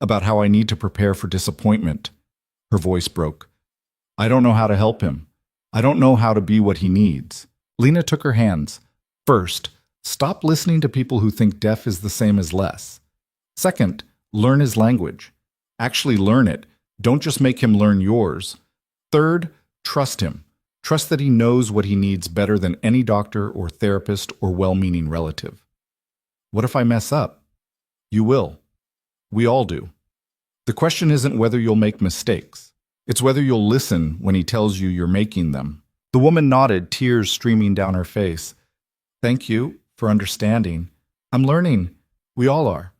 about how I need to prepare for disappointment. Her voice broke. I don't know how to help him. I don't know how to be what he needs. Lena took her hands. First, stop listening to people who think deaf is the same as less. Second, learn his language. Actually learn it. Don't just make him learn yours. Third, trust him. Trust that he knows what he needs better than any doctor or therapist or well-meaning relative. What if I mess up? You will. We all do. The question isn't whether you'll make mistakes. It's whether you'll listen when he tells you you're making them. The woman nodded, tears streaming down her face. Thank you for understanding. I'm learning. We all are.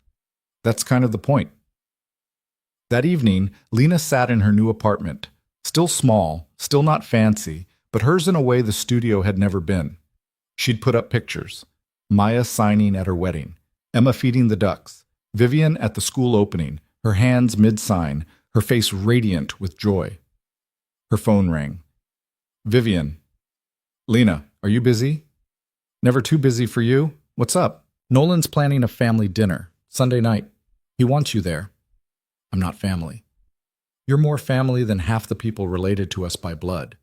That's kind of the point. That evening, Lena sat in her new apartment. Still small, still not fancy, but hers in a way the studio had never been. She'd put up pictures. Maya signing at her wedding. Emma feeding the ducks. Vivian at the school opening, her hands mid-sign, her face radiant with joy. Her phone rang. Vivian. Lena, are you busy? Never too busy for you? What's up? Nolan's planning a family dinner, Sunday night. He wants you there. I'm not family. You're more family than half the people related to us by blood.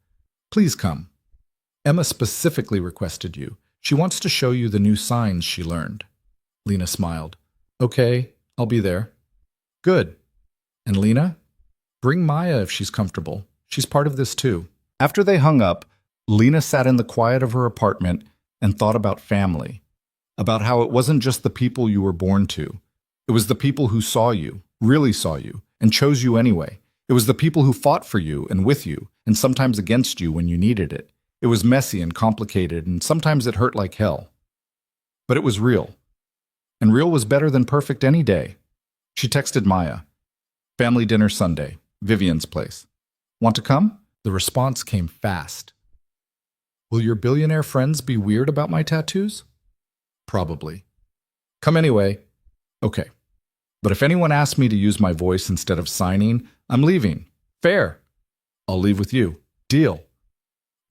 Please come. Emma specifically requested you. She wants to show you the new signs she learned. Lena smiled. Okay, I'll be there. Good. And Lena? Bring Maya if she's comfortable. She's part of this too. After they hung up, Lena sat in the quiet of her apartment and thought about family. About how it wasn't just the people you were born to. It was the people who saw you, really saw you, and chose you anyway. It was the people who fought for you and with you, and sometimes against you when you needed it. It was messy and complicated, and sometimes it hurt like hell. But it was real. And real was better than perfect any day. She texted Maya. Family dinner Sunday, Vivian's place. Want to come? The response came fast. Will your billionaire friends be weird about my tattoos? Probably. Come anyway. Okay. But if anyone asks me to use my voice instead of signing, I'm leaving. Fair. I'll leave with you. Deal.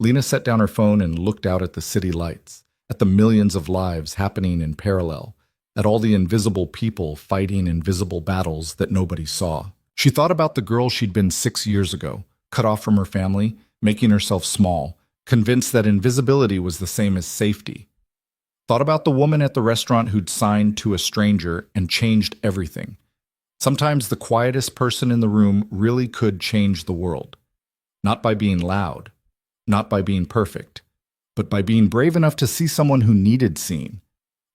Lena set down her phone and looked out at the city lights, at the millions of lives happening in parallel, at all the invisible people fighting invisible battles that nobody saw. She thought about the girl she'd been 6 years ago, cut off from her family, making herself small, convinced that invisibility was the same as safety. Thought about the woman at the restaurant who'd signed to a stranger and changed everything. Sometimes the quietest person in the room really could change the world. Not by being loud, not by being perfect, but by being brave enough to see someone who needed seeing,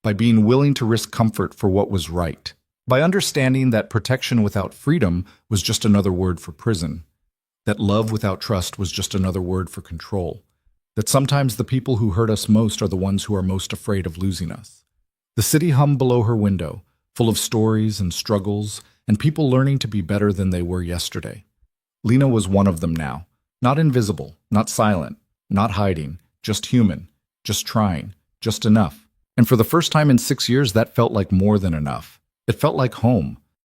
by being willing to risk comfort for what was right, by understanding that protection without freedom was just another word for prison, that love without trust was just another word for control, that sometimes the people who hurt us most are the ones who are most afraid of losing us. The city hummed below her window, full of stories and struggles, and people learning to be better than they were yesterday. Lena was one of them now, not invisible, not silent, not hiding, just human, just trying, just enough. And for the first time in 6 years, that felt like more than enough. It felt like home,